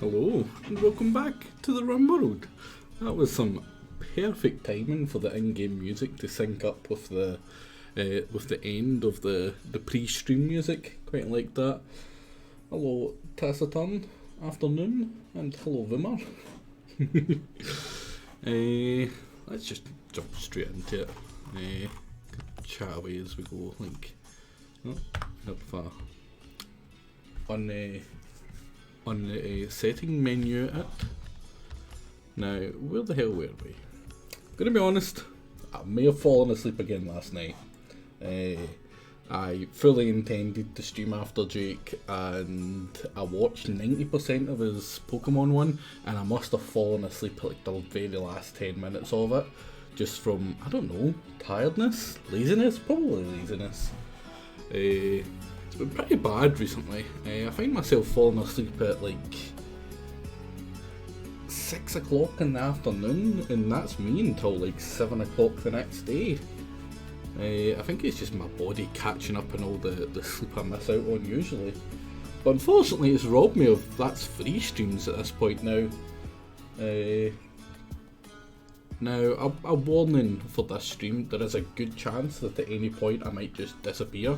Hello, and welcome back to the Rimworld. That was some perfect timing for the in-game music to sync up with the end of the pre-stream music. Quite like that. Hello, Taciturn, afternoon, and hello, Vimmer. Let's just jump straight into it. Chat away as we go. On the setting menu now, where the hell were we? Gonna be honest, I may have fallen asleep again last night. I fully intended to stream after Jake, and I watched 90% of his Pokemon one, and I must have fallen asleep at like the very last 10 minutes of it, just from, I don't know, tiredness? Laziness? Probably laziness. It's been pretty bad recently. I find myself falling asleep at like 6 o'clock in the afternoon, and that's me until like 7 o'clock the next day. I think it's just my body catching up on all the sleep I miss out on usually. But unfortunately it's robbed me of that's free streams at this point now. Now, a warning for this stream, there is a good chance that at any point I might just disappear.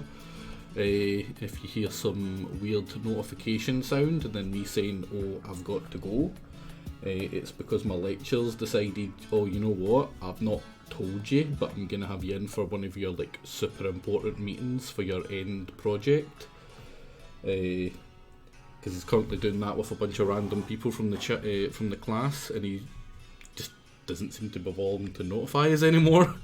If you hear some weird notification sound and then me saying, oh, I've got to go, it's because my lecturers decided, oh, you know what, I've not told you, but I'm going to have you in for one of your like super important meetings for your end project. Because he's currently doing that with a bunch of random people from the class, and he just doesn't seem to be bothering to notify us anymore.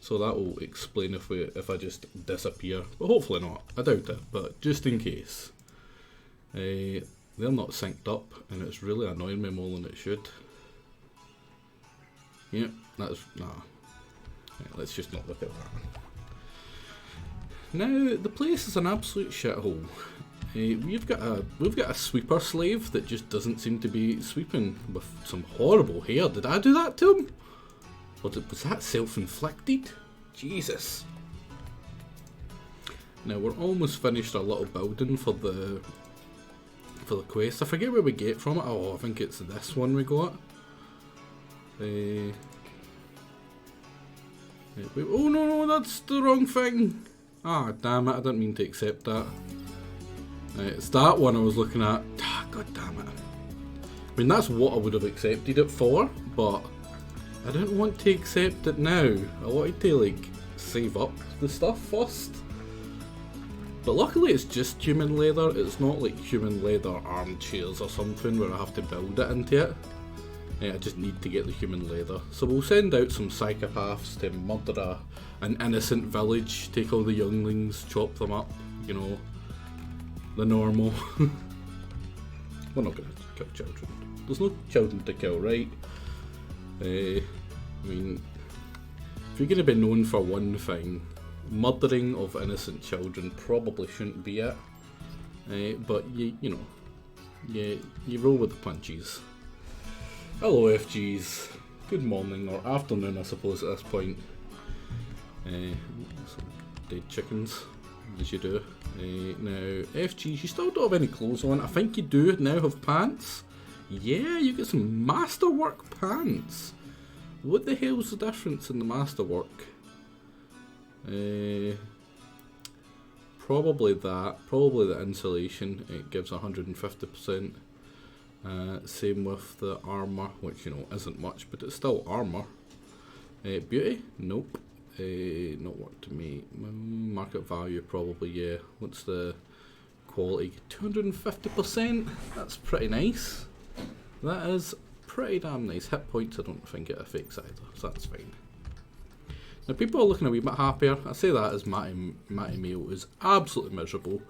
So that will explain if I just disappear, but hopefully not. I doubt it, but just in case. They're not synced up, and it's really annoying me more than it should. Yep, that's nah. Right, let's just not look at that. Now the place is an absolute shithole. We've got a sweeper slave that just doesn't seem to be sweeping with some horrible hair. Did I do that to him? Was that self-inflicted? Jesus. Now we're almost finished our little building for the quest. I forget where we get from it. Oh, I think it's this one we got. Oh no, that's the wrong thing. Ah, damn it, I didn't mean to accept that. It's that one I was looking at. Ah, god damn it. I mean, that's what I would have accepted it for, but I don't want to accept it now. I wanted to like save up the stuff first. But luckily it's just human leather. It's not like human leather armchairs or something where I have to build it into it. I just need to get the human leather. So we'll send out some psychopaths to murder an innocent village, take all the younglings, chop them up, you know, the normal. We're not going to kill children. There's no children to kill, right? I mean, if you're going to be known for one thing, murdering of innocent children probably shouldn't be it. But you roll with the punches. Hello FGs, good morning or afternoon I suppose at this point. Some dead chickens, as you do. Now FGs, you still don't have any clothes on. I think you do now have pants. Yeah, you get some masterwork pants. What the hell's the difference in the masterwork? Probably the insulation. It gives 150%. Same with the armour, which you know isn't much, but it's still armour. Beauty? Nope. Not what to make. Market value probably, yeah. What's the quality? 250%? That's pretty nice. That is pretty damn nice. Hit points I don't think it affects either, so that's fine. Now people are looking a wee bit happier. I say that as Matty Mail is absolutely miserable,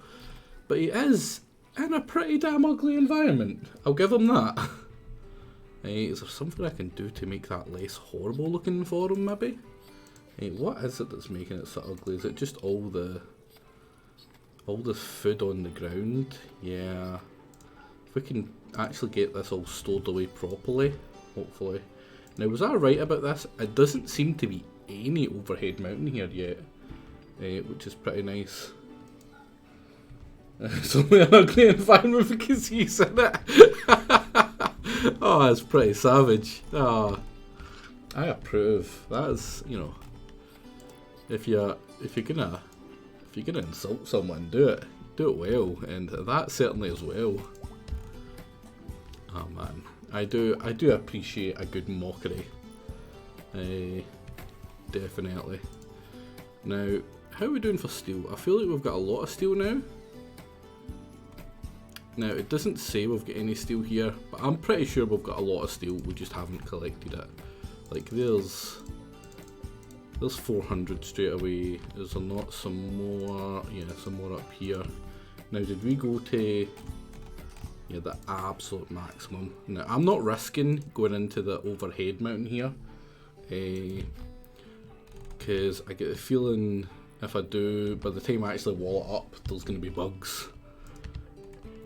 but he is in a pretty damn ugly environment. I'll give him that. Is there something I can do to make that less horrible looking for him maybe? What is it that's making it so ugly? Is it just all the food on the ground? Yeah. If we can actually get this all stored away properly, hopefully. Now was I right about this? It doesn't seem to be any overhead mountain here yet, which is pretty nice. It's only an ugly environment because he's in it. Oh, it's pretty savage. Oh, I approve. That is, you know, if you're gonna insult someone, do it well, and that certainly is well. Oh man, I do appreciate a good mockery. Definitely. Now, how are we doing for steel? I feel like we've got a lot of steel now. Now, it doesn't say we've got any steel here, but I'm pretty sure we've got a lot of steel, we just haven't collected it. Like, there's 400 straight away. Is there not some more? Yeah, some more up here. Now, did we go to, yeah, the absolute maximum? Now, I'm not risking going into the overhead mountain here, because I get the feeling if I do, by the time I actually wall it up, there's going to be bugs.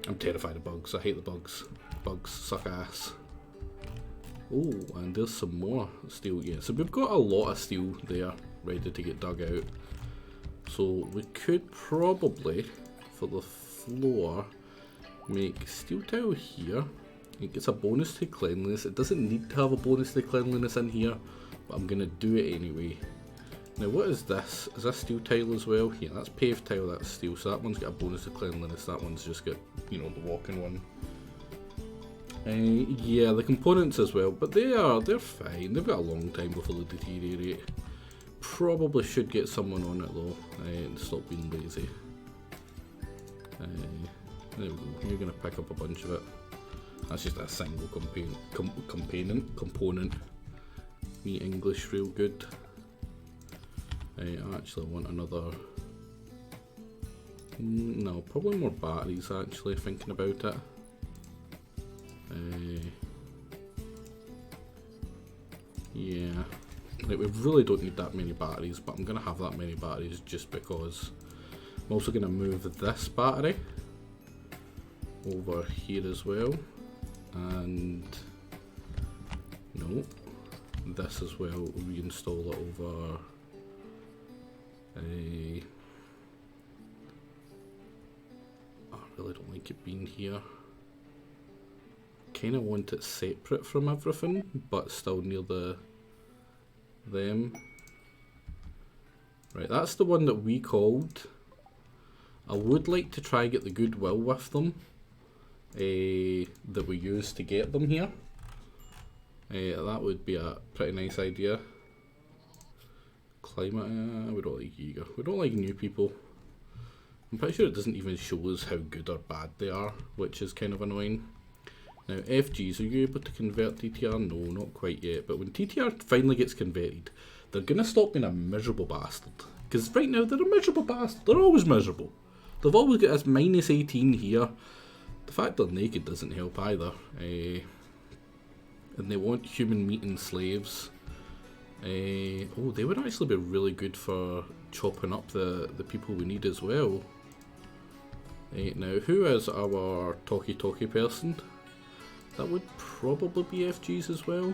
I'm terrified of bugs. I hate the bugs. Bugs suck ass. Oh, and there's some more steel. Yeah, so we've got a lot of steel there ready to get dug out. So we could probably, for the floor, make steel tile here. It gets a bonus to cleanliness. It doesn't need to have a bonus to cleanliness in here, but I'm going to do it anyway. Now what is this? Is this steel tile as well? Yeah, that's paved tile, that's steel. So that one's got a bonus to cleanliness, that one's just got, you know, the walking one. Yeah, the components as well, but they're fine. They've got a long time before they deteriorate. Probably should get someone on it though, and stop being lazy. There we go, you're going to pick up a bunch of it. That's just a single component. Me English real good. I actually want another, no, probably more batteries actually, thinking about it. Yeah, like, we really don't need that many batteries, but I'm going to have that many batteries just because. I'm also going to move this battery over here as well, and no, this as well, reinstall it over. I really don't like it being here. Kind of want it separate from everything, but still near them. Right, that's the one that we called. I would like to try and get the goodwill with them that we used to get them here. That would be a pretty nice idea. Climate, we don't like eager. We don't like new people. I'm pretty sure it doesn't even show us how good or bad they are, which is kind of annoying. Now, FGs, are you able to convert TTR? No, not quite yet. But when TTR finally gets converted, they're going to stop being a miserable bastard. Because right now, they're a miserable bastard. They're always miserable. They've always got this minus 18 here. The fact they're naked doesn't help either. And they want human meat and slaves. Oh, they would actually be really good for chopping up the people we need as well. Now, who is our talkie person? That would probably be FGs as well.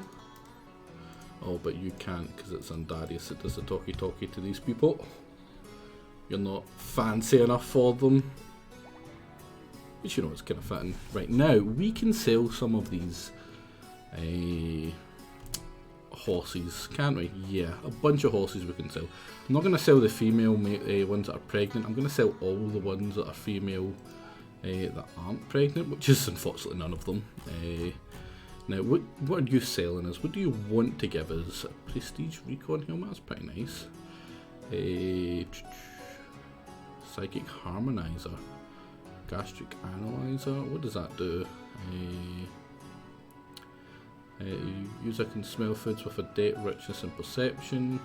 Oh, but you can't because it's Andarius that does the talkie to these people. You're not fancy enough for them. Which, you know, it's kind of fitting. Right, now, we can sell some of these horses, can't we? Yeah, a bunch of horses we can sell. I'm not going to sell the female ones that are pregnant. I'm going to sell all the ones that are female that aren't pregnant, which is unfortunately none of them. Now, what are you selling us? What do you want to give us? A prestige recon helmet, that's pretty nice. Psychic harmonizer, gastric analyzer, what does that do? User can smell foods with a depth, richness and perception,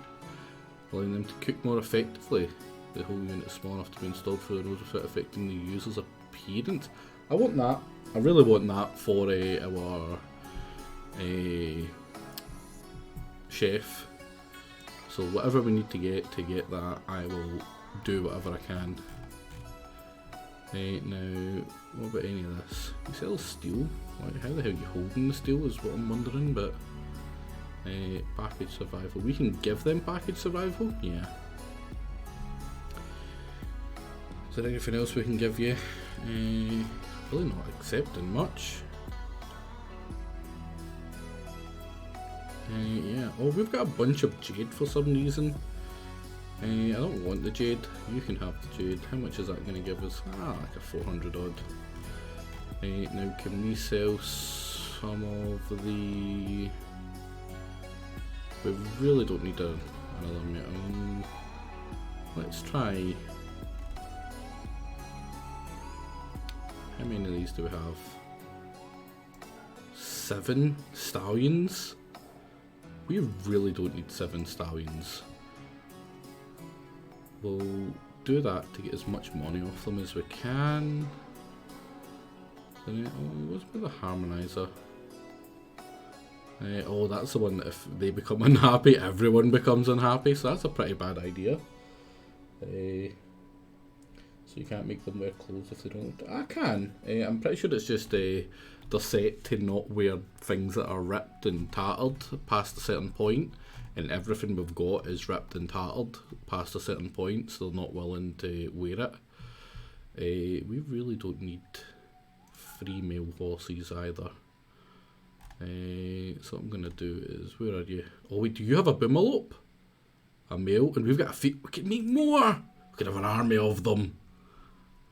allowing them to cook more effectively. The whole unit is small enough to be installed for the rows without affecting the user's appearance. I want that. I really want that for our chef. So whatever we need to get that, I will do whatever I can. Now, what about any of this? You sell steel? How the hell are you holding the steel is what I'm wondering, but package survival. We can give them package survival? Yeah. Is there anything else we can give you? Really not accepting much. Yeah, oh, we've got a bunch of jade for some reason. I don't want the jade. You can have the jade. How much is that going to give us? Ah, like a 400 odd. Now can we sell some of the... We really don't need another metal. Let's try... How many of these do we have? 7 stallions? We really don't need 7 stallions. We'll do that to get as much money off them as we can. Oh, what's with the harmonizer? Oh, that's the one that if they become unhappy, everyone becomes unhappy, so that's a pretty bad idea. So you can't make them wear clothes if they don't. I can. I'm pretty sure it's just they're set to not wear things that are ripped and tattered past a certain point, and everything we've got is ripped and tattered past a certain point, so they're not willing to wear it. We really don't need 3 male horses either. So what I'm going to do is, where are you? Oh wait, do you have a boomalope? A male? And we've got a we can make more! We could have an army of them.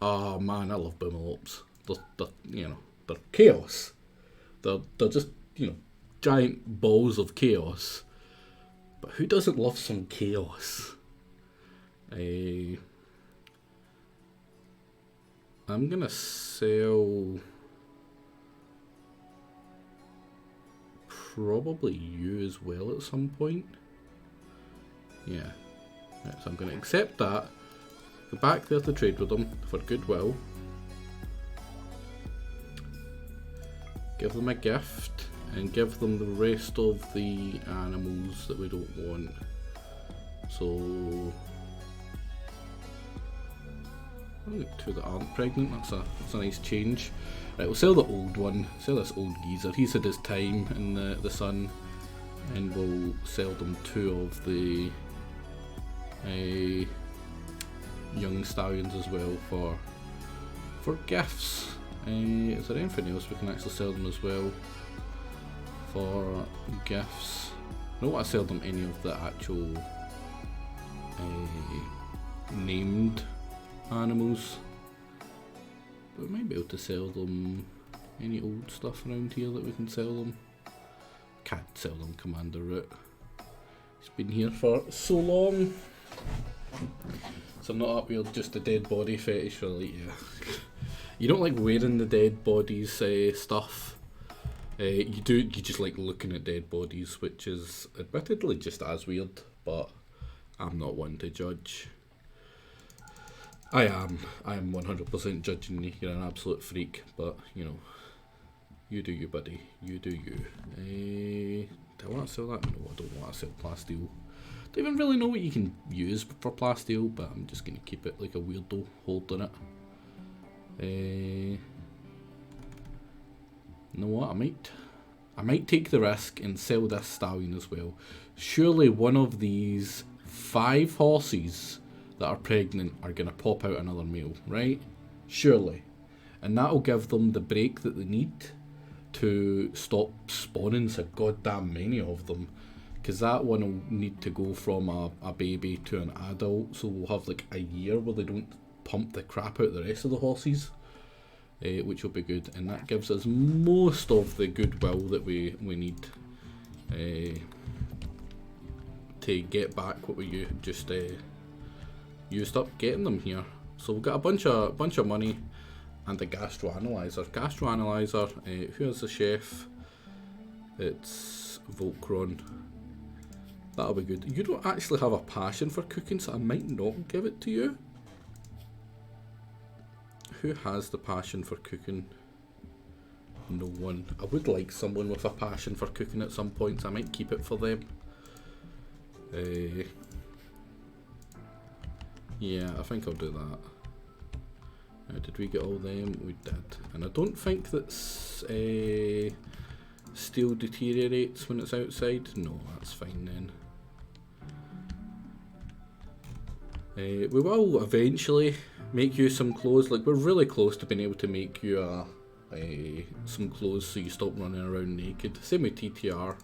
Oh man, I love boomalopes. They're you know, they're chaos. They're just, you know, giant balls of chaos. But who doesn't love some chaos? I'm gonna sell probably you as well at some point. Yeah. Right, so I'm gonna accept that. Go back there to trade with them for goodwill. Give them a gift and give them the rest of the animals that we don't want. So I'll get 2 that aren't pregnant. That's a nice change. Right, we'll sell the old one. Sell this old geezer. He's had his time in the sun, and we'll sell them 2 of the young stallions as well for gifts. Is there anything else we can actually sell them as well for gifts? I don't want to sell them any of the actual named animals, but we might be able to sell them any old stuff around here that we can sell them. Can't sell them Commander Root. He's been here for so long. So I'm not up here just a dead body fetish, or like, yeah. You don't like wearing the dead bodies stuff. You just like looking at dead bodies, which is admittedly just as weird, but I'm not one to judge. I am 100% judging you. You're an absolute freak, but you know, you do you, buddy. You do you. Do I want to sell that? No, I don't want to sell plasteel. Don't even really know what you can use for plasteel, but I'm just gonna keep it like a weirdo holding it. You know what? I might take the risk and sell this stallion as well. Surely one of these 5 horses that are pregnant are gonna pop out another male, right? Surely, and that'll give them the break that they need to stop spawning so goddamn many of them. Because that one will need to go from a baby to an adult, so we'll have like a year where they don't pump the crap out the rest of the horses, which will be good, and that gives us most of the goodwill that we need to get back what we just used up getting them here. So we've got a bunch of money and a gastroanalyzer. Who has the chef? It's Volcron. That'll be good. You don't actually have a passion for cooking, so I might not give it to you. Who has the passion for cooking? No one. I would like someone with a passion for cooking at some point, so I might keep it for them. Yeah, I think I'll do that. Did we get all them? We did. And I don't think that steel deteriorates when it's outside. No, that's fine then. We will eventually make you some clothes. Like, we're really close to being able to make you some clothes so you stop running around naked. Same with TTR.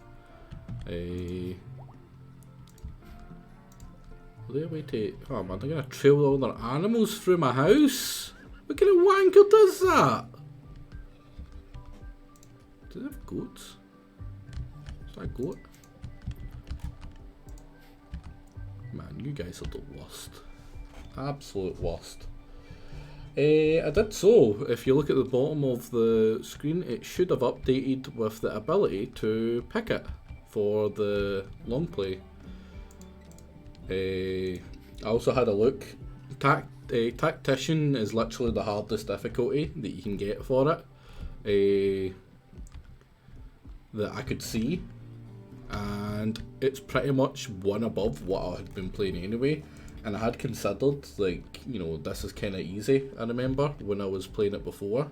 Their way to... Oh man, they're gonna trail all their animals through my house? What kind of wanker does that? Do they have goats? Is that a goat? Man, you guys are the worst. Absolute worst. I did so. If you look at the bottom of the screen, it should have updated with the ability to pick it for the long play. I also had a look. Tactician is literally the hardest difficulty that you can get for it. That I could see, and it's pretty much one above what I had been playing anyway. And I had considered, like, you know, this is kind of easy. I remember when I was playing it before.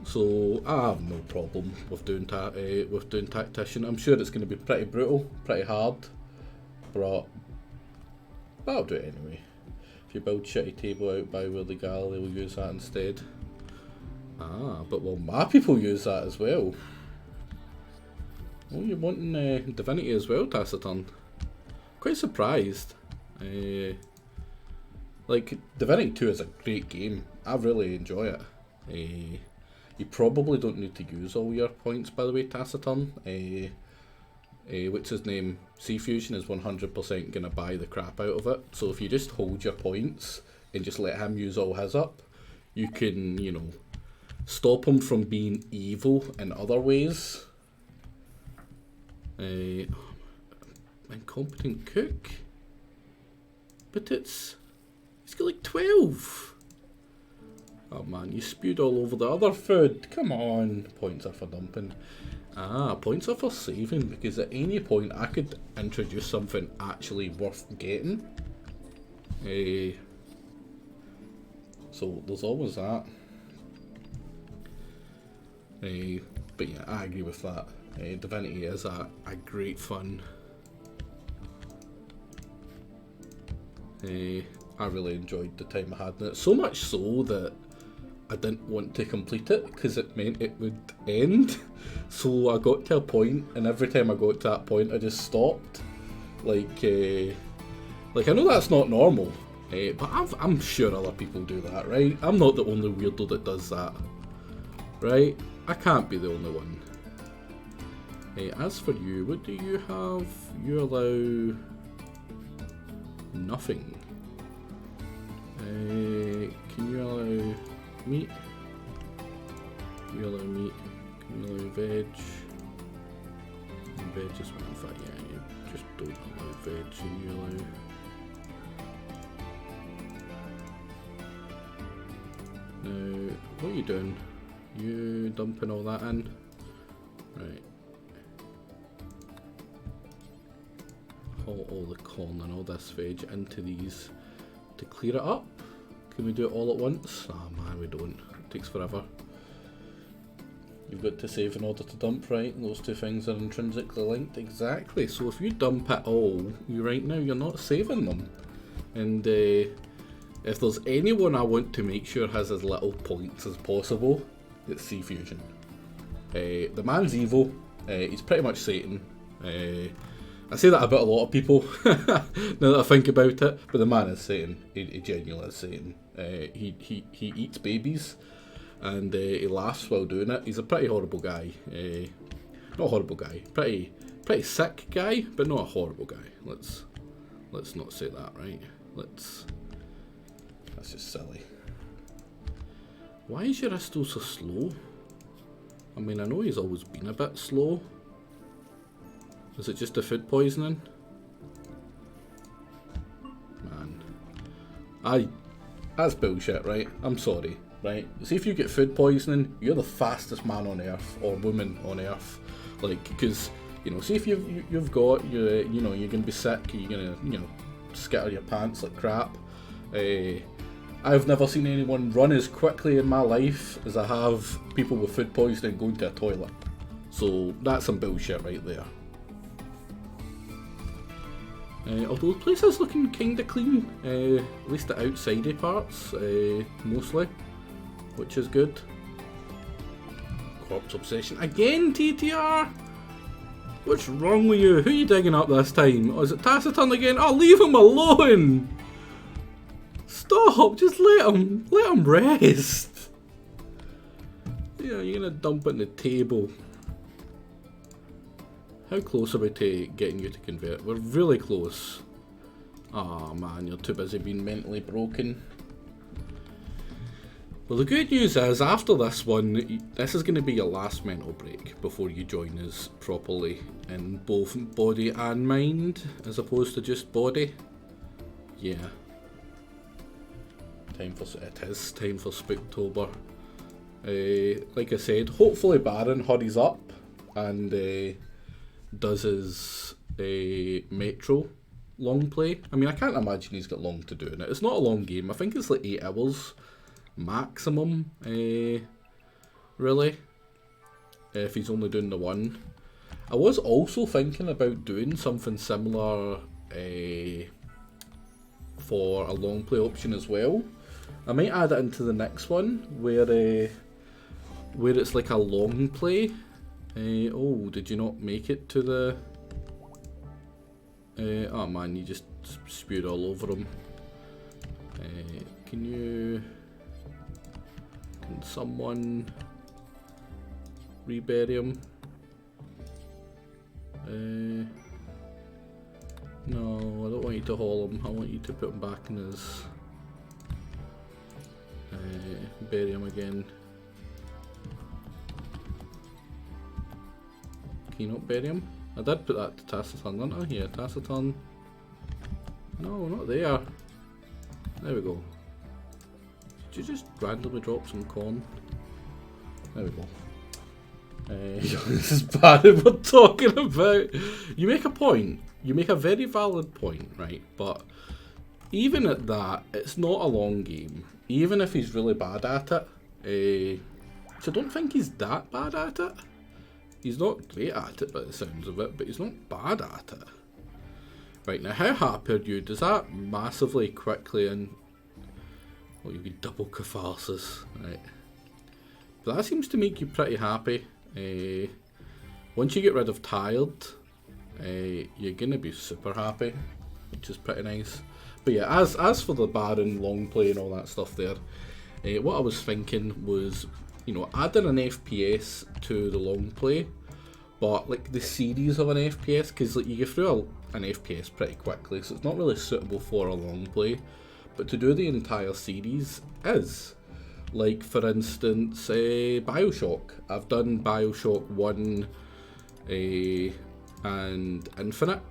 So I have no problem with doing tactician. I'm sure it's going to be pretty brutal, pretty hard, but I'll do it anyway. If you build shitty table out by where the galley will use that instead. Ah, but will my people use that as well? Oh, you're wanting Divinity as well, Taciturn? Quite surprised. Like, Divinity 2 is a great game. I really enjoy it. You probably don't need to use all your points, by the way, Taciturn. What's his name? Sea Fusion is 100% going to buy the crap out of it. So if you just hold your points and just let him use all his up, you can, you know, stop him from being evil in other ways. Incompetent cook? But he's got like 12. Oh man, you spewed all over the other food. Come on. Points are for dumping. Ah, points are for saving, because at any point I could introduce something actually worth getting. So there's always that. But yeah, I agree with that. Divinity is a great fun. I really enjoyed the time I had in it. So much so that I didn't want to complete it because it meant it would end. So I got to a point, and every time I got to that point, I just stopped. Like I know that's not normal, but I'm sure other people do that, right? I'm not the only weirdo that does that, right? I can't be the only one. As for you, what do you have? You allow nothing. Can you allow meat? Can you allow meat? Can you allow veg? Veg is one of that, yeah, you just don't allow veg. Can you allow... Now, what are you doing? You dumping all that in? Right. Haul all the corn and all this veg into these to clear it up. Can we do it all at once? Oh man, we don't. It takes forever. You've got to save in order to dump, right? Those two things are intrinsically linked. Exactly. So if you dump it all, right now you're not saving them. And if there's anyone I want to make sure has as little points as possible, it's Sea Fusion. The man's evil. He's pretty much Satan. I say that about a lot of people now that I think about it, but the man is Satan. He genuinely is Satan. He eats babies, and he laughs while doing it. He's a pretty horrible guy. Not horrible guy. Pretty sick guy, but not a horrible guy. Let's not say that, right? That's just silly. Why is Aristo so slow? I mean, I know he's always been a bit slow. Is it just the food poisoning? Man. That's bullshit, right? I'm sorry, right? See, if you get food poisoning, you're the fastest man on earth, or woman on earth. Like, because, you know, see if you've got, you're going to be sick, you're going to, you know, skitter your pants like crap. I've never seen anyone run as quickly in my life as I have people with food poisoning going to a toilet. So that's some bullshit right there. Although the place is looking kinda clean, at least the outsidey parts, mostly, which is good. Corpse Obsession again, TTR? What's wrong with you? Who are you digging up this time? Oh, is it Taciturn again? Oh, leave him alone! Stop! Just let him rest! Yeah, you're gonna dump it in the table. How close are we to getting you to convert? We're really close. Aw, man, you're too busy being mentally broken. Well, the good news is, after this one, this is going to be your last mental break before you join us properly in both body and mind, as opposed to just body. Yeah. It is time for Spooktober. Like I said, hopefully Baron hurries up and does his Metro long play. I mean, I can't imagine he's got long to do in it. It's not a long game. I think it's like 8 hours. Maximum, really, if he's only doing the one. I was also thinking about doing something similar for a long play option as well. I might add it into the next one where it's like a long play. Oh, did you not make it to the? Oh man, you just spewed all over him. Can someone rebury him? No, I don't want you to haul him. I want you to put him back in his... bury him again. Can you not bury him? I did put that to Taciturn, didn't I? Yeah, Taciturn. No, not there. There we go. Did you just randomly drop some corn? There we go. This is bad if we're talking about... You make a point. You make a very valid point, right? But even at that, it's not a long game. Even if he's really bad at it. So I don't think he's that bad at it. He's not great at it by the sounds of it, but he's not bad at it. Right, now how happy are you? Does that massively quickly and... Well, you get double catharsis, right? But that seems to make you pretty happy. Once you get rid of tired, you're gonna be super happy, which is pretty nice. But yeah, as for the Baron long play and all that stuff there, what I was thinking was, you know, adding an FPS to the long play, but like the series of an FPS, because like you get through an FPS pretty quickly, so it's not really suitable for a long play. But to do the entire series is. Like, for instance, Bioshock. I've done Bioshock 1 and Infinite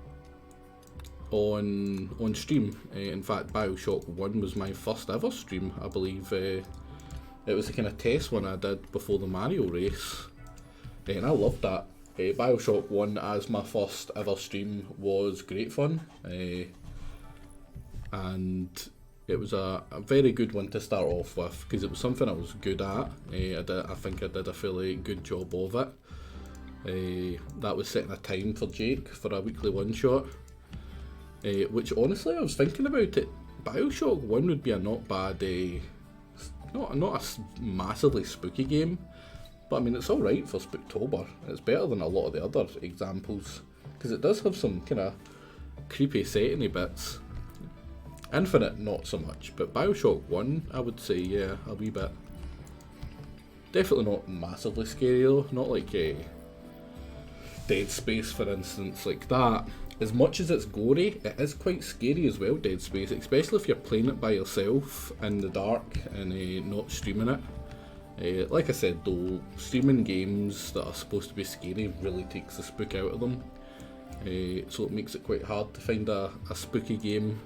on stream. In fact, Bioshock 1 was my first ever stream, I believe. It was a kind of test one I did before the Mario race. And I loved that. Bioshock 1 as my first ever stream was great fun. And it was a very good one to start off with, because it was something I was good at. I think I did a fairly good job of it. That was setting a time for Jake for a weekly one-shot. Which honestly, I was thinking about it. Bioshock 1 would be a not bad, not a massively spooky game, but I mean it's alright for Spooktober. It's better than a lot of the other examples, because it does have some kind of creepy setting bits. Infinite, not so much, but Bioshock 1, I would say, yeah, a wee bit. Definitely not massively scary though, not like Dead Space, for instance, like that. As much as it's gory, it is quite scary as well, Dead Space, especially if you're playing it by yourself in the dark and not streaming it. Like I said though, streaming games that are supposed to be scary really takes the spook out of them. So it makes it quite hard to find a spooky game.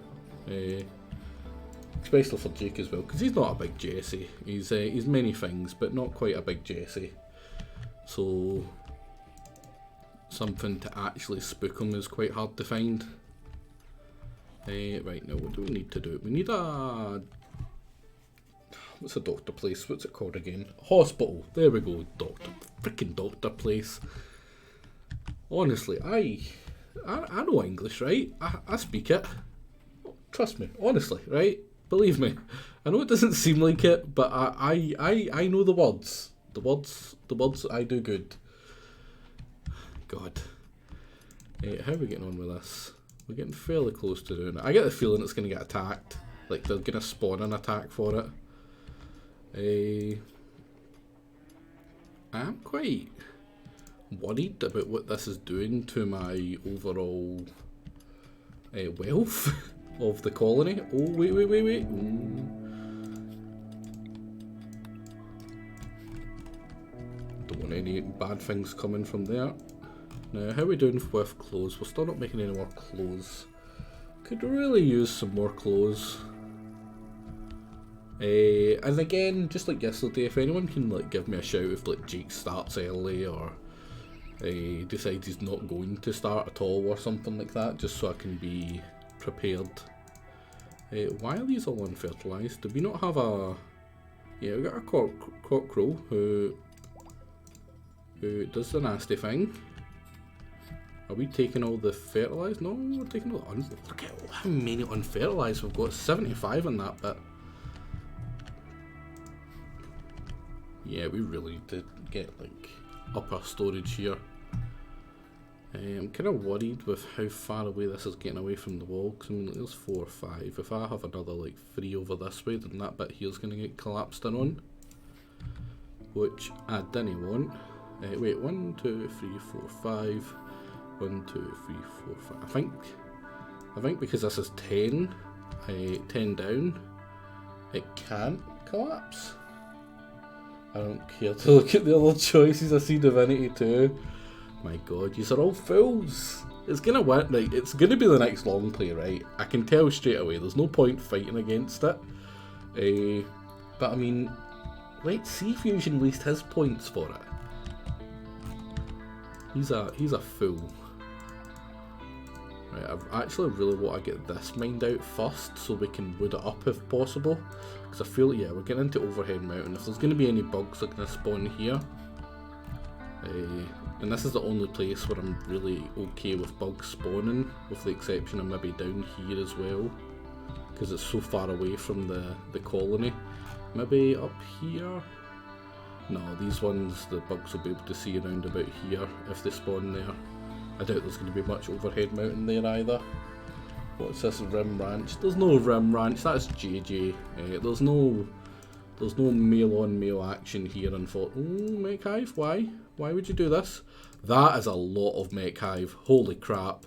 Especially for Jake as well, because he's not a big Jesse. He's many things, but not quite a big Jesse. So something to actually spook him is quite hard to find. Right, now what do we need to do? We need a... What's a doctor place? What's it called again? Hospital. There we go. Doctor. Freaking doctor place. Honestly, I know English, right? I speak it. Trust me, honestly, right? Believe me. I know it doesn't seem like it, but I know the words. The words I do good. God. How are we getting on with this? We're getting fairly close to doing it. I get the feeling it's going to get attacked. Like, they're going to spawn an attack for it. I'm quite worried about what this is doing to my overall wealth of the colony. Oh, wait. Don't want any bad things coming from there. Now, how are we doing with clothes? We're still not making any more clothes. Could really use some more clothes. And again, just like yesterday, if anyone can like give me a shout if like Jake starts early or decides he's not going to start at all or something like that, just so I can be prepared. Why are these all unfertilised? Do we not have a... Yeah, we got a cock crow who does the nasty thing. Are we taking all the fertilised? No, we're taking all the look at how many unfertilised we've got. 75 on that bit. Yeah, we really need to get like up our storage here. I'm kind of worried with how far away this is getting away from the wall, because I mean, there's 4 or 5. If I have another like 3 over this way, then that bit here's going to get collapsed in on, which I didn't want. Wait, 1, 2, 3, 4, 5. 1, 2, 3, 4, 5. I think because this is 10, 10 down, it can't collapse. I don't care to look at the other choices. I see Divinity too. My god, yous are all fools. It's gonna win, like, it's gonna be the next long play, right? I can tell straight away, there's no point fighting against it. But I mean, let's see if Fusion at least has points for it. He's a fool. Right, I actually really want to get this mined out first so we can wood it up if possible. Because I feel, yeah, we're getting into Overhead Mountain. If there's going to be any bugs that are going to spawn here. And this is the only place where I'm really okay with bugs spawning, with the exception of maybe down here as well. Because it's so far away from the colony. Maybe up here? No, these ones, the bugs will be able to see around about here if they spawn there. I doubt there's going to be much Overhead Mountain there either. What's this, Rim Ranch? There's no Rim Ranch, that's JJ. There's no male on male action here and thought, oh, Mech Hive, why? Why would you do this? That is a lot of Mech Hive, holy crap.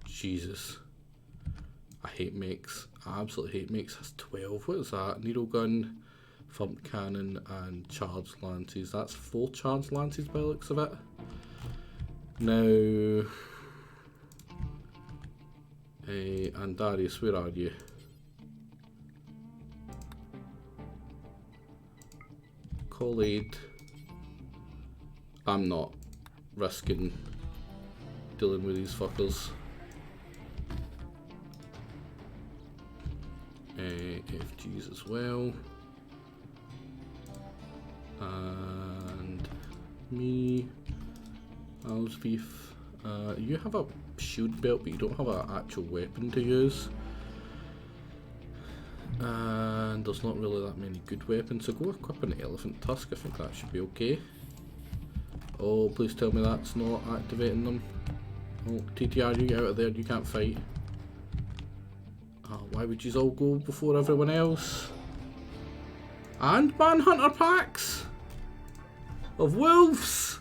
Jesus. I hate mechs. I absolutely hate mechs. That's 12. What is that? Needle gun, thump cannon, and charged lances. That's 4 charged lances by the looks of it. Now, and Darius, where are you? Call aid. I'm not risking dealing with these fuckers. FGs as well. And me. Alsbeef. You have a shield belt, but you don't have an actual weapon to use. And there's not really that many good weapons, so go equip an elephant tusk. I think that should be okay. Oh, please tell me that's not activating them. Oh, TTR, you get out of there, you can't fight. Oh, why would you all go before everyone else? And Manhunter packs of wolves!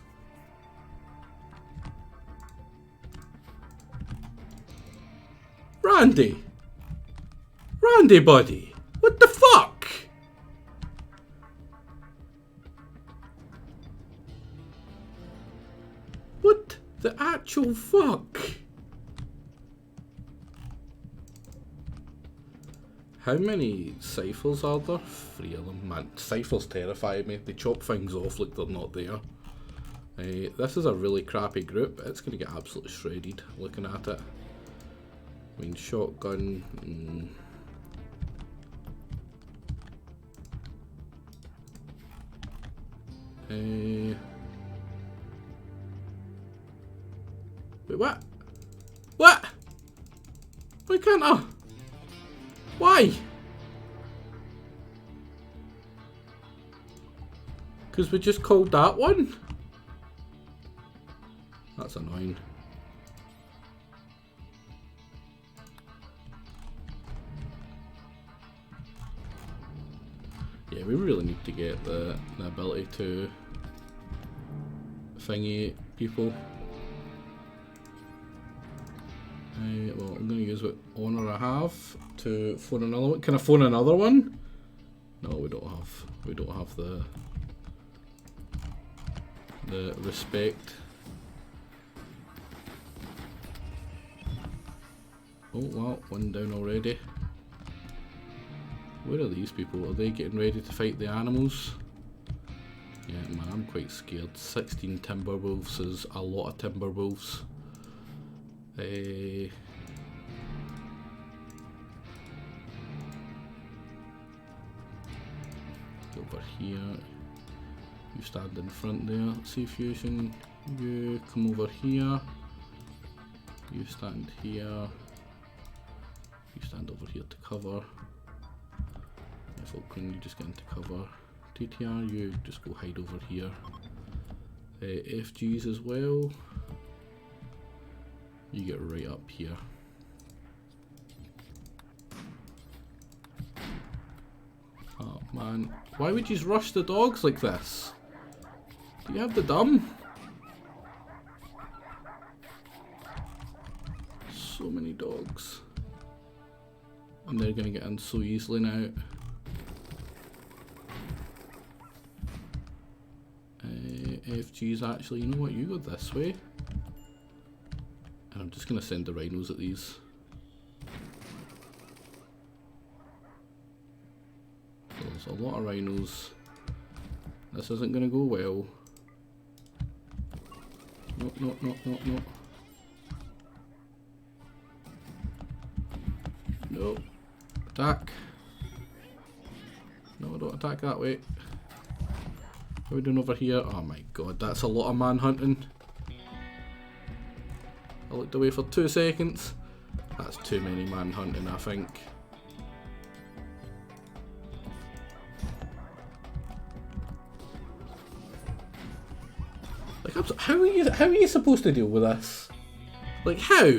Randy! Randy buddy! What the fuck? What the actual fuck? How many ciphers are there? 3 of them. Man, ciphers terrify me. They chop things off like they're not there. This is a really crappy group. It's going to get absolutely shredded looking at it. I mean, shotgun. Wait, what? What? Why can't I? Why? Because we just called that one? That's annoying. Yeah, we really need to get the ability to thingy people. Well, I'm going to use what honor I have to phone another one. Can I phone another one? No, we don't have the respect. Oh wow, one down already. Where are these people? Are they getting ready to fight the animals? Yeah, man, I'm quite scared. 16 timber wolves is a lot of timber wolves. Over here. You stand in front there. See fusion. You come over here. You stand here. You stand over here to cover. Falcon, you just get into cover. TTR, you just go hide over here. FGs as well. You get right up here. Oh man, why would you rush the dogs like this? Do you have the dumb? So many dogs. And they're gonna get in so easily now. FG's actually, you know what, you go this way. And I'm just gonna send the rhinos at these. There's a lot of rhinos. This isn't gonna go well. No, no, no, no, no. No. Attack. No, don't attack that way. What are we doing over here? Oh my god, that's a lot of man hunting. I looked away for 2 seconds. That's too many man hunting, I think. Like, how are you supposed to deal with this? Like, how?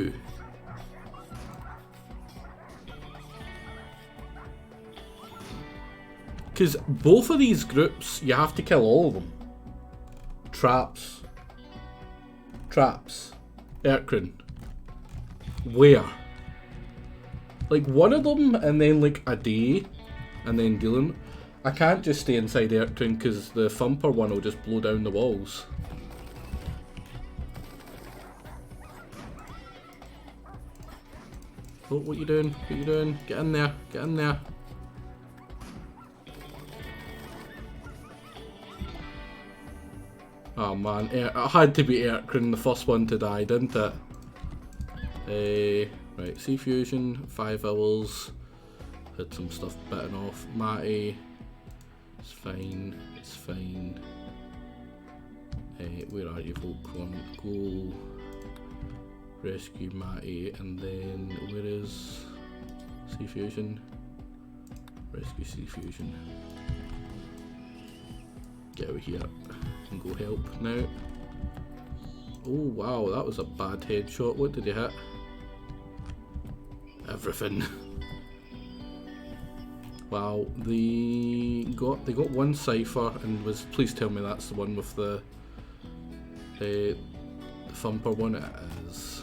Because both of these groups, you have to kill all of them. Traps. Traps. Erkrin. Where? Like one of them and then like a day and then dealing. I can't just stay inside Erkrin because the thumper one will just blow down the walls. Oh, what you doing? What you doing? Get in there. Get in there. Oh man, it had to be Erkrin, the first one to die, didn't it? Right, Sea Fusion, 5 hours. Had some stuff bitten off. Matty, it's fine, it's fine. Where are you, Volcron? Go rescue Matty, and then where is Sea Fusion? Rescue Sea Fusion. Get out here and go help now. Oh wow, that was a bad headshot. What did he hit? Everything. Wow, they got one cipher and was. Please tell me that's the one with the thumper one. It is.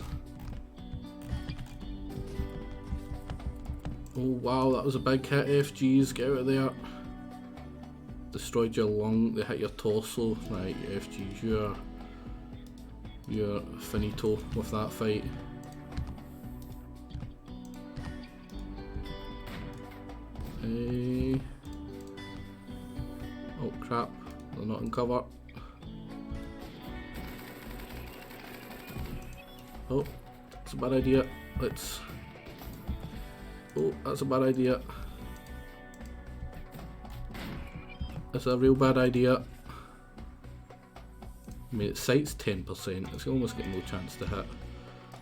Oh wow, that was a big hit. FGs, get out of there. Destroyed your lung, they hit your torso. Right, FGs, you're finito with that fight. Oh crap, they're not in cover. Oh, that's a bad idea. Let's... Oh, that's a bad idea. That's a real bad idea. I mean, its sight's 10%, it's almost got no chance to hit,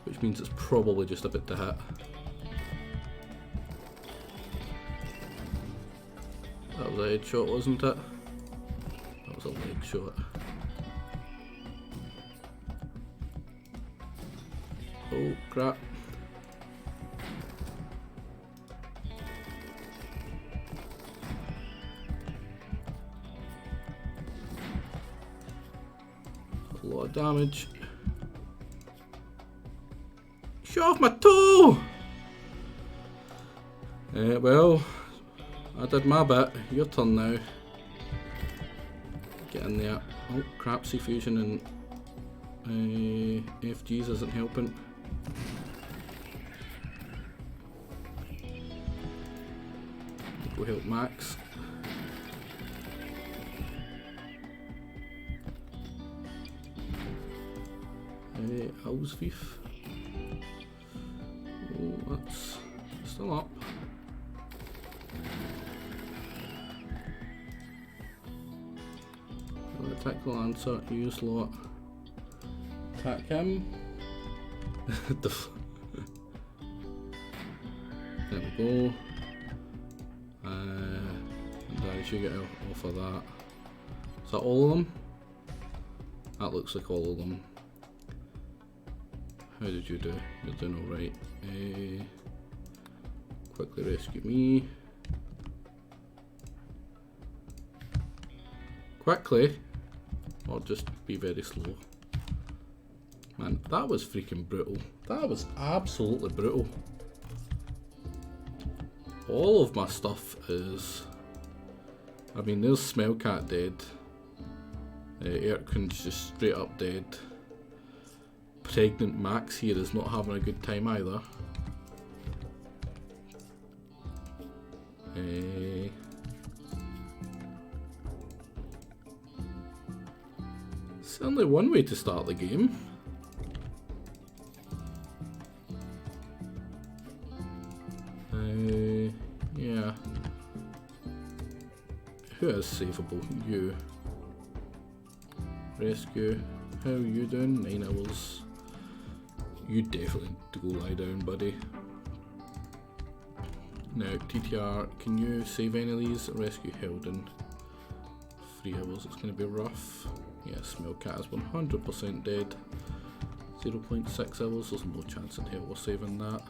which means it's probably just a bit to hit. That was a headshot, wasn't it? That was a leg shot. Oh crap. A lot of damage. Shut off my toe! Well, I did my bit. Your turn now. Get in there. Oh crap, C fusion and FGs isn't helping. Go help Max. Ausvief. Oh, that's still up. Attack the Lancer, use lot. Attack him. There we go. And I should get off of that. Is that all of them? That looks like all of them. How did you do? You're doing alright. Quickly rescue me. Quickly, or just be very slow. Man, that was freaking brutal. That was absolutely brutal. All of my stuff is... I mean, there's Smellcat dead. Erkin's just straight up dead. Pregnant Max here is not having a good time either. It's only one way to start the game. Yeah. Who is savable? You. Rescue. How are you doing? 9 hours. You definitely need to go lie down, buddy. Now, TTR, can you save any of these? Rescue Helden. 3 hours, it's going to be rough. Yes, Smellcat is 100% dead. 0.6 hours, there's no chance in hell we're saving that.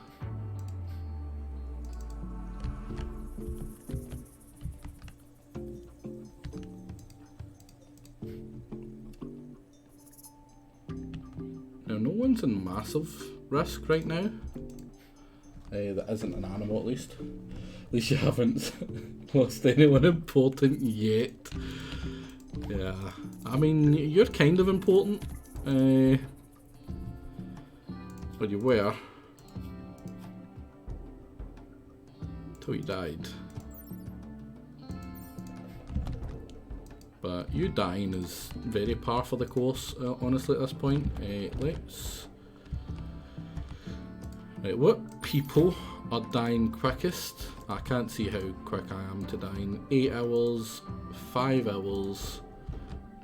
Now, no one's in massive risk right now. That isn't an animal, at least. At least you haven't lost anyone important yet. Yeah, I mean, you're kind of important. Well, you were. Till you died. But you dying is very par for the course, honestly, at this point. Let's... Right, what people are dying quickest? I can't see how quick I am to dying. 8 hours, 5 hours,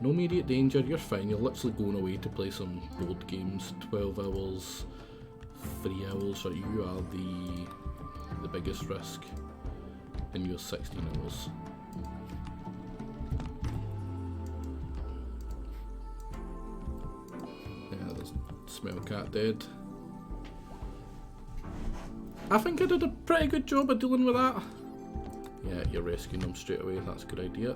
no immediate danger, you're fine, you're literally going away to play some board games. 12 hours, 3 hours, right, you are the biggest risk, and you're 16 hours. Yeah, there's Smellcat dead. I think I did a pretty good job of dealing with that. Yeah, you're rescuing them straight away, that's a good idea.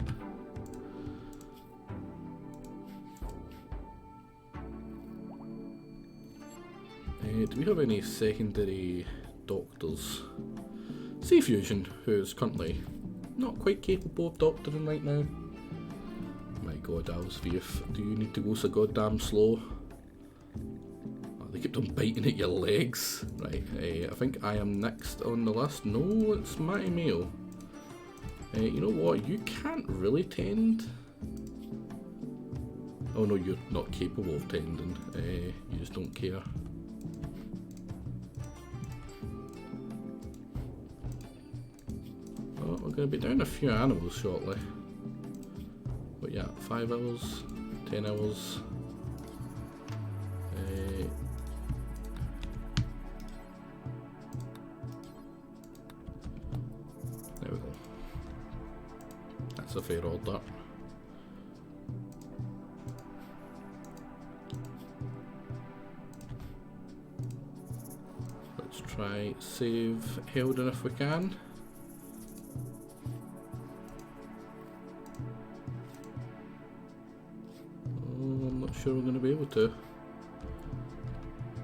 Do we have any secondary doctors? C Fusion, who's currently not quite capable of doctoring right now. My god, Alsvief, do you need to go so goddamn slow? Oh, they kept on biting at your legs. Right, I think I am next on the list. No, it's Matty Mail. You know what, you can't really tend. Oh no, you're not capable of tending. You just don't care. Oh, we're going to be down a few animals shortly. But yeah, 5 hours, 10 hours. It's a fair order. Let's try save Helden if we can. Oh, I'm not sure we're going to be able to.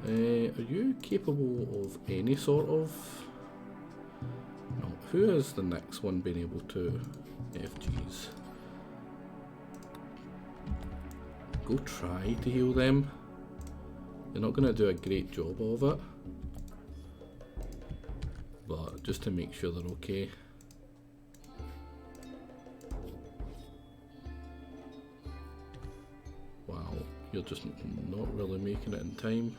Are you capable of any sort of... No. Who is the next one being able to... FGs? Go try to heal them. They're not going to do a great job of it. But just to make sure they're okay. Wow, you're just not really making it in time.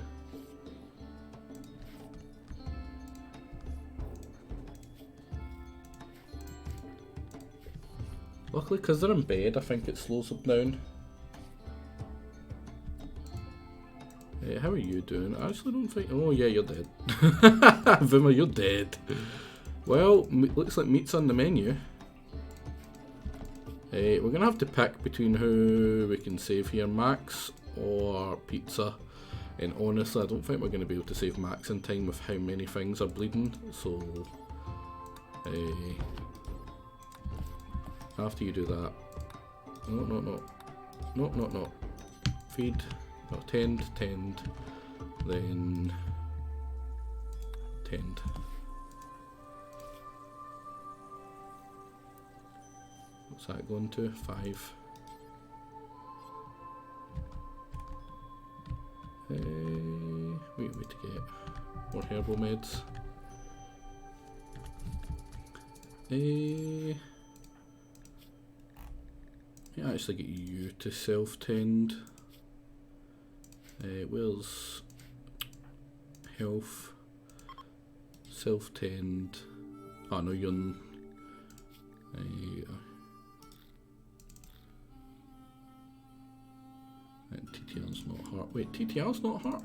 Luckily, because they're in bed, I think it slows them down. How are you doing? I actually don't think... Oh yeah, you're dead. Vimmer, you're dead. Well, looks like meat's on the menu. We're going to have to pick between who we can save here, Max or Pizza. And honestly, I don't think we're going to be able to save Max in time with how many things are bleeding. So, after you do that... No. Feed. No, tend, then tend. What's that going to? 5. Wait to get more herbal meds. I actually get you to self-tend. Where's health, self-tend? Oh no, you're and TTR's not hurt. Wait, TTR's not hurt?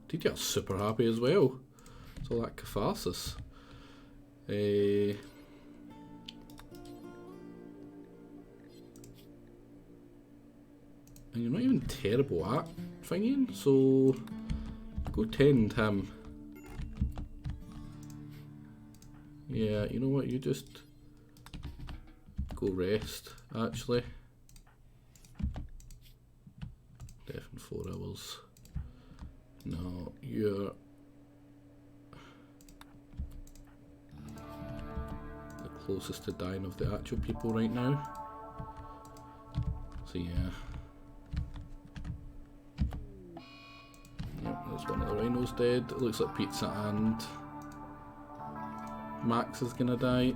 TTR's super happy as well. It's all that catharsis. And you're not even terrible at thinking, so go tend him. Yeah, you know what, you just go rest, actually. Definitely 4 hours. No, you're the closest to dying of the actual people right now. So yeah. There's one of the rhinos dead. It looks like Pizza and Max is gonna die.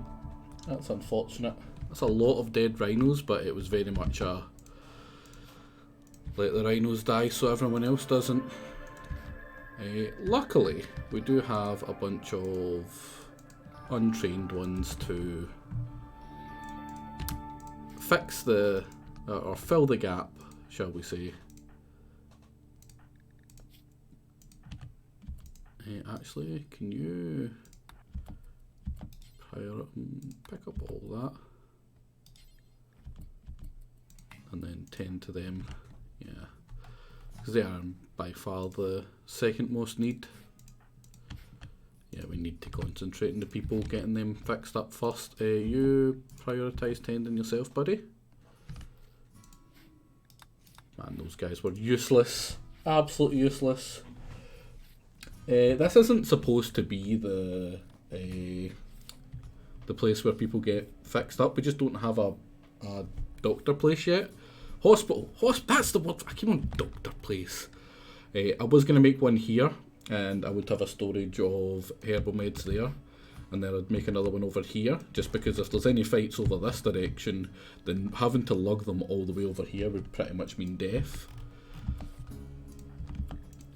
That's unfortunate. That's a lot of dead rhinos, but it was very much a let the rhinos die so everyone else doesn't. Luckily, we do have a bunch of untrained ones to fix the or fill the gap, shall we say. Actually, can you pick up all that and then tend to them? Yeah, because they are by far the second most need. Yeah, we need to concentrate on the people getting them fixed up first. You prioritise tending yourself, buddy. Man, those guys were useless. Absolutely useless. This isn't supposed to be the place where people get fixed up. We just don't have a doctor place yet. Hospital, that's the word. I keep on doctor place. I was going to make one here, and I would have a storage of herbal meds there, and then I'd make another one over here, just because if there's any fights over this direction, then having to lug them all the way over here would pretty much mean death.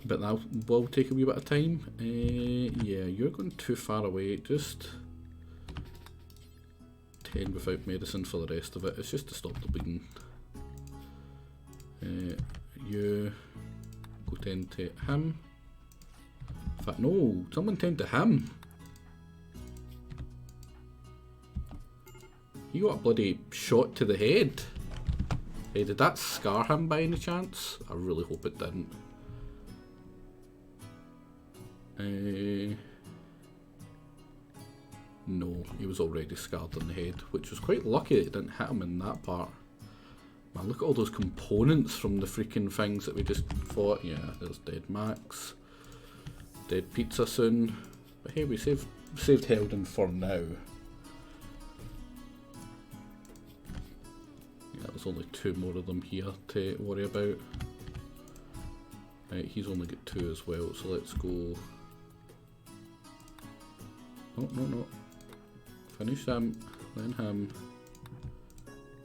But that will take a wee bit of time. Yeah, you're going too far away. Just tend without medicine for the rest of it. It's just to stop the bleeding. You go tend to him. In fact, no, someone tend to him. He got a bloody shot to the head. Hey, did that scar him by any chance? I really hope it didn't. No, he was already scarred on the head, which was quite lucky that it didn't hit him in that part. Man, look at all those components from the freaking things that we just fought. Yeah, there's dead Max. Dead Pizza soon. But hey, we saved Helden for now. Yeah, there's only 2 more of them here to worry about. Right, he's only got 2 as well, so let's go. No. Finish him, then him,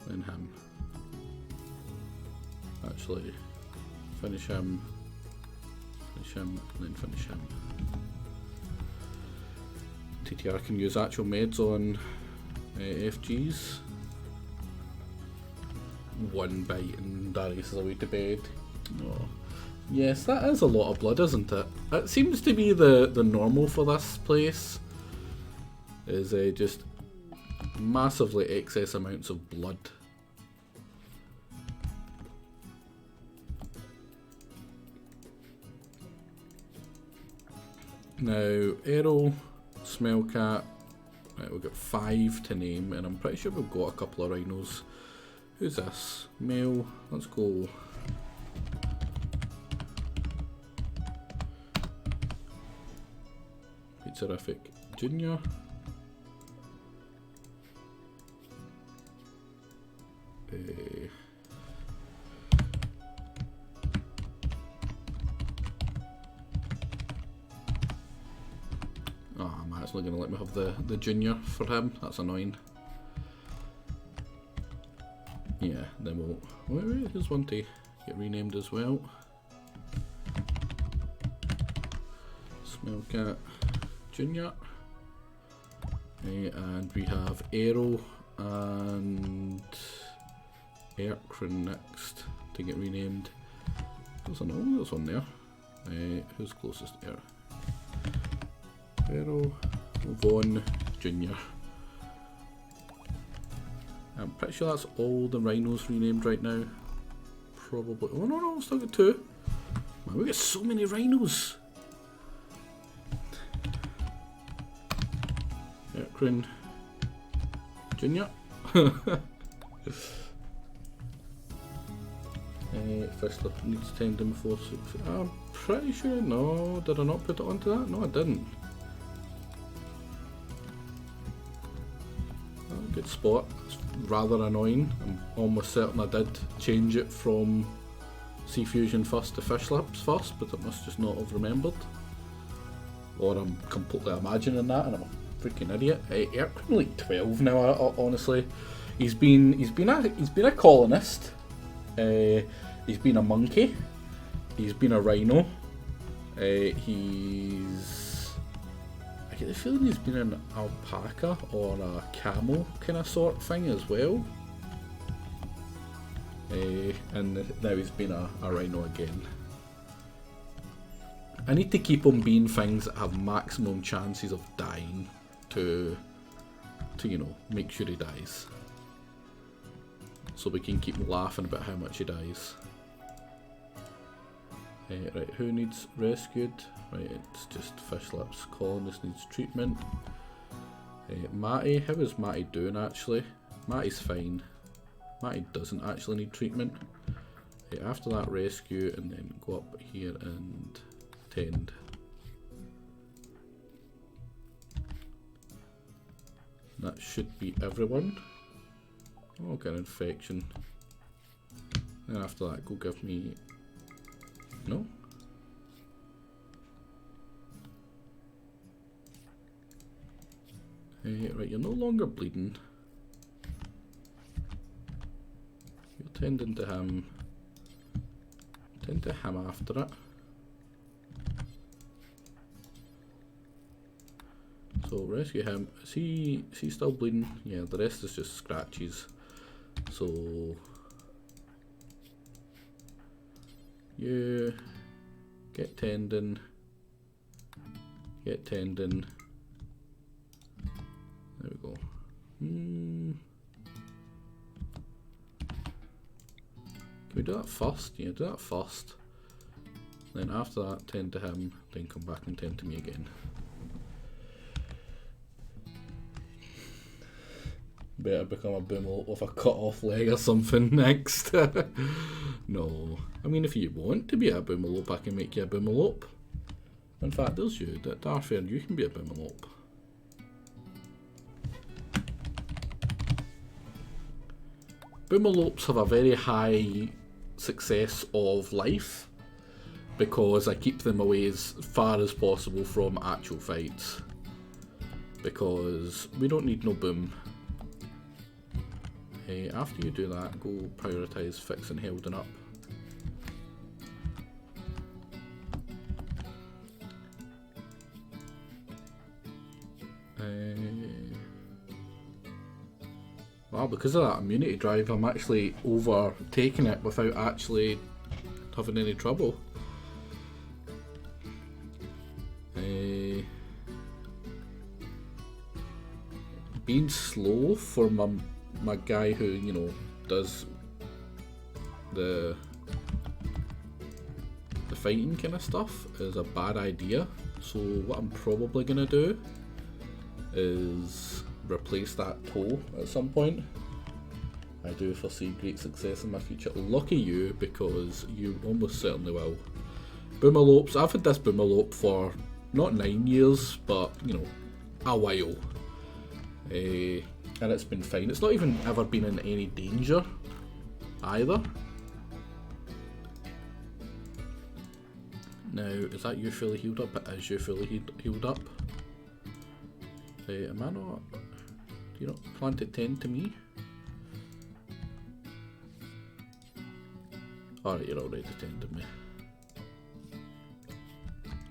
then him. Actually, finish him, and then finish him. TTR can use actual meds on FGs. 1 bite and Darius is away to bed. Oh. Yes, that is a lot of blood, isn't it? It seems to be the normal for this place. Is just massively excess amounts of blood. Now, Arrow, Smellcat, right, we've got 5 to name, and I'm pretty sure we've got a couple of rhinos. Who's this? Male, let's go. Pizzerific Junior. Oh, I'm actually going to let me have the junior for him. That's annoying. Yeah, then we'll... Wait, here's one to get renamed as well. Smellcat Junior. And we have Arrow and Erkrin next to get renamed. There's one there. Who's closest there? Arrow, Vaughn, Junior. I'm pretty sure that's all the rhinos renamed right now. Probably. Oh no, we've still got 2. Man, we got so many rhinos. Erkrin, Junior. First needs tendon before 6. I'm pretty sure. No, did I not put it onto that? No, I didn't. Oh, good spot. It's rather annoying. I'm almost certain I did change it from Sea Fusion first to Fish Lips first, but it must just not have remembered. Or I'm completely imagining that and I'm a freaking idiot. Erkrin like 12 now, honestly. He's been a colonist. He's been a monkey. He's been a rhino. I get the feeling he's been an alpaca or a camel kind of sort thing as well. And now he's been a rhino again. I need to keep him being things that have maximum chances of dying to you know, make sure he dies. So we can keep laughing about how much he dies. Right, who needs rescued? Right, it's just Fish Lips. Colonist needs treatment. Matty, how is Matty doing actually? Matty's fine. Matty doesn't actually need treatment. After that, rescue and then go up here and tend. That should be everyone. Oh, got an infection. And after that, go give me... No? Right, you're no longer bleeding. You're tending to him. Tend to him after it. So rescue him. Is he still bleeding? Yeah, the rest is just scratches. So you get tendon. Get tendon. There we go. we do that first? Yeah, do that first. Then after that, tend to him, then come back and tend to me again. Better become a boomer with a cut off leg or something next. No. I mean, if you want to be a boomerlope, I can make you a boomerlope. In fact, there's you. Darfair, you can be a boomerlope. Boomerlopes have a very high success of life because I keep them away as far as possible from actual fights. Because we don't need no boom. After you do that, go prioritise fixing Helden up. Well, because of that immunity drive, I'm actually overtaking it without actually having any trouble. Being slow for my guy who, you know, does the fighting kind of stuff is a bad idea. So what I'm probably gonna do is replace that toe at some point. I do foresee great success in my future. Lucky you, because you almost certainly will. Boomerlopes, I've had this boomerlope for not 9 years, but you know, a while. And it's been fine. It's not even ever been in any danger either. Now, is that you fully healed up? It is you fully healed up. Am I not? Do you not plan to tend to me? Alright, you're already tending me.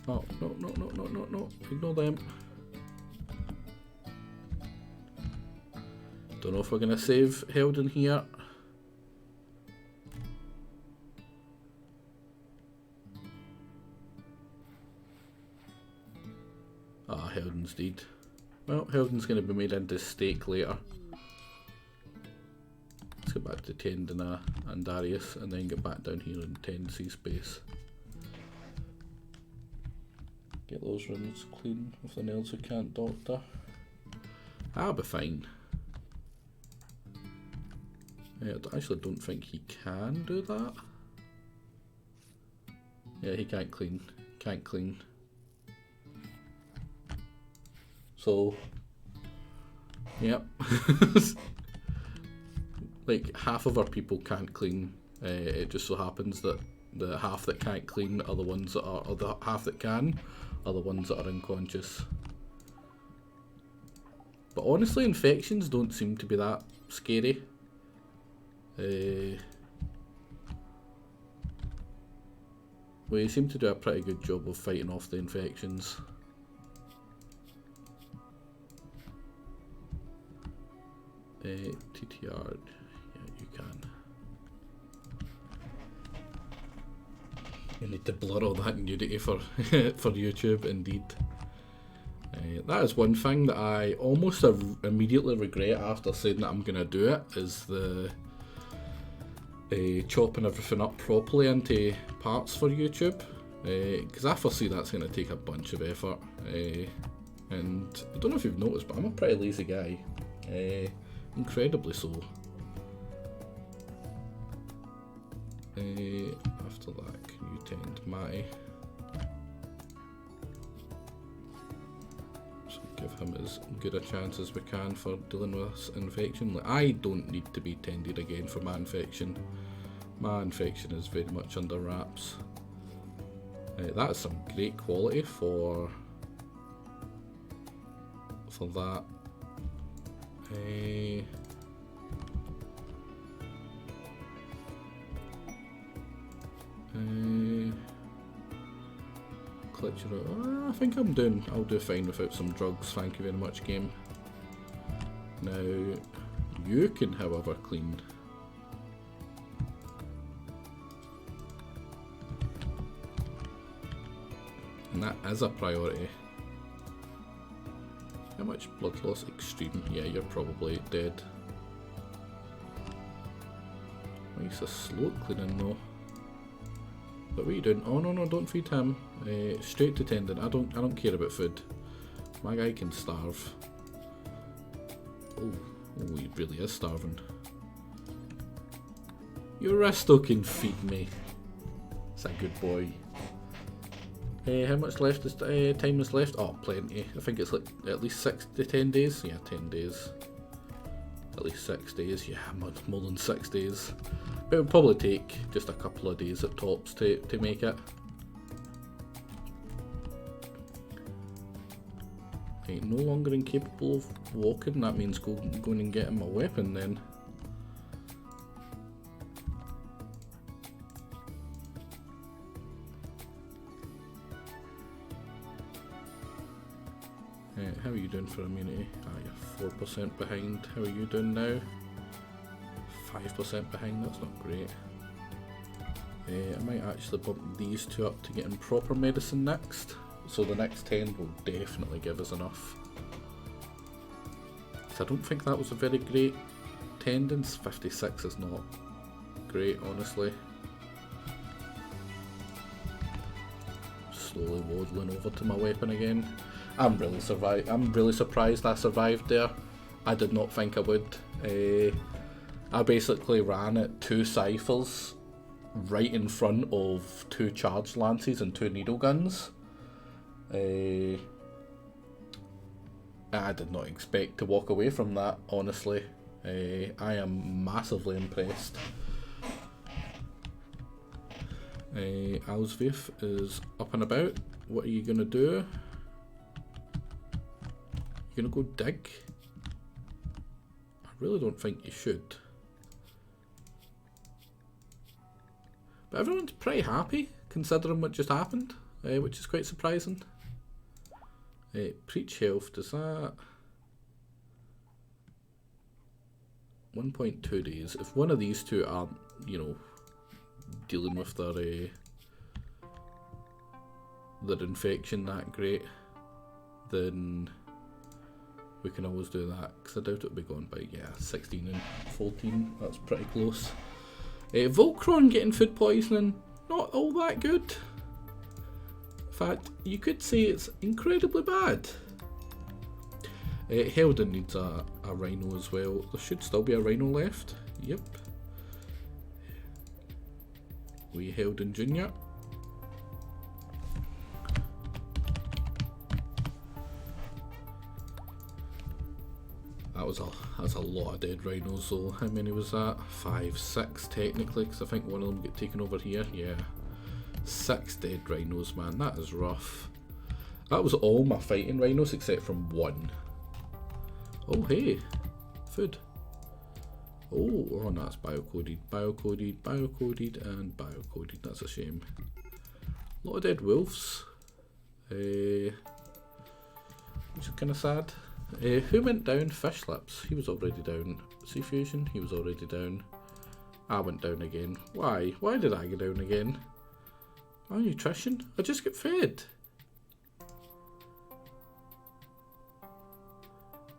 Oh, no. Ignore them. Don't know if we're going to save Helden here. Ah, Helden's dead. Well, Helden's going to be made into steak later. Let's get back to tending and Darius and then get back down here and tend C space. Get those rooms clean with the nails who can't doctor. That'll be fine. I actually don't think he can do that. Yeah, he can't clean. Can't clean. So, yep. Like, half of our people can't clean. It just so happens that the half that can't clean are the ones that are, or the half that can, are the ones that are unconscious. But honestly, infections don't seem to be that scary. We seem to do a pretty good job of fighting off the infections. TTR, yeah, you can. You need to blur all that nudity for for YouTube, indeed. That is one thing that I almost immediately regret after saying that I'm going to do it, is the chopping everything up properly into parts for YouTube, because I foresee that's going to take a bunch of effort, and I don't know if you've noticed, but I'm a pretty lazy guy, incredibly so. After that, can you tend Matty? So give him as good a chance as we can for dealing with this infection. Like, I don't need to be tended again for my infection. My infection is very much under wraps. That is some great quality for that. I think I'll do fine without some drugs, thank you very much, game. Now, you can however clean. And that is a priority. How much blood loss? Extreme. Yeah, you're probably dead. Nice, a slow cleaning though. But what are you doing? Oh no, don't feed him. Straight to tendon. I don't care about food. My guy can starve. Oh, he really is starving. Your resto can feed me. It's a good boy. How much left is time is left? Oh, plenty. I think it's like at least 6 to 10 days. Yeah, 10 days. At least 6 days. Yeah, more than 6 days. But it would probably take just a couple of days at tops to make it. Right, no longer incapable of walking. That means going and getting my weapon then. How are you doing for immunity? Ah, you're 4% behind. How are you doing now? 5% behind, that's not great. I might actually bump these two up to get in proper medicine next. So the next 10 will definitely give us enough. So I don't think that was a very great tendons. 56 is not great, honestly. Slowly waddling over to my weapon again. I'm really surprised I survived there. I did not think I would. I basically ran at 2 ciphers right in front of 2 charged lances and 2 needle guns. I did not expect to walk away from that, honestly. I am massively impressed. Alsvif is up and about. What are you gonna do? You gonna go dig? I really don't think you should. But everyone's pretty happy considering what just happened, which is quite surprising. Preach health, does that 1.2 days? If one of these two aren't, you know, dealing with their infection that great, then we can always do that, because I doubt it'll be gone by, yeah, 16 and 14, that's pretty close. Voltron getting food poisoning, not all that good. In fact, you could say it's incredibly bad. Helden needs a rhino as well. There should still be a rhino left. Yep. We Helden Jr. That was a lot of dead rhinos, so how many was that? 5, 6 technically, because I think one of them get taken over here. Yeah, 6 dead rhinos, man, that is rough. That was all my fighting rhinos except from 1. Oh hey, food. Oh, that's biocoded, and biocoded. That's a shame. A lot of dead wolves. Which is kind of sad. Who went down? Fish lips. He was already down. Sea fusion. He was already down. I went down again. Why? Why did I go down again? Malnutrition? I just get fed.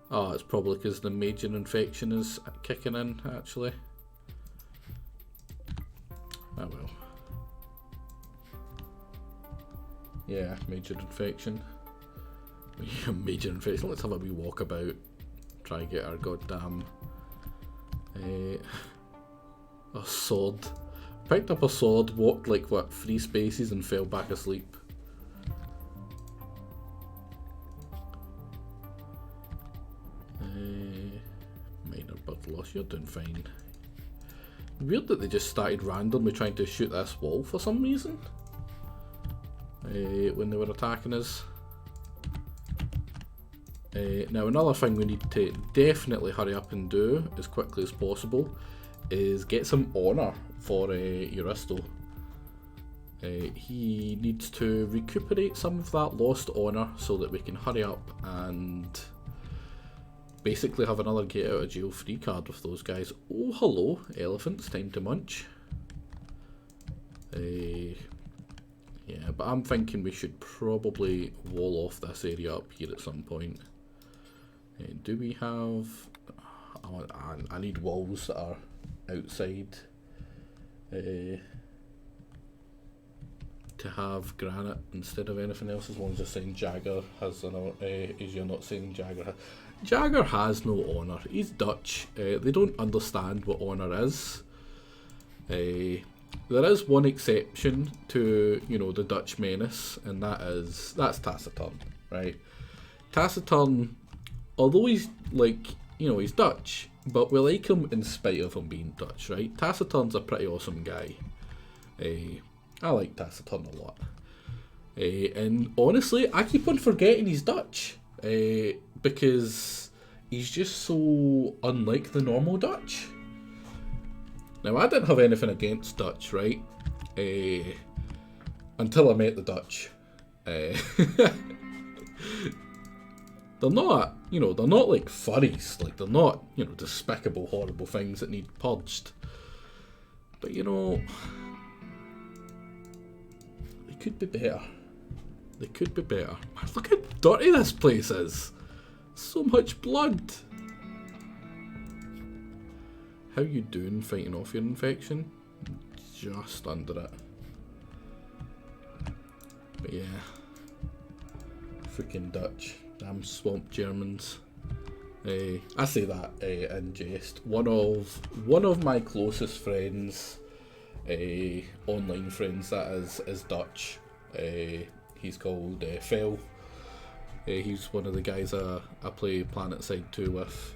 Oh, it's probably because the major infection is kicking in, actually. Oh well. Yeah, major infection. Major infection. Let's have a wee walkabout. Try and get our goddamn a sword. Picked up a sword, walked like what 3 spaces and fell back asleep. Minor bird loss. You're doing fine. Weird that they just started randomly trying to shoot this wall for some reason when they were attacking us. Now another thing we need to definitely hurry up and do as quickly as possible is get some honour for Euristo. He needs to recuperate some of that lost honour so that we can hurry up and basically have another get out of jail free card with those guys. Oh hello elephants, time to munch. Yeah, but I'm thinking we should probably wall off this area up here at some point. Do we have... I need walls that are outside. to have granite instead of anything else, as long as you're saying Jagger has an as you're not saying Jagger. Jagger has no honour. He's Dutch. They don't understand what honour is. There is one exception to, you know, the Dutch menace, and that's Taciturn, right? Taciturn, although he's like, you know, he's Dutch, but we like him in spite of him being Dutch, right? Taciturn's a pretty awesome guy. I like Taciturn a lot. And honestly, I keep on forgetting he's Dutch. Because he's just so unlike the normal Dutch. Now, I didn't have anything against Dutch, right? Until I met the Dutch. They're not, you know, they're not like furries. Like, they're not, you know, despicable, horrible things that need purged. But, you know, they could be better. They could be better. Man, look how dirty this place is. So much blood. How you doing fighting off your infection? Just under it. But yeah. Freaking Dutch. Damn swamp Germans. I say that in jest. One of my closest friends, online friends that is Dutch. He's called Fel. He's one of the guys I play PlanetSide 2 with,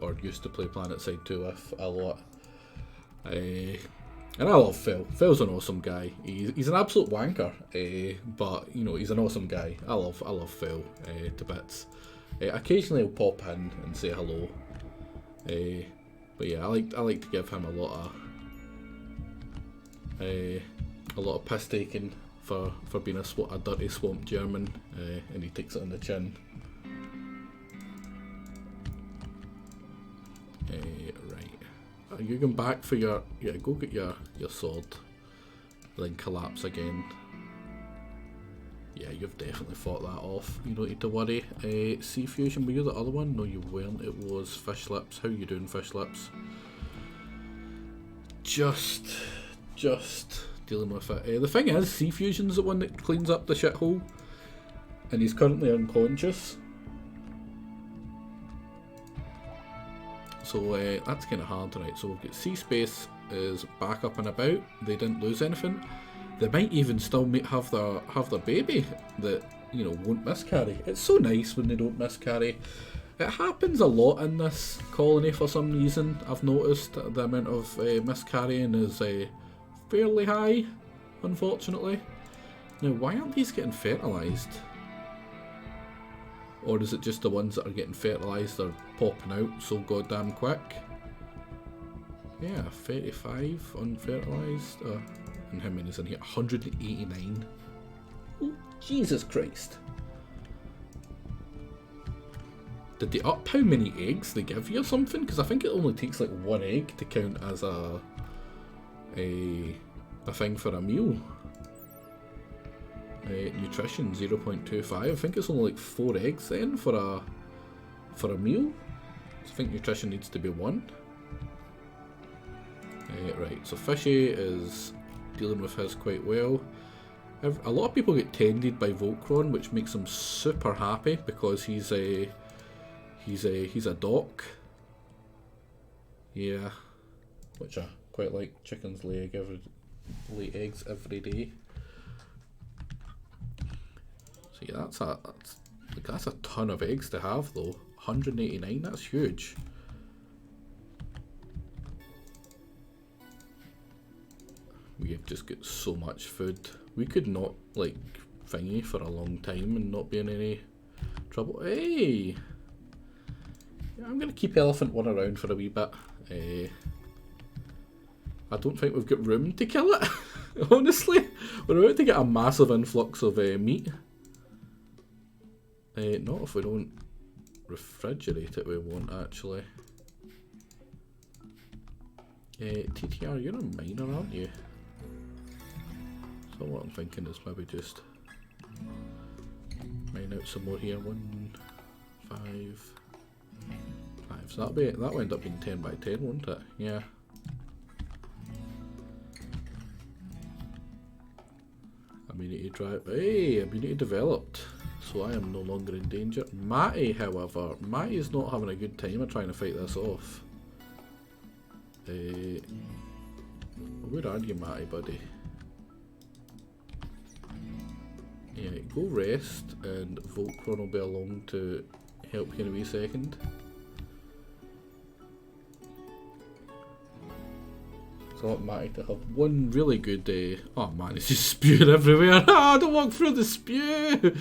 or used to play PlanetSide 2 with a lot. And I love Fel. Fel's an awesome guy. He's an absolute wanker, but you know, he's an awesome guy. I love Fel to bits. Occasionally I'll pop in and say hello. But yeah, I like to give him a lot of piss taking for being a dirty swamp German, and he takes it on the chin. Right. Are you going back for your... Yeah, go get your sword. Then collapse again. Yeah, you've definitely fought that off. You don't need to worry. Sea Fusion, were you the other one? No, you weren't. It was Fish Lips. How you doing, Fish Lips? Just dealing with it. The thing is, Sea Fusion's the one that cleans up the shithole, and he's currently unconscious. So that's kind of hard, right? So we've got Sea Space is back up and about. They didn't lose anything. They might even still have their baby that, you know, won't miscarry. It's so nice when they don't miscarry. It happens a lot in this colony for some reason. I've noticed the amount of miscarrying is fairly high, unfortunately. Now, why aren't these getting fertilised? Or is it just the ones that are getting fertilised are popping out so goddamn quick? Yeah, 35 unfertilised. And how many is in here? 189. Oh, Jesus Christ. Did they up how many eggs they give you or something? Because I think it only takes like one egg to count as a thing for a meal. Nutrition 0.25. I think it's only like 4 eggs then for a meal. So I think nutrition needs to be 1. Right, so Fishy is dealing with his quite well. A lot of people get tended by Voltron, which makes them super happy because he's a doc. Yeah, which I quite like. Chickens lay eggs every day. So yeah, that's a ton of eggs to have though. 189, that's huge. We have just got so much food. We could not like thingy for a long time and not be in any trouble. Hey! Yeah, I'm gonna keep Elephant One around for a wee bit. I don't think we've got room to kill it. Honestly, we're about to get a massive influx of meat. Not if we don't refrigerate it, we won't actually. TTR, you're a miner, aren't you? So what I'm thinking is maybe just mine out some more here. 1, 5, 5. So that'll end up being 10 by 10, won't it? Yeah. drive. Hey, immunity developed. So I am no longer in danger. Matty, however, Matty is not having a good time of trying to fight this off. Where are you, Matty, buddy? Yeah, go rest, and Voltron will be along to help you in a wee second. So I want Matty to have one really good oh man, it's just spewing everywhere. Ah, don't walk through the spew!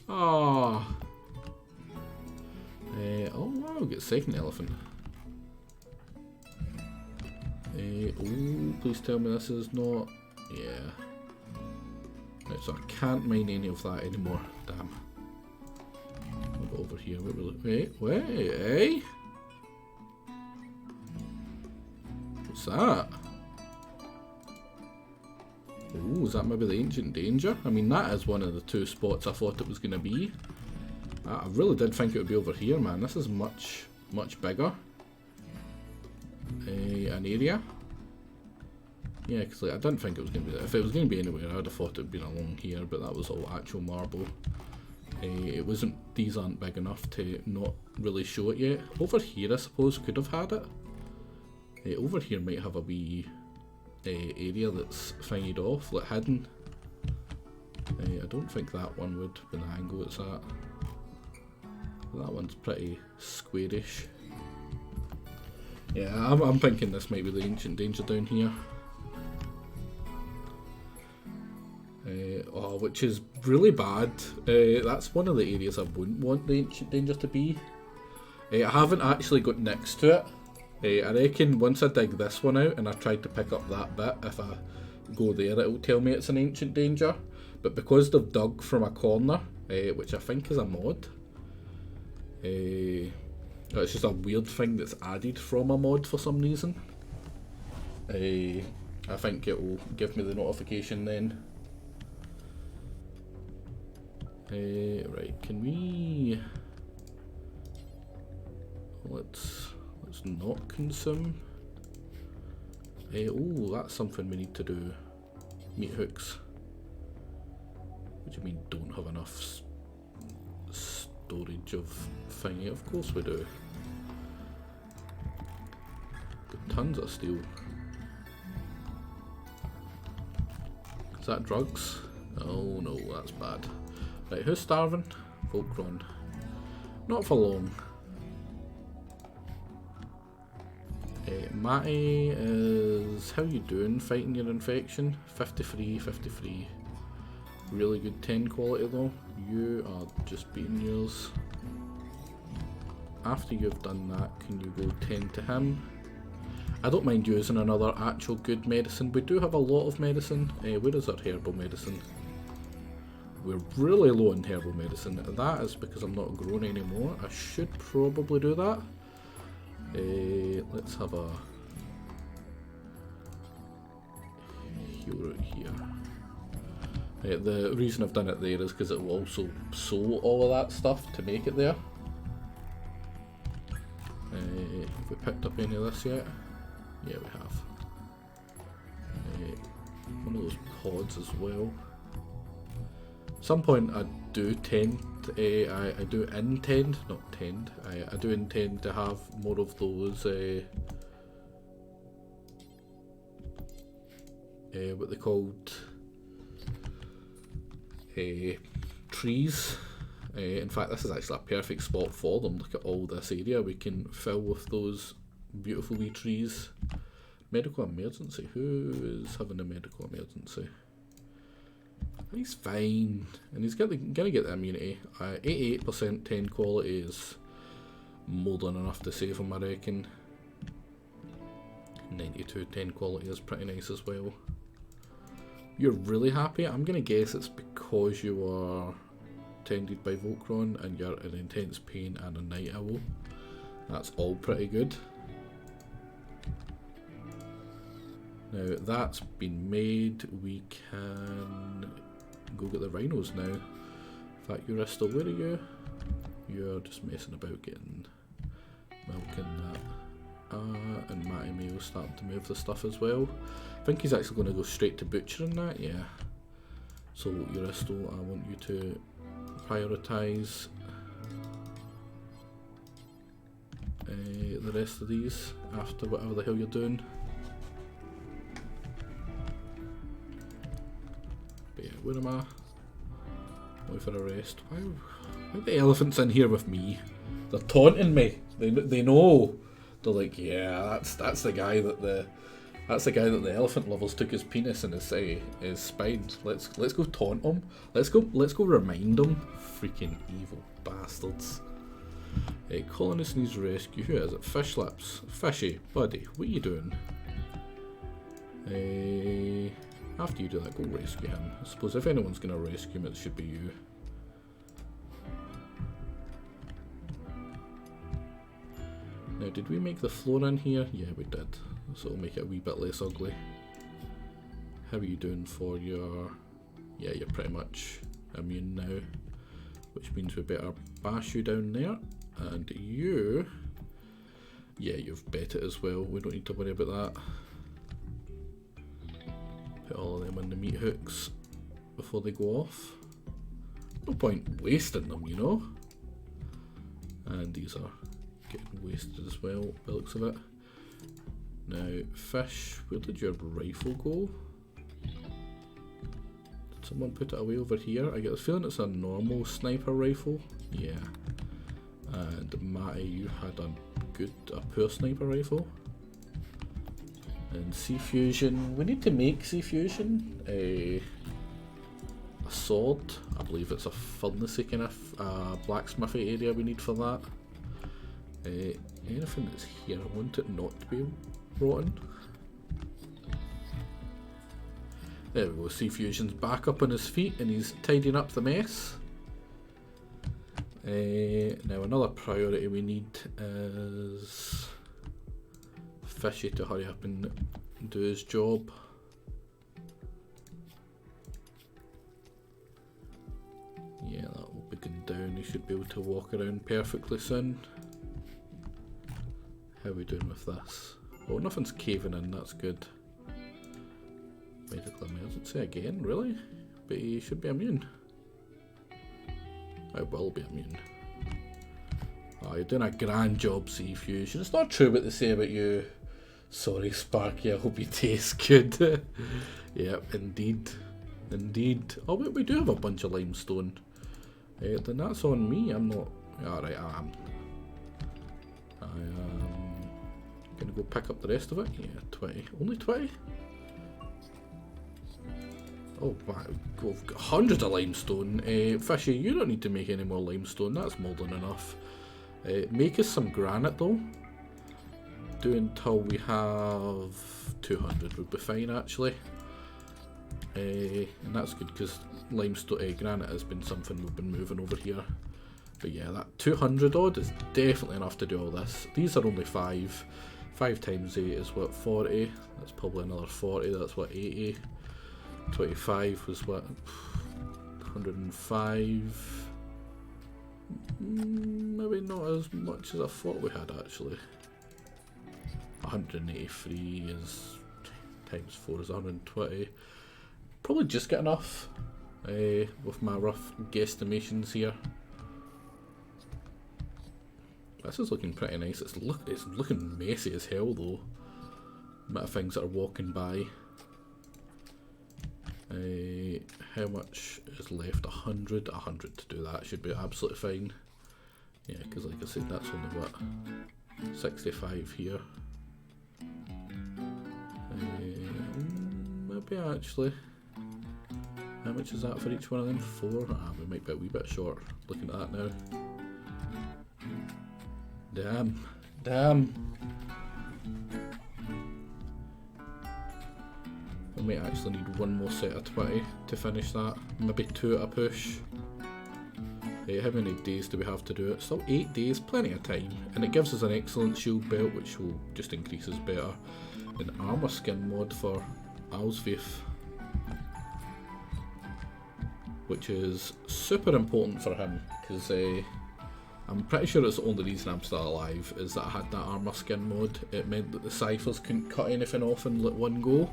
Oh. Oh wow, get second elephant. Oh, please tell me this is not... Yeah. Right, so I can't mine any of that anymore. Damn. I'll go over here. Wait, eh? What's that? Oh, is that maybe the Ancient Danger? I mean, that is one of the two spots I thought it was going to be. I really did think it would be over here, man. This is much, much bigger. An area. Yeah, because like, I didn't think it was going to be there. If it was going to be anywhere, I would have thought it would have been along here, but that was all actual marble. It wasn't, these aren't big enough to not really show it yet. Over here, I suppose, could have had it. Over here might have a wee area that's fanged off, like hidden. I don't think that one would, with the angle it's at. That one's pretty squarish. Yeah, I'm thinking this might be the Ancient Danger down here. Oh, which is really bad. That's one of the areas I wouldn't want the Ancient Danger to be. I haven't actually got next to it. I reckon once I dig this one out and I tried to pick up that bit, if I go there it'll tell me it's an Ancient Danger. But because they've dug from a corner, which I think is a mod, it's just a weird thing that's added from a mod for some reason. I think it will give me the notification then. Right, can we... Let's not consume. Oh, that's something we need to do. Meat hooks. What do you mean don't have enough storage of thingy? Of course we do. Got tons of steel. Is that drugs? Oh no, that's bad. Right, who's starving? Voltron. Not for long. Matty is... How you doing fighting your infection? 53, 53. Really good 10 quality though. You are just beating yours. After you've done that, can you go 10 to him? I don't mind using another actual good medicine. We do have a lot of medicine. Where is our herbal medicine? We're really low on herbal medicine. That is because I'm not growing anymore. I should probably do that. Let's have a hero here. The reason I've done it there is because it will also sew all of that stuff to make it there. Have we picked up any of this yet? Yeah, we have. One of those pods as well. At some point I do tend, I do intend, not tend, I do intend to have more of those, what they called, trees. In fact, this is actually a perfect spot for them. Look at all this area we can fill with those beautiful wee trees. Medical emergency. Who is having a medical emergency? He's fine, and he's gonna get the immunity. 88% 10 quality is more than enough to save him, I reckon. 92 10 quality is pretty nice as well. You're really happy? I'm gonna guess it's because you are tended by Voltron and you're in intense pain and a night owl. That's all pretty good. Now that's been made, we can go get the rhinos now. In fact, you're still, where are you? You're just messing about getting milk and that. And Matty Mayo's starting to move the stuff as well. I think he's actually going to go straight to butchering that, yeah. So Uristo, I want you to prioritise the rest of these after whatever the hell you're doing. But yeah, where am I? Wait for a rest. Why are the elephants in here with me? They're taunting me. They know. They're like, yeah, that's the guy that the elephant lovers took his penis and his spine. Let's go taunt him. Let's go remind him. Freaking evil bastards. Colonist needs rescue. Who is it? Fish Lips. Fishy, buddy, what are you doing? After you do that, go rescue him. I suppose if anyone's gonna rescue him, it should be you. Now, did we make the floor in here? Yeah, we did. So it'll make it a wee bit less ugly. How are you doing for your... Yeah, you're pretty much immune now. Which means we better bash you down there. And you... Yeah, you've bet it as well. We don't need to worry about that. Put all of them in the meat hooks before they go off. No point wasting them, you know. And these are getting wasted as well, by the looks of it. Now, fish, where did your rifle go? Did someone put it away over here? I get the feeling it's a normal sniper rifle. Yeah. And Matty, you had a poor sniper rifle. And Sea Fusion, we need to make Sea Fusion a sword. I believe it's a furnace kind of blacksmithy area we need for that. Anything that's here, I want it not to be rotten. There we go, Sea Fusion's back up on his feet and he's tidying up the mess. Now another priority we need is Fishy to hurry up and do his job. Yeah, that will be going down, he should be able to walk around perfectly soon. How are we doing with this? Oh, nothing's caving in, that's good. Medical emergency again, really? But he should be immune. I will be immune. Oh, you're doing a grand job, Sea Fusion. It's not true what they say about you. Sorry, Sparky, I hope you taste good. Yep, indeed. Indeed. Oh, wait, we do have a bunch of limestone. Then that's on me, I'm not... Alright, I am. Gonna go pick up the rest of it. Yeah, 20. Only 20? Oh my, we've got hundreds of limestone. Fishy, you don't need to make any more limestone, that's more than enough. Make us some granite though. Do until we have 200 would be fine actually. And that's good because limestone, granite has been something we've been moving over here. But yeah, that 200 odd is definitely enough to do all this. These are only 5. 5 times 8 is what, 40? That's probably another 40, that's what, 80? 25 was what, 105? Maybe not as much as I thought we had actually. 183 is times 4 is 120. Probably just get enough with my rough guesstimations here. This is looking pretty nice. It's looking messy as hell though. Amount of things that are walking by. How much is left? 100. 100 to do that should be absolutely fine. Yeah, because like I said, that's only what, 65 here. Maybe actually. How much is that for each one of them? 4? Ah, we might be a wee bit short looking at that now. Damn. Damn. We might actually need one more set of 20 to finish that. Maybe 2 at a push. How many days do we have to do it? Still 8 days, plenty of time. And it gives us an excellent shield belt, which will just increase us better. An armour skin mod for Alsveith, which is super important for him, because I'm pretty sure it's the only reason I'm still alive, is that I had that armour skin mod. It meant that the ciphers couldn't cut anything off in one go.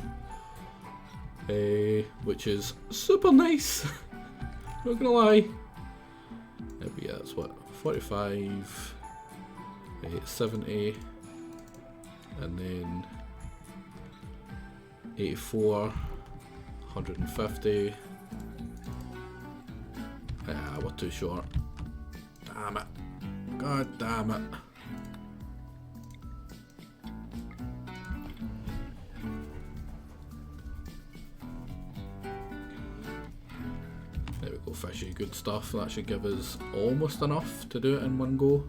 which is super nice. Not gonna lie. But yeah, that's what 45, 70, and then 84, 150. Ah, we're too short. Damn it. God damn it. There we go, fishy, good stuff. That should give us almost enough to do it in one go.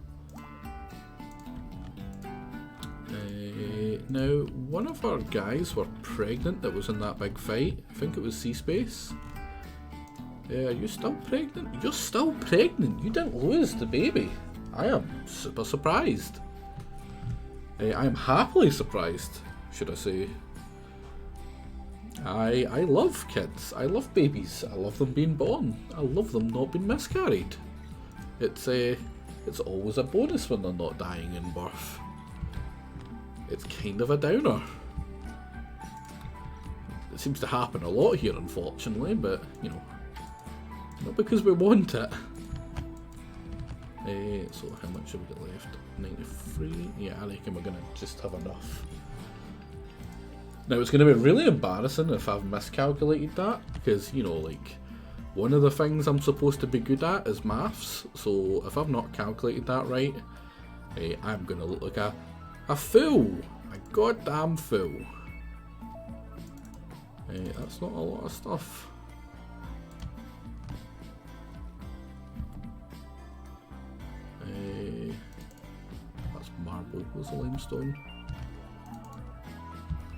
Now, one of our guys were pregnant that was in that big fight. I think it was C-Space. Are you still pregnant? You're still pregnant. You didn't lose the baby. I am super surprised. I am happily surprised, should I say. I love kids. I love babies. I love them being born. I love them not being miscarried. It's always a bonus when they're not dying in birth. It's kind of a downer. It seems to happen a lot here, unfortunately, but you know, not because we want it. So how much have we got left? 93? Yeah, I reckon we're going to just have enough. Now it's going to be really embarrassing if I've miscalculated that, because, you know, like, one of the things I'm supposed to be good at is maths, so if I've not calculated that right, I'm going to look like a fool. A goddamn fool. That's not a lot of stuff. That's marble. What's the limestone?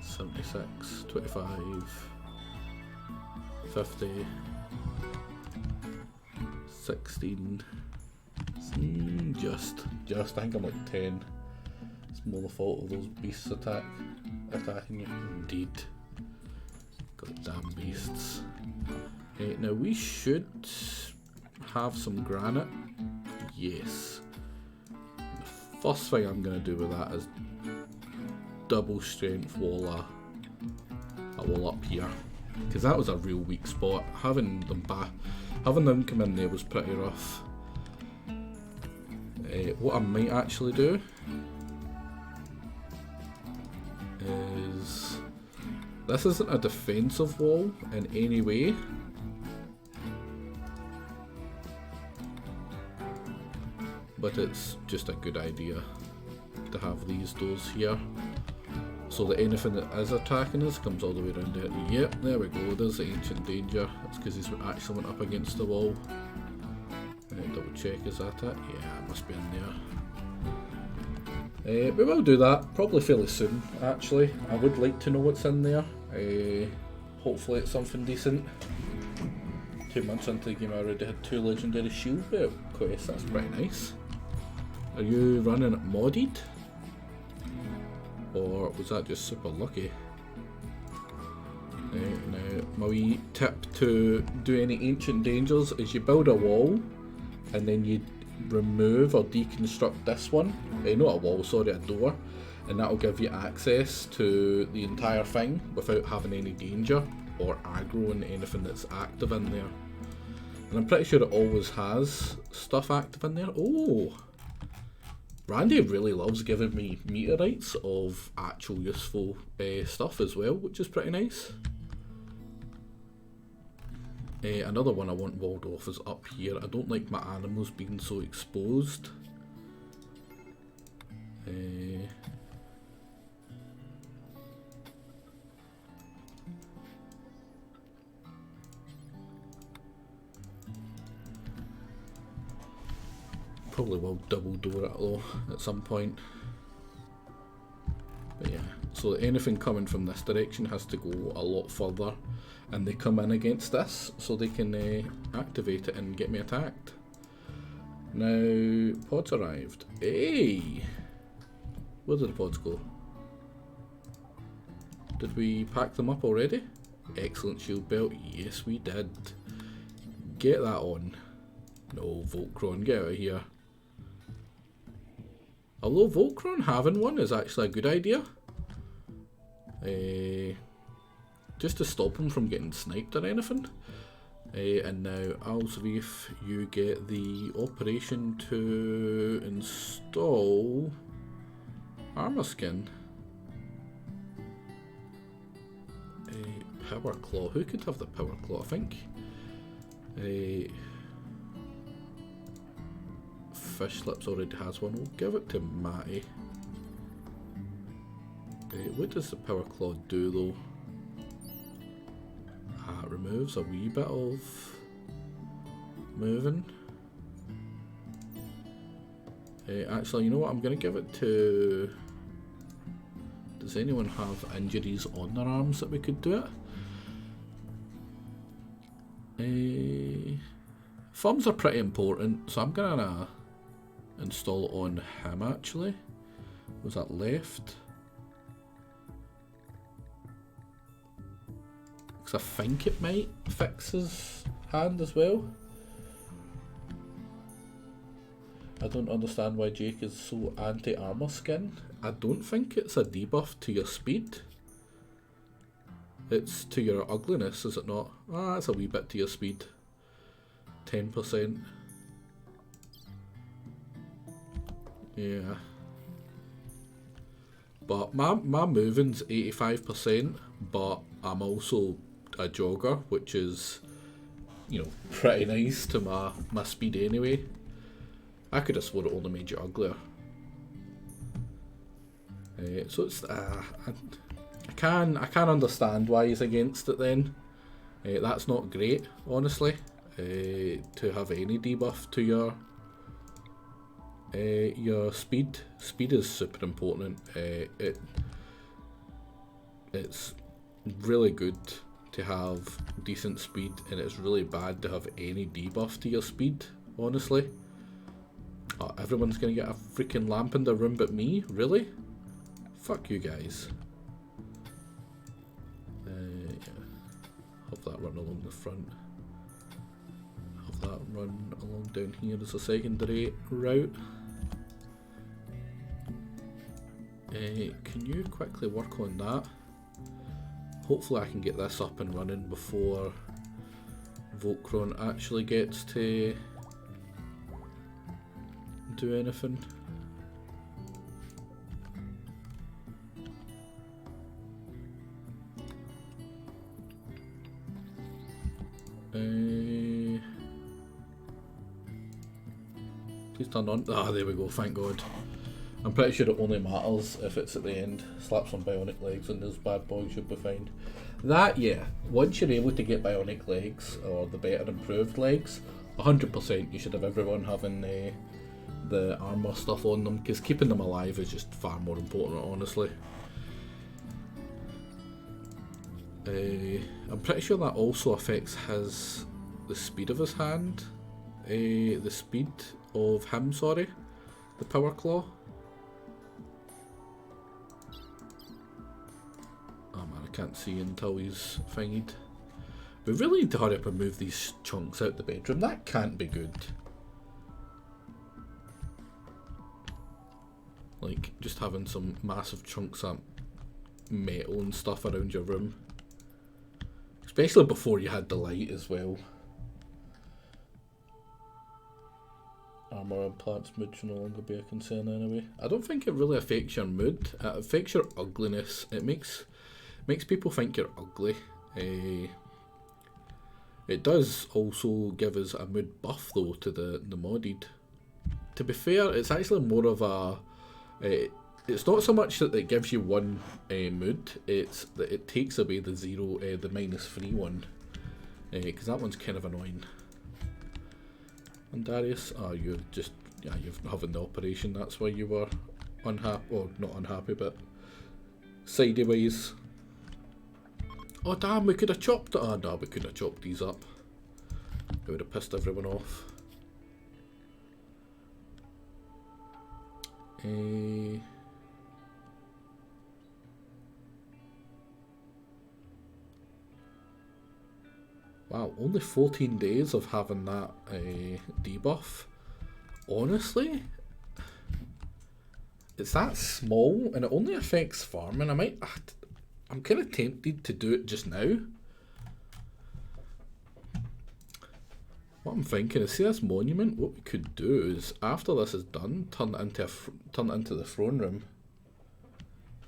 76, 25, 50, 16. Just. I think I'm like 10. It's more the fault of those beasts attacking you. Indeed. Goddamn beasts. Now we should have some granite. Yes. The first thing I'm going to do with that is double strength wall up here, because that was a real weak spot. Having them come in there was pretty rough. What I might actually do is, this isn't a defensive wall in any way. But it's just a good idea to have these doors here, so that anything that is attacking us comes all the way around there. Yep, there we go, there's the ancient danger. That's because he's actually went up against the wall. Double check, is that it? Yeah, it must be in there. We will do that, probably fairly soon actually. I would like to know what's in there. Hopefully it's something decent. 2 months into the game I already had 2 legendary shield belt quests, that's pretty nice. Are you running it modded? Or was that just super lucky? Now, my wee tip to do any ancient dangers is you build a wall and then you remove or deconstruct this one. Not a wall, sorry, a door. And that'll give you access to the entire thing without having any danger or aggro on anything that's active in there. And I'm pretty sure it always has stuff active in there. Oh! Randy really loves giving me meteorites of actual useful stuff as well, which is pretty nice. Another one I want walled off is up here. I don't like my animals being so exposed. Probably will double door it though at some point. But yeah, so anything coming from this direction has to go a lot further, and they come in against this so they can activate it and get me attacked. Now, pods arrived. Hey! Where did the pods go? Did we pack them up already? Excellent shield belt. Yes, we did. Get that on. No, Voltron, get out of here. Although Voltron having one is actually a good idea. just to stop him from getting sniped or anything. And now, Alzreef, you get the operation to install armor skin. Power claw. Who could have the power claw? I think Fish Lips already has one. We'll give it to Matty. What does the power claw do though? It removes a wee bit of moving. Actually, you know what? I'm going to give it to... Does anyone have injuries on their arms that we could do it? Thumbs are pretty important, so I'm going to install it on him actually. Was that left? Because I think it might fix his hand as well. I don't understand why Jake is so anti-armor skin. I don't think it's a debuff to your speed. It's to your ugliness, is it not? Ah, it's a wee bit to your speed. 10%. Yeah. But my moving's 85%, but I'm also a jogger, which is, you know, pretty nice to my speed anyway. I could have sworn it only made you uglier. So it's I can understand why he's against it then. That's not great, honestly. To have any debuff to your speed. Speed is super important. It's really good to have decent speed, and it's really bad to have any debuff to your speed, honestly. Oh, everyone's gonna get a freaking lamp in their room but me? Really? Fuck you guys. Have that run along the front. Have that run along down here as a secondary route. Can you quickly work on that? Hopefully I can get this up and running before Voltron actually gets to do anything. Please turn on. Ah, there we go, thank God. I'm pretty sure it only matters if it's at the end. Slap some bionic legs and this bad boy should be fine. That, yeah, once you're able to get bionic legs, or the better improved legs, 100% you should have everyone having the armour stuff on them, because keeping them alive is just far more important, honestly. I'm pretty sure that also affects the speed of his hand. The speed of him, sorry. The power claw. Oh man, I can't see until he's thingied. We really need to hurry up and move these chunks out the bedroom. That can't be good. Like, just having some massive chunks of metal and stuff around your room. Especially before you had the light as well. Armour implants mood should no longer be a concern anyway. I don't think it really affects your mood. It affects your ugliness. It makes people think you're ugly. It does also give us a mood buff though to the modded. To be fair, it's actually more of a... it's not so much that it gives you one mood, it's that it takes away the zero, the -3 one. Because that one's kind of annoying. And Darius, oh, you're just, yeah, you're having the operation, that's why you were unhappy, or not unhappy, but sideways. Oh damn, we could have chopped it. Oh no, we couldn't have chopped these up. It would have pissed everyone off. Wow, only 14 days of having that debuff. Honestly, it's that small and it only affects farming. I might I'm kind of tempted to do it just now. What I'm thinking is, see this monument, what we could do is, after this is done, turn it into the throne room.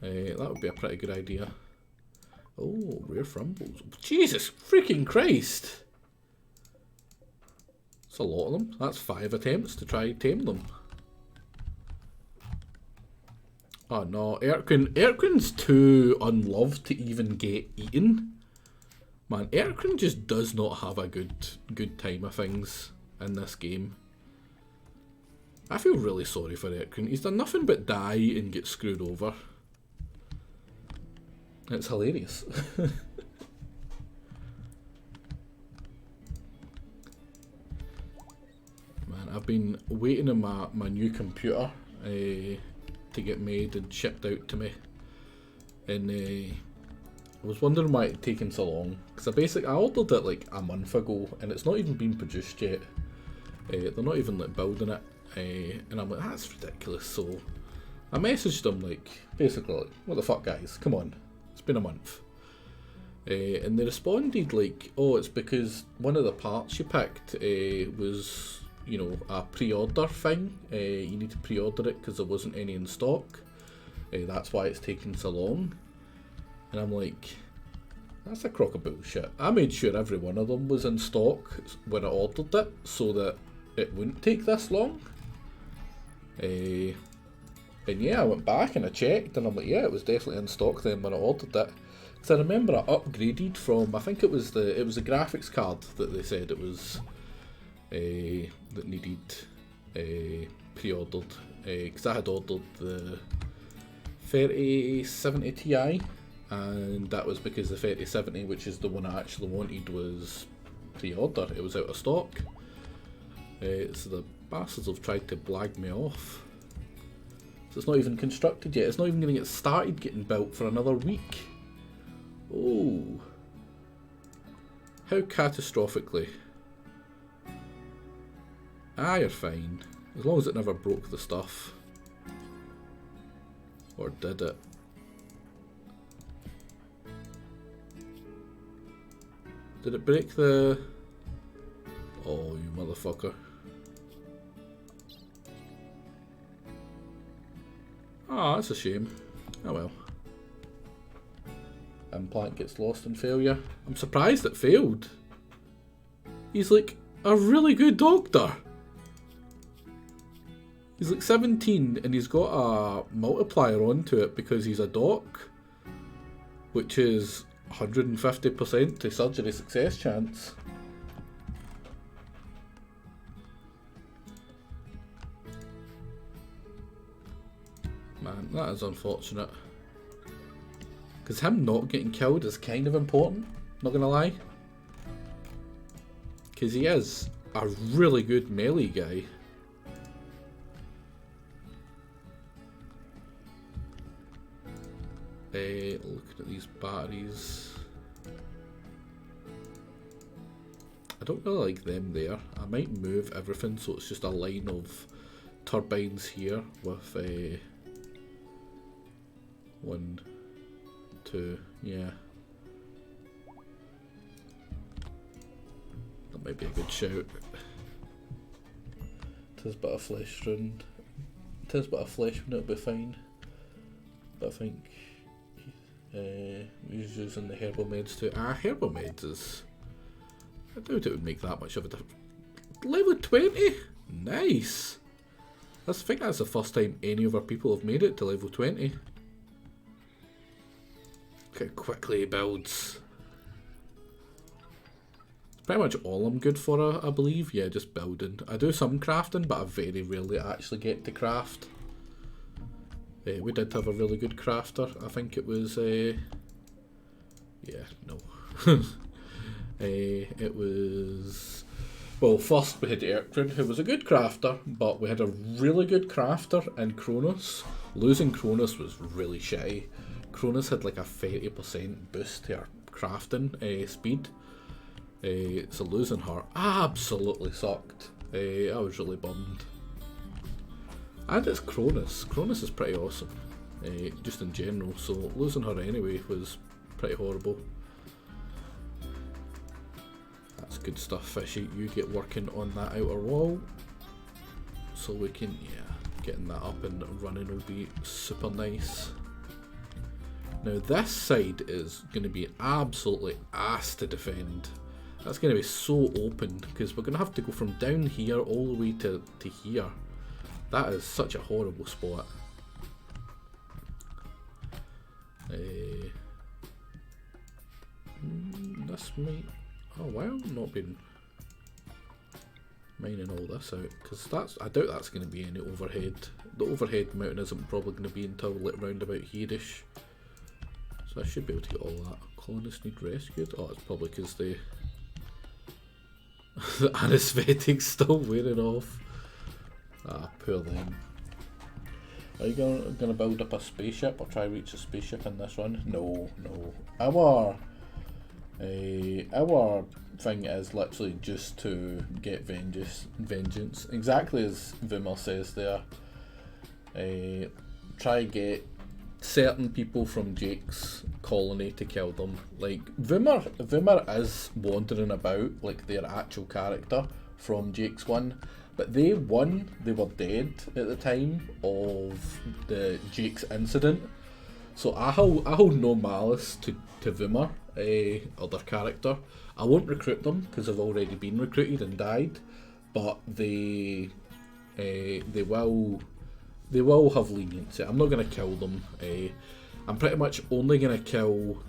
That would be a pretty good idea. Oh, rare Frumbles. Jesus freaking Christ! That's a lot of them. That's 5 attempts to try and tame them. Oh no, Erquin's too unloved to even get eaten. Man, Erquin just does not have a good time of things in this game. I feel really sorry for Erquin. He's done nothing but die and get screwed over. It's hilarious. Man, I've been waiting on my new computer to get made and shipped out to me. And I was wondering why it's taken so long. Because I ordered it like a month ago and it's not even been produced yet. They're not even like building it. And I'm like, that's ridiculous. So I messaged them like, basically like, what the fuck guys, come on. It's been a month. And they responded like, oh, it's because one of the parts you picked was, you know, a pre-order thing. You need to pre-order it because there wasn't any in stock. That's why it's taking so long. And I'm like, that's a crock of bullshit. I made sure every one of them was in stock when I ordered it so that it wouldn't take this long. And yeah, I went back and I checked and I'm like, yeah, it was definitely in stock then when I ordered it. Because I remember I upgraded from, I think it was the graphics card that they said it was that needed pre-ordered. Because I had ordered the 3070 Ti, and that was because the 3070, which is the one I actually wanted, was pre-order. It was out of stock. So the bastards have tried to blag me off. So it's not even constructed yet. It's not even going to get started getting built for another week. Oh. How catastrophically. Ah, you're fine. As long as it never broke the stuff. Or did it? Did it break the... Oh, you motherfucker. Ah, that's a shame. Oh well. Implant gets lost in failure. I'm surprised it failed. He's like a really good doctor. He's like 17 and he's got a multiplier onto it because he's a doc, which is 150% to surgery success chance. Man, that is unfortunate. Because him not getting killed is kind of important, not gonna lie. Because he is a really good melee guy. Looking at these batteries. I don't really like them there. I might move everything so it's just a line of turbines here with 1, 2, yeah. That might be a good shout. Tis but a flesh round. Tis but a flesh round, it'll be fine. But I think he's using the herbal meds too. Ah, herbal meds is... I doubt it would make that much of a difference. Level 20? Nice! I think that's the first time any of our people have made it to level 20. Look how quickly he builds. Pretty much all I'm good for, I believe. Yeah, just building. I do some crafting, but I very rarely actually get to craft. We did have a really good crafter. I think it was... yeah, no. It was... Well, first we had Erkrin, who was a good crafter, but we had a really good crafter in Kronos. Losing Kronos was really shitty. Kronos had like a 30% boost to her crafting speed. So losing her absolutely sucked. I was really bummed. And it's Kronos. Kronos is pretty awesome, just in general, so losing her anyway was pretty horrible. That's good stuff, Fishy. You get working on that outer wall, so we can, yeah, getting that up and running will be super nice. Now this side is going to be absolutely ass to defend. That's going to be so open, because we're going to have to go from down here all the way to here. That is such a horrible spot. This might... Oh, why have I not been mining all this out? Because that's... I doubt that's going to be any overhead. The overhead mountain isn't probably going to be until like round about here-ish. So I should be able to get all that. Colonists need rescued? Oh, it's probably because the anesthetic's still wearing off. Ah, poor them. Are you gonna build up a spaceship or try to reach a spaceship in this run? No, no. Our thing is literally just to get vengeance. Exactly as Vimmer says there. Try get certain people from Jake's colony to kill them. Like Vimmer is wandering about like their actual character from Jake's one, but they were dead at the time of the Jake's incident. So I hold no malice to Vimmer, other character. I won't recruit them because they've already been recruited and died, but they will have leniency. I'm not going to kill them. I'm pretty much only going to kill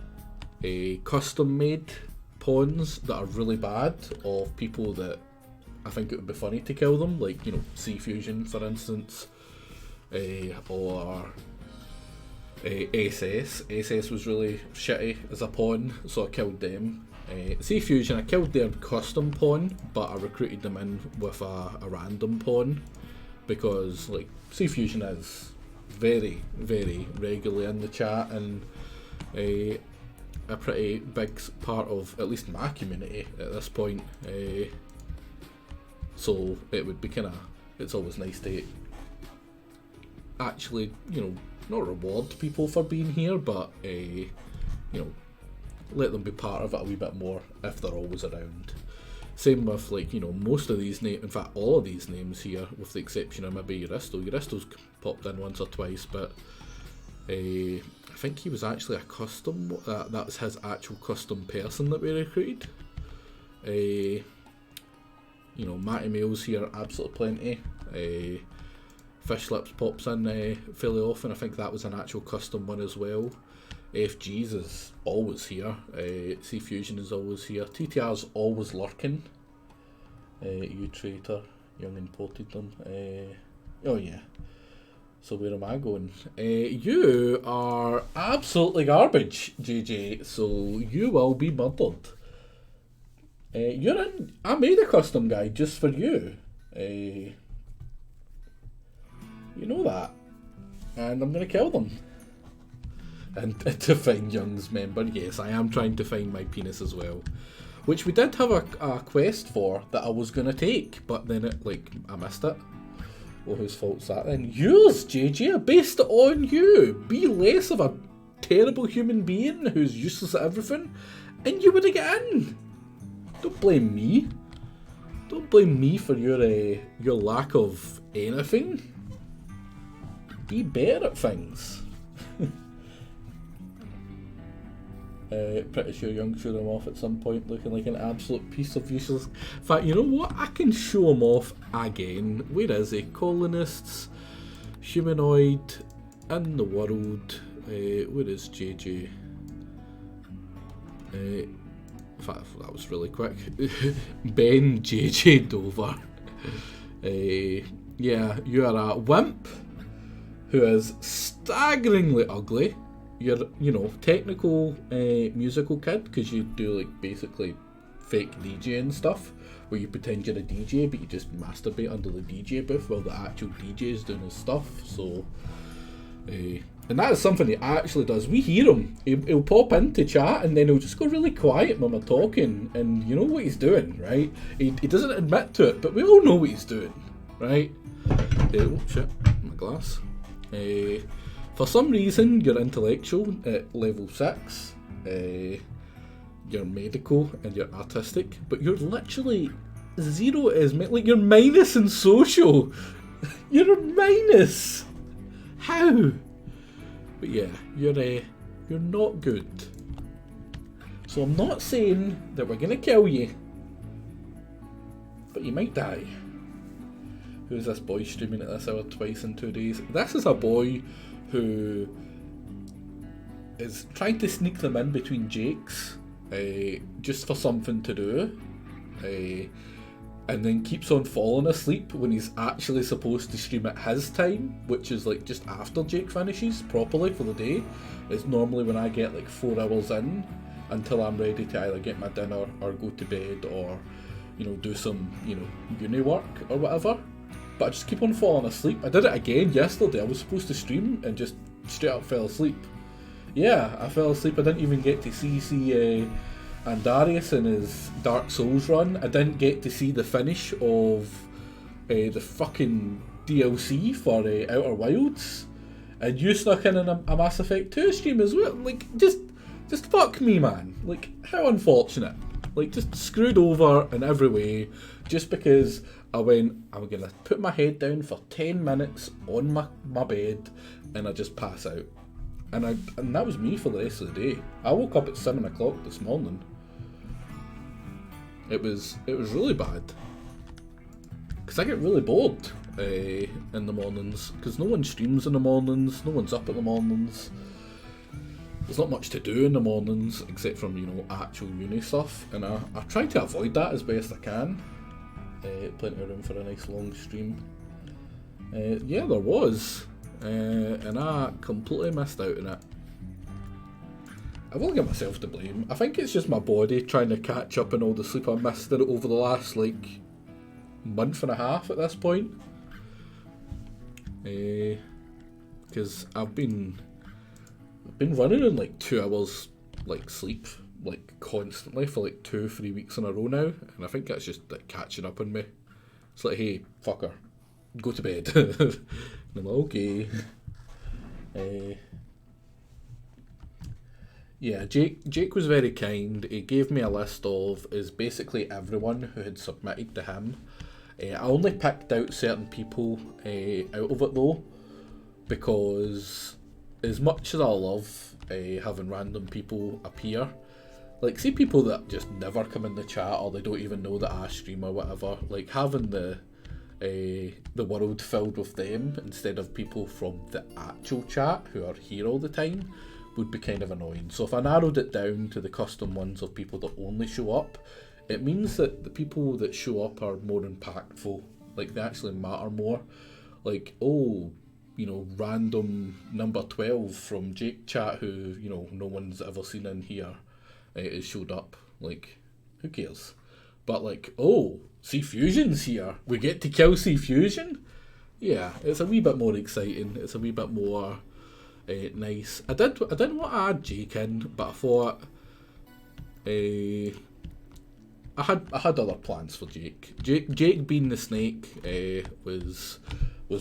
custom made pawns that are really bad of people that I think it would be funny to kill them, like, you know, Sea Fusion for instance, or SS. SS was really shitty as a pawn, so I killed them. Sea Fusion, I killed their custom pawn, but I recruited them in with a random pawn, because like Sea Fusion is very, very regularly in the chat and a pretty big part of at least my community at this point. So it would be it's always nice to actually, you know, not reward people for being here, but you know, let them be part of it a wee bit more if they're always around. Same with, like, you know, most of these names, in fact all of these names here, with the exception of maybe Euristo. Euristo's popped in once or twice, but I think he was actually a custom, that's his actual custom person that we recruited. You know, Matty Mails here, absolutely plenty. Fish Lips pops in fairly often. I think that was an actual custom one as well. FG's is always here. Sea Fusion is always here. TTR's always lurking. You traitor, young imported them. Oh yeah. So where am I going? You are absolutely garbage, JJ. So you will be murdered. You're in. I made a custom guide just for you. You know that, and I'm gonna kill them. And to find Young's member, yes, I am trying to find my penis as well, which we did have a quest for that I was gonna take, but then I missed it. Well, whose fault's that then? Yours, JJ. I based it on you. Be less of a terrible human being who's useless at everything, and you would have got in. Don't blame me. Don't blame me for your lack of anything. Be better at things. Pretty sure Young showed him off at some point looking like an absolute piece of useless. In fact, you know what? I can show him off again. Where is he? Colonists, humanoid, in the world. Where is JJ? In fact, that was really quick. Ben JJ Dover. Yeah, you are a wimp who is staggeringly ugly. You're, you know, technical musical kid, because you do like basically fake DJ and stuff, where you pretend you're a DJ but you just masturbate under the DJ booth while the actual DJ is doing his stuff. So, and that is something he actually does. We hear him. He'll pop into chat and then he'll just go really quiet when we're talking, and you know what he's doing, right? He doesn't admit to it, but we all know what he's doing, right? Oh shit, my glass. For some reason, you're intellectual at level 6. you're medical, and you're artistic, but you're literally 0 is like you're minus in social. You're a minus. How? But yeah, you're not good. So I'm not saying that we're gonna kill you, but you might die. Who's this boy streaming at this hour twice in 2 days? This is a boy who is trying to sneak them in between Jake's, just for something to do, and then keeps on falling asleep when he's actually supposed to stream at his time, which is like just after Jake finishes properly for the day. It's normally when I get like 4 hours in until I'm ready to either get my dinner or go to bed or, you know, do some, you know, uni work or whatever. But I just keep on falling asleep. I did it again yesterday. I was supposed to stream and just straight up fell asleep. Yeah, I fell asleep. I didn't even get to see Andarius in his Dark Souls run. I didn't get to see the finish of the fucking DLC for Outer Wilds. And you snuck in a Mass Effect 2 stream as well. Like, just fuck me, man. Like, how unfortunate. Like, just screwed over in every way just because I went, I'm going to put my head down for 10 minutes on my bed and I just pass out. And that was me for the rest of the day. I woke up at 7 o'clock this morning. It was really bad. Because I get really bored in the mornings. Because no one streams in the mornings, no one's up in the mornings. There's not much to do in the mornings except from, you know, actual uni stuff. And I try to avoid that as best I can. Plenty of room for a nice long stream. Yeah, there was. And I completely missed out on it. I've only got myself to blame. I think it's just my body trying to catch up on all the sleep I missed in it over the last, like, month and a half at this point. Because I've been running on, like, 2 hours, like, sleep, like, constantly for, like, 2-3 weeks in a row now. And I think that's just, like, catching up on me. It's like, hey, fucker, go to bed. And I'm like, okay. Yeah, Jake was very kind. He gave me a list of basically everyone who had submitted to him. I only picked out certain people out of it though, because as much as I love having random people appear, like say people that just never come in the chat or they don't even know that I stream or whatever, like having the world filled with them instead of people from the actual chat who are here all the time would be kind of annoying. So if I narrowed it down to the custom ones of people that only show up, it means that the people that show up are more impactful, like they actually matter more. Like, oh, you know, random number 12 from Jake chat who, you know, no one's ever seen in here has showed up. Like, who cares? But like, oh, C Fusion's here. We get to kill C Fusion? Yeah, it's a wee bit more exciting. It's a wee bit more nice. I didn't want to add Jake in, but I thought I had other plans for Jake. Jake being the snake was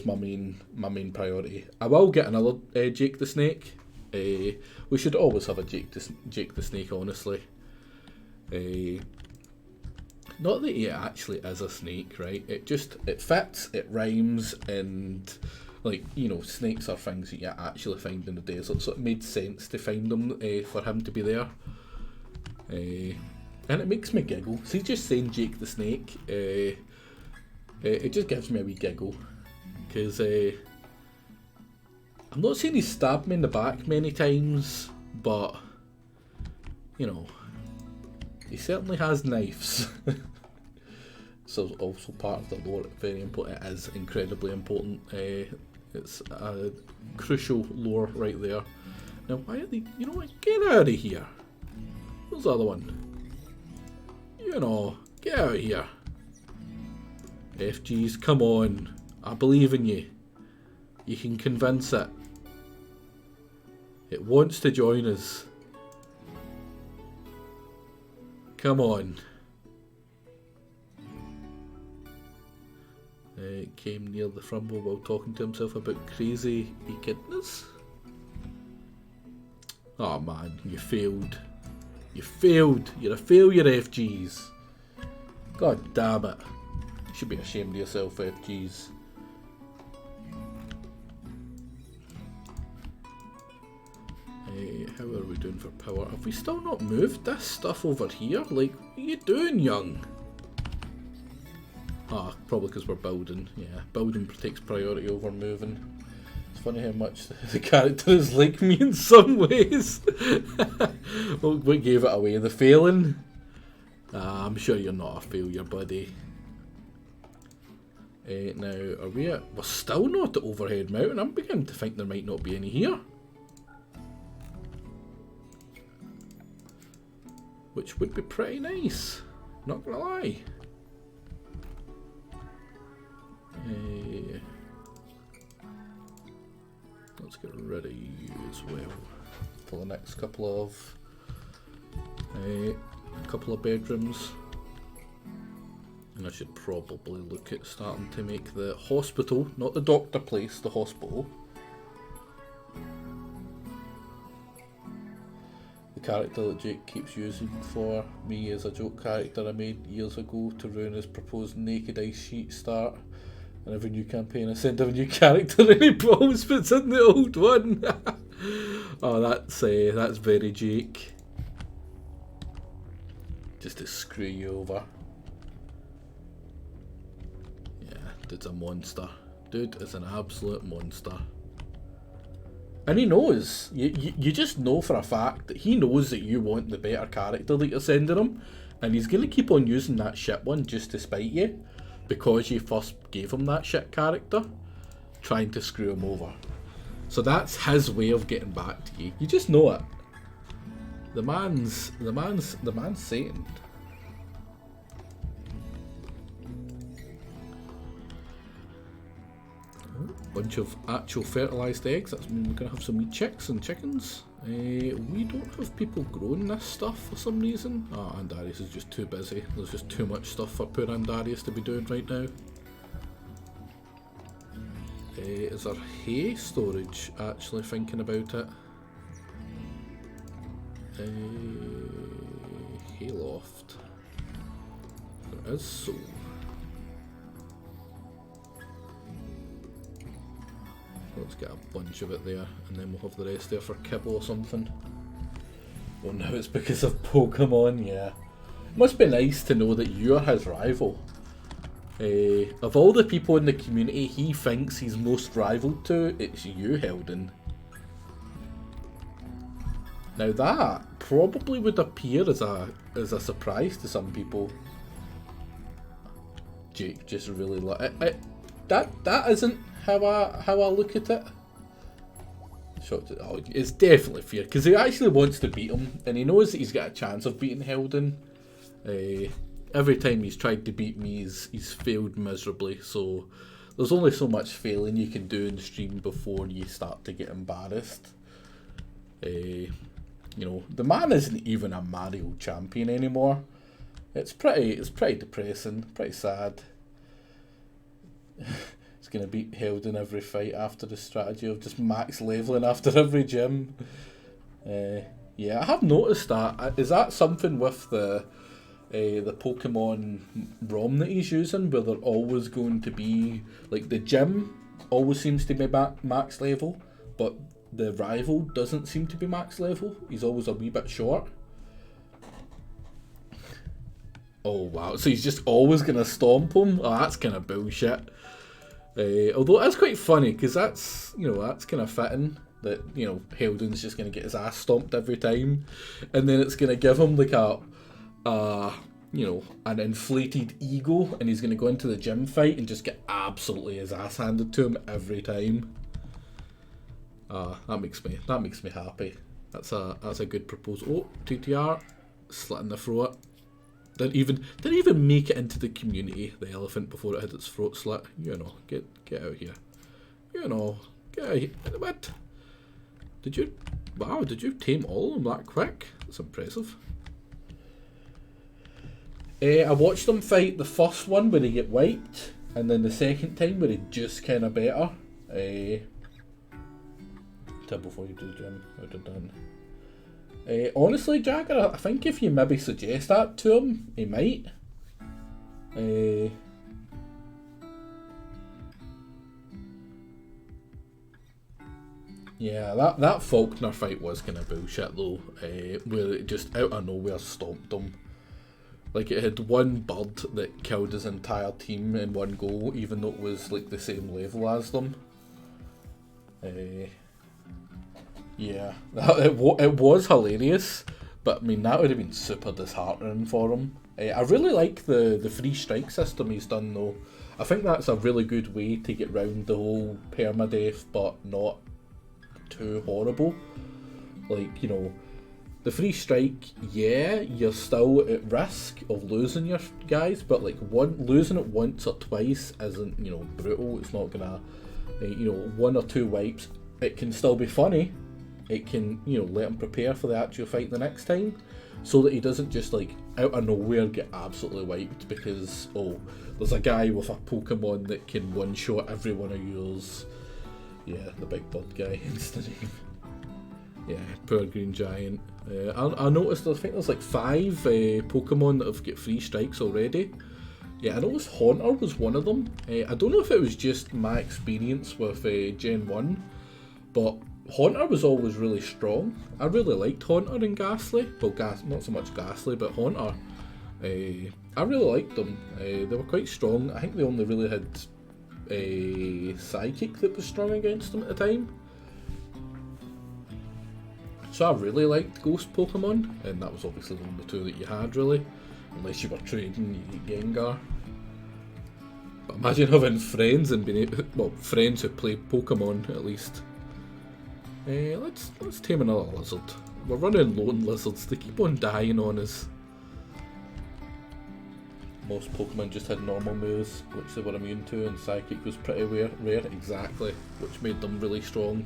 my main priority. I will get another Jake the Snake. We should always have a Jake the Snake, honestly. Not that he actually is a snake, right? It fits, it rhymes, and like, you know, snakes are things that you actually find in the desert, so it made sense to find them for him to be there. And it makes me giggle. See, just saying Jake the Snake, it just gives me a wee giggle. Because I'm not saying he stabbed me in the back many times, but, you know, he certainly has knives. So also part of the lore, very important. It is incredibly important. It's a crucial lore right there. Now, why are they? You know what? Get out of here. Where's the other one? You know, get out of here. FGs, come on. I believe in you. You can convince it. It wants to join us. Come on. Came near the Frumble while talking to himself about crazy echidnas. Oh man, you failed. You failed. You're a failure, FGs. God damn it. You should be ashamed of yourself, FGs. How are we doing for power? Have we still not moved this stuff over here? Like, what are you doing, young? Ah, probably because we're building. Yeah, building takes priority over moving. It's funny how much the character is like me in some ways. What gave it away? The failing? I'm sure you're not a failure, buddy. Now, are we at... We're still not at Overhead Mountain. I'm beginning to think there might not be any here. Which would be pretty nice. Not gonna lie. Let's get rid of you as well for the next couple of bedrooms. And I should probably look at starting to make the hospital, not the doctor place, the hospital. The character that Jake keeps using for me is a joke character I made years ago to ruin his proposed naked ice sheet start. And every new campaign I send him a new character and he always puts in the old one. Oh, that's very Jake. Just to screw you over. Yeah, dude's a monster. Dude is an absolute monster. And he knows. You just know for a fact that he knows that you want the better character that you're sending him. And he's going to keep on using that shit one just to spite you. Because you first gave him that shit character. Trying to screw him over. So that's his way of getting back to you. You just know it. The man's Satan. Bunch of actual fertilised eggs. That's mean we're gonna have some wee chicks and chickens. We don't have people growing this stuff for some reason. Ah, Andarius is just too busy. There's just too much stuff for poor Andarius to be doing right now. Is there hay storage? Actually thinking about it. Hayloft. There is so. Let's get a bunch of it there, and then we'll have the rest there for kibble or something. Oh, now it's because of Pokemon, yeah. Must be nice to know that you're his rival. Of all the people in the community he thinks he's most rivaled to, it's you, Heldon. Now that probably would appear as a surprise to some people. Jake just really that isn't how I look at it. It's definitely fair because he actually wants to beat him and he knows that he's got a chance of beating Heldon. Every time he's tried to beat me, he's failed miserably. So there's only so much failing you can do in the stream before you start to get embarrassed. You know, the man isn't even a Mario champion anymore. It's pretty depressing, pretty sad. He's gonna beat Heldon every fight after the strategy of just max leveling after every gym. Yeah, I have noticed that. Is that something with the Pokemon ROM that he's using, where they're always going to be like the gym always seems to be max level, but the rival doesn't seem to be max level. He's always a wee bit short. Oh wow, so he's just always gonna stomp him? Oh, that's kind of bullshit. Although that's quite funny because that's kind of fitting that Heldon's just gonna get his ass stomped every time, and then it's gonna give him like an inflated ego, and he's gonna go into the gym fight and just get absolutely his ass handed to him every time. That makes me happy. That's a good proposal. Oh, TTR, slit in the throat. Didn't even make it into the community, the elephant, before it had its throat slit. Get out here. Get out here. What? Did you tame all of them that quick? That's impressive. I watched them fight the first one where they get wiped, and then the second time where they just kind of better. Tell before you do the gym. Out of done. Honestly, Jagger, I think if you maybe suggest that to him, he might. Yeah, that Faulkner fight was kind of bullshit though, where it just out of nowhere stomped him. Like, it had one bird that killed his entire team in one go, even though it was like the same level as them. Yeah, it was hilarious, but I mean that would have been super disheartening for him. I really like the free strike system he's done though. I think that's a really good way to get round the whole permadeath, but not too horrible. Like, you know, the free strike, yeah, you're still at risk of losing your guys, but like losing it once or twice isn't, you know, brutal. It's not gonna, you know, one or two wipes. It can still be funny. It can, you know, let him prepare for the actual fight the next time, so that he doesn't just like out of nowhere get absolutely wiped because, oh, there's a guy with a Pokemon that can one-shot every one of yours. Yeah, the big bird guy is the name. Yeah, poor green giant. I noticed, I think there's like 5 Pokemon that have got free strikes already. Yeah, I noticed Haunter was one of them. I don't know if it was just my experience with Gen 1, but Haunter was always really strong. I really liked Haunter and Ghastly. Well, not so much Ghastly, but Haunter. I really liked them. They were quite strong. I think they only really had a Psychic that was strong against them at the time. So I really liked Ghost Pokemon, and that was obviously the only 2 that you had really, unless you were trading Gengar. But imagine having friends and being friends who play Pokemon at least. Let's tame another lizard. We're running low on lizards, they keep on dying on us. Most Pokemon just had normal moves, which they were immune to, and Psychic was pretty rare, exactly, which made them really strong.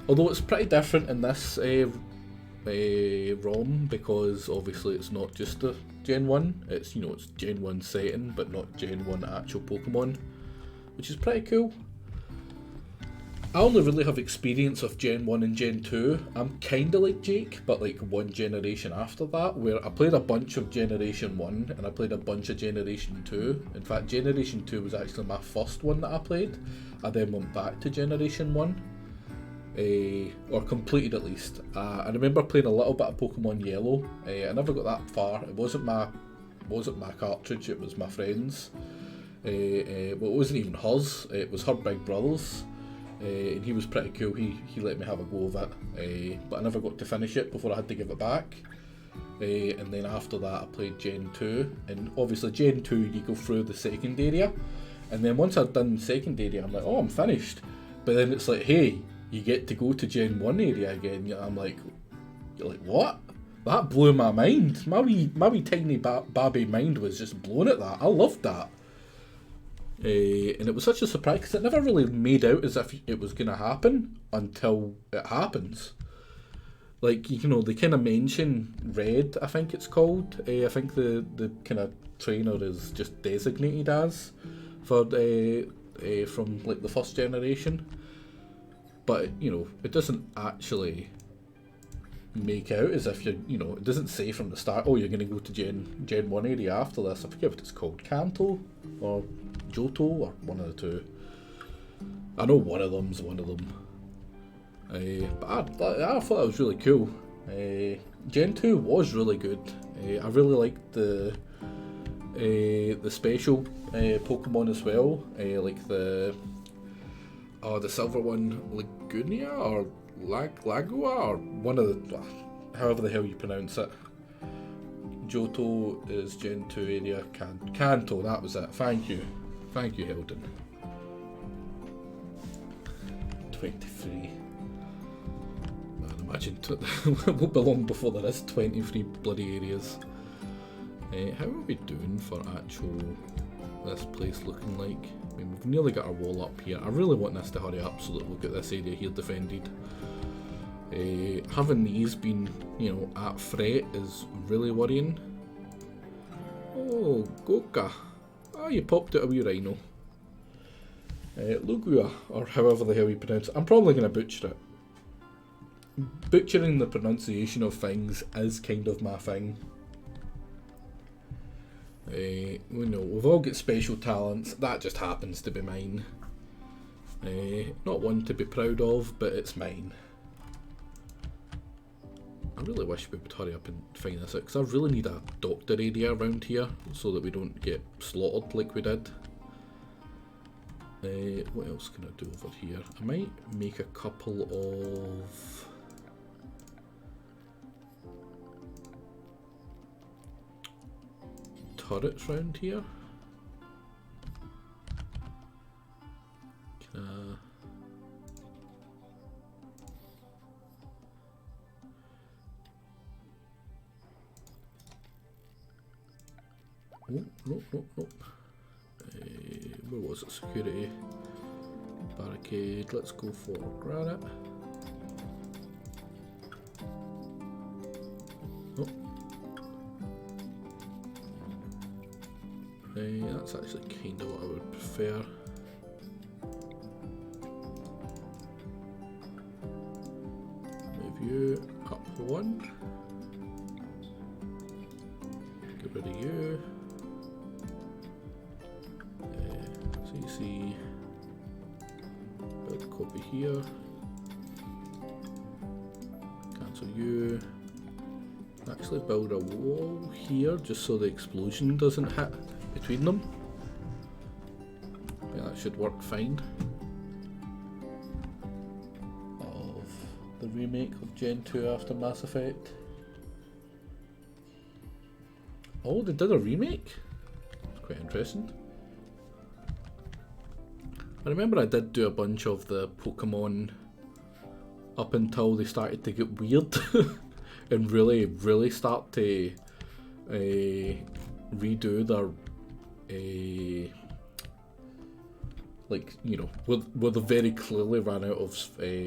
Although it's pretty different in this ROM, because obviously it's not just the Gen 1, it's, you know, it's Gen 1 setting, but not Gen 1 actual Pokemon, which is pretty cool. I only really have experience of Gen 1 and Gen 2. I'm kinda like Jake, but like one generation after that, where I played a bunch of Generation 1 and I played a bunch of Generation 2. In fact, Generation 2 was actually my first one that I played. I then went back to Generation 1. Or completed at least. I remember playing a little bit of Pokemon Yellow. I never got that far. It wasn't my cartridge, it was my friend's. Well, it wasn't even hers, it was her big brother's. And he was pretty cool, he let me have a go of it, but I never got to finish it before I had to give it back. And then after that I played Gen 2, and obviously Gen 2 you go through the second area, and then once I'd done the second area I'm like, oh, I'm finished, but then it's like, hey, you get to go to Gen 1 area again. I'm like, you're like, what? That blew my mind. My wee tiny babby mind was just blown at that. I loved that. And it was such a surprise because it never really made out as if it was going to happen until it happens. Like, you know, they kind of mention Red, I think it's called. I think the kind of trainer is just designated as for from like the first generation. But, you know, it doesn't actually make out as if you know, it doesn't say from the start, oh, you're going to go to Gen 1 area after this. I forget what it's called, Kanto or Johto or one of the 2. I know one of them's one of them. But I thought that was really cool. Gen 2 was really good. I really liked the special Pokemon as well, like the silver one, Lagunia or Lagua or one of the, however the hell you pronounce it. Johto is Gen 2 area, Kanto, that was it. Thank you, Hilden. 23. Man, imagine it won't be long before there is 23 bloody areas. How are we doing for actual this place looking like? I mean, we've nearly got our wall up here. I really want this to hurry up so that we'll get this area here defended. Having these been, you know, at threat is really worrying. Oh, Goka. Oh, you popped out a wee rhino. Lugua, or however the hell you pronounce it. I'm probably going to butcher it. butchering the pronunciation of things is kind of my thing. We know we've all got special talents. That just happens to be mine. Not one to be proud of, but it's mine. I really wish we would hurry up and find this out, because I really need a doctor area around here so that we don't get slaughtered like we did. What else can I do over here? I might make a couple of turrets round here. Can I... Oh, no. Where was it? Security. Barricade. Let's go for granite. Oh. That's actually kind of what I would prefer. Move you up one. Get rid of you. CC. Build a copy here. Cancel you. Actually build a wall here just so the explosion doesn't hit between them. Yeah, that should work fine. Of the remake of Gen 2 after Mass Effect. Oh, they did a remake? That's quite interesting. I remember I did do a bunch of the Pokemon up until they started to get weird and really start to redo their like, you know, where they very clearly ran out of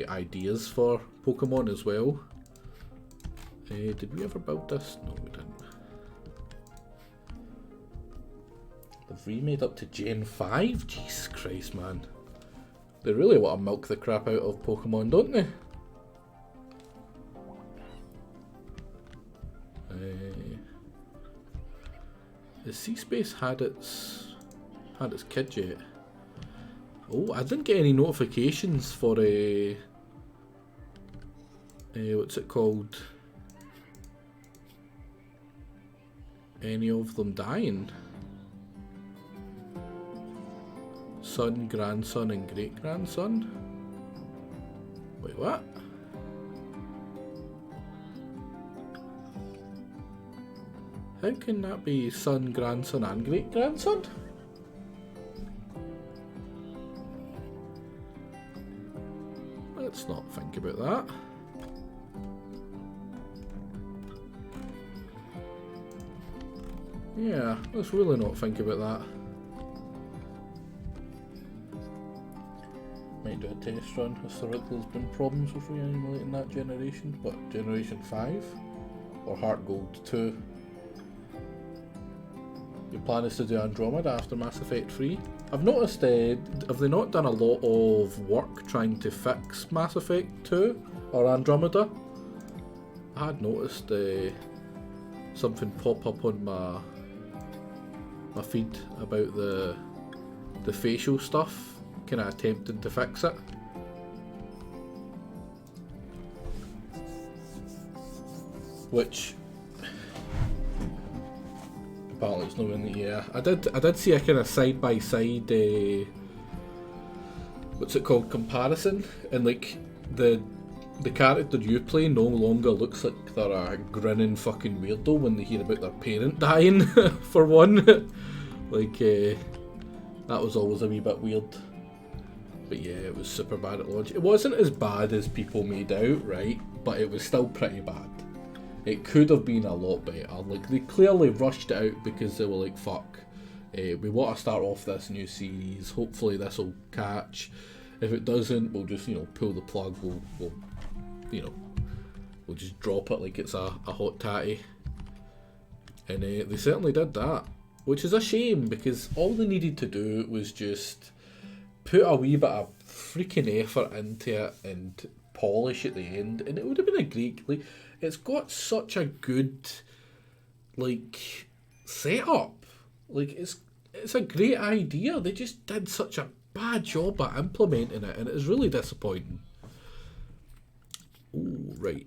ideas for Pokemon as well. Did we ever build this? No, we didn't. They've remade up to Gen 5? Jesus Christ, man. They really want to milk the crap out of Pokemon, don't they? Has C-Space had its kid yet? Oh, I didn't get any notifications for what's it called? Any of them dying? Son, grandson, and great grandson? Wait, what? How can that be son, grandson, and great grandson? Let's not think about that. Yeah, let's really not think about that. Might do a test run. Historically, there's been problems with reanimating that generation, but Generation 5 or Heart Gold 2. Your plan is to do Andromeda after Mass Effect 3. I've noticed, have they not done a lot of work trying to fix Mass Effect 2 or Andromeda? I had noticed something pop up on my feed about the facial stuff, kind of attempting to fix it. Which apparently it's not in the air. I did see a kind of side by side what's it called, comparison, and like the character you play no longer looks like they're a grinning fucking weirdo when they hear about their parent dying for one. Like that was always a wee bit weird. But yeah, it was super bad at launch. It wasn't as bad as people made out, right? But it was still pretty bad. It could have been a lot better. Like, they clearly rushed it out because they were like, fuck, we want to start off this new series. Hopefully this will catch. If it doesn't, we'll just, you know, pull the plug. We'll just drop it like it's a hot tatty. And they certainly did that. Which is a shame, because all they needed to do was just put a wee bit of freaking effort into it and polish at the end, and it would have been a great, like, it's got such a good, like, setup. Like, it's a great idea. They just did such a bad job at implementing it, and it is really disappointing. Oh, right.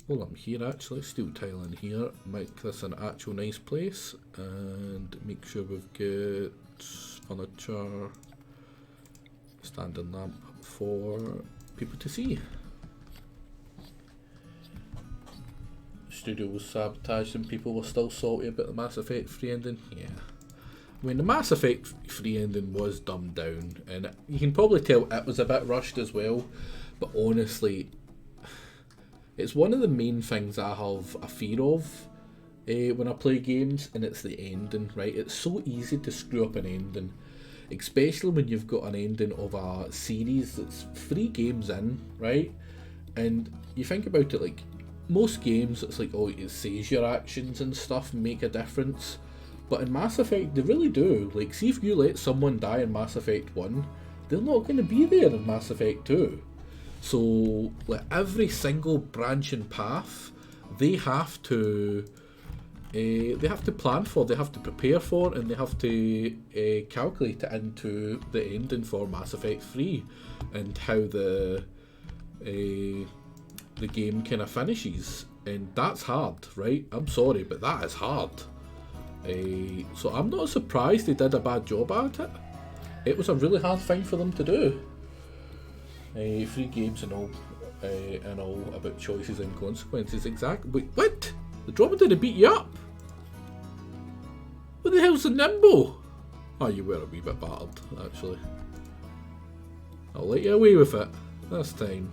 Well, I'm here actually, steel tile in here, make this an actual nice place, and make sure we've got furniture, standing lamp for people to see. Studio was sabotaged and people were still salty about the Mass Effect 3 ending. Yeah. I mean, the Mass Effect 3 ending was dumbed down, and you can probably tell it was a bit rushed as well, but honestly, it's one of the main things I have a fear of when I play games, and it's the ending, right? It's so easy to screw up an ending, especially when you've got an ending of a series that's 3 games in, right? And you think about it, like, most games, it's like, oh, it says your actions and stuff make a difference. But in Mass Effect, they really do. Like, see if you let someone die in Mass Effect 1, they're not going to be there in Mass Effect 2. So, like, every single branching path, they have to plan for, they have to prepare for, and they have to calculate it into the ending for Mass Effect 3, and how the game kind of finishes, and that's hard, right? I'm sorry, but that is hard. So I'm not surprised they did a bad job at it. It was a really hard thing for them to do. 3 games and all about choices and consequences. Exactly. Wait, what? The drama didn't beat you up? What the hell's the nimbo? Oh, you were a wee bit battered, actually. I'll let you away with it this time.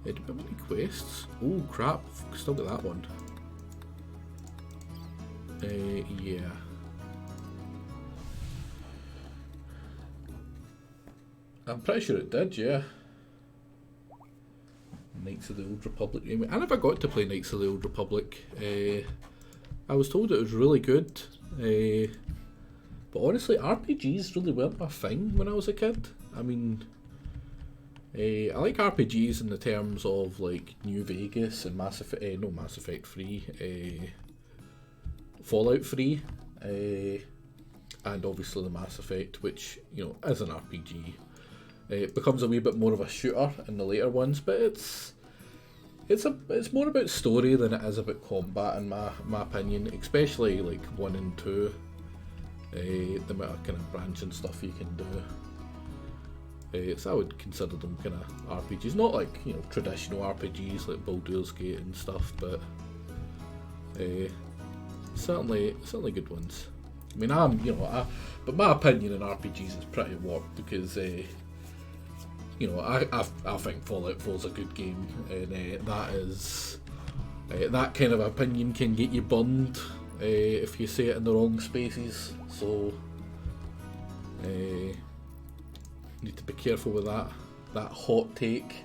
Do we have any quests? Oh crap, still got that one. Yeah. I'm pretty sure it did, yeah. Knights of the Old Republic. I never got to play Knights of the Old Republic. I was told it was really good. But honestly, RPGs really weren't my thing when I was a kid. I mean, I like RPGs in the terms of like New Vegas and Mass Effect 3, Fallout 3, and obviously the Mass Effect, which, you know, is an RPG. It becomes a wee bit more of a shooter in the later ones, but it's more about story than it is about combat, in my opinion. Especially like 1 and 2, the amount of kind of branching stuff you can do. So I would consider them kind of RPGs, not like, you know, traditional RPGs like Baldur's Gate and stuff, but certainly good ones. I mean, but my opinion in RPGs is pretty warped because, you know, I think Fallout 4 is a good game, and that is that kind of opinion can get you burned if you say it in the wrong spaces. So need to be careful with that hot take.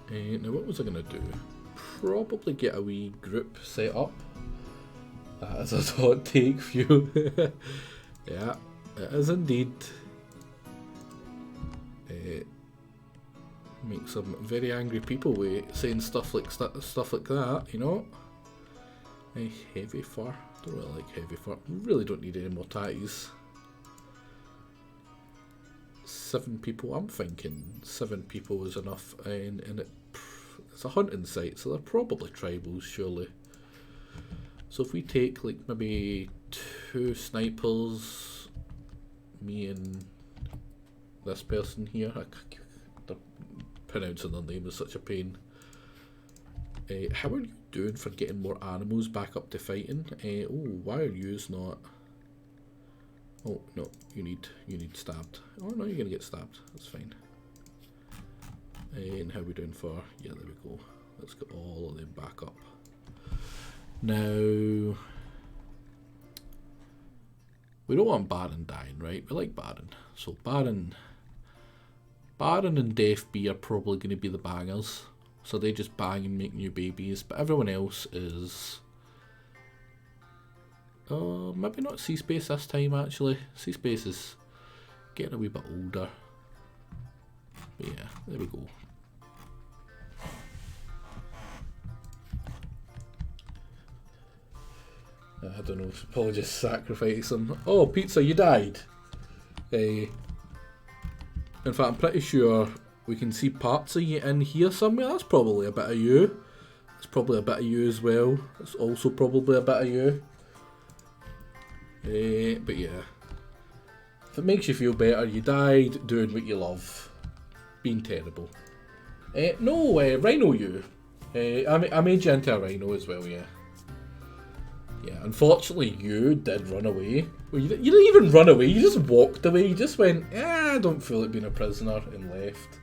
Now what was I going to do? Probably get a wee group set up. That is a hot take for you. Yeah, it is indeed. Make some very angry people with saying stuff like that, you know. Heavy fur. Don't really like heavy fur. Really don't need any more tatties. 7 people. I'm thinking 7 people is enough, and it's a hunting site, so they're probably tribals, surely. So if we take like maybe 2 snipers, me and this person here, pronouncing their name is such a pain. How are you doing for getting more animals back up to fighting? Why are yous not? Oh no, you need stabbed. Oh no, you're gonna get stabbed. That's fine. And how are we doing for? Yeah, there we go. Let's get all of them back up. Now, we don't want Baron dying, right? We like Baron, so Baron and Death Bee are probably going to be the bangers. So they just bang and make new babies, but everyone else is maybe not C-Space this time actually. C-Space is getting a wee bit older. But yeah, there we go. I don't know, probably just sacrifice them. Oh, Pizza, you died. In fact, I'm pretty sure we can see parts of you in here somewhere. That's probably a bit of you. It's probably a bit of you as well. It's also probably a bit of you. But yeah. If it makes you feel better, you died doing what you love. Being terrible. No, Rhino you. I made you into a Rhino as well, yeah. Yeah, unfortunately you did run away. Well, you didn't even run away, you just walked away. You just went, I don't feel like being a prisoner, and left.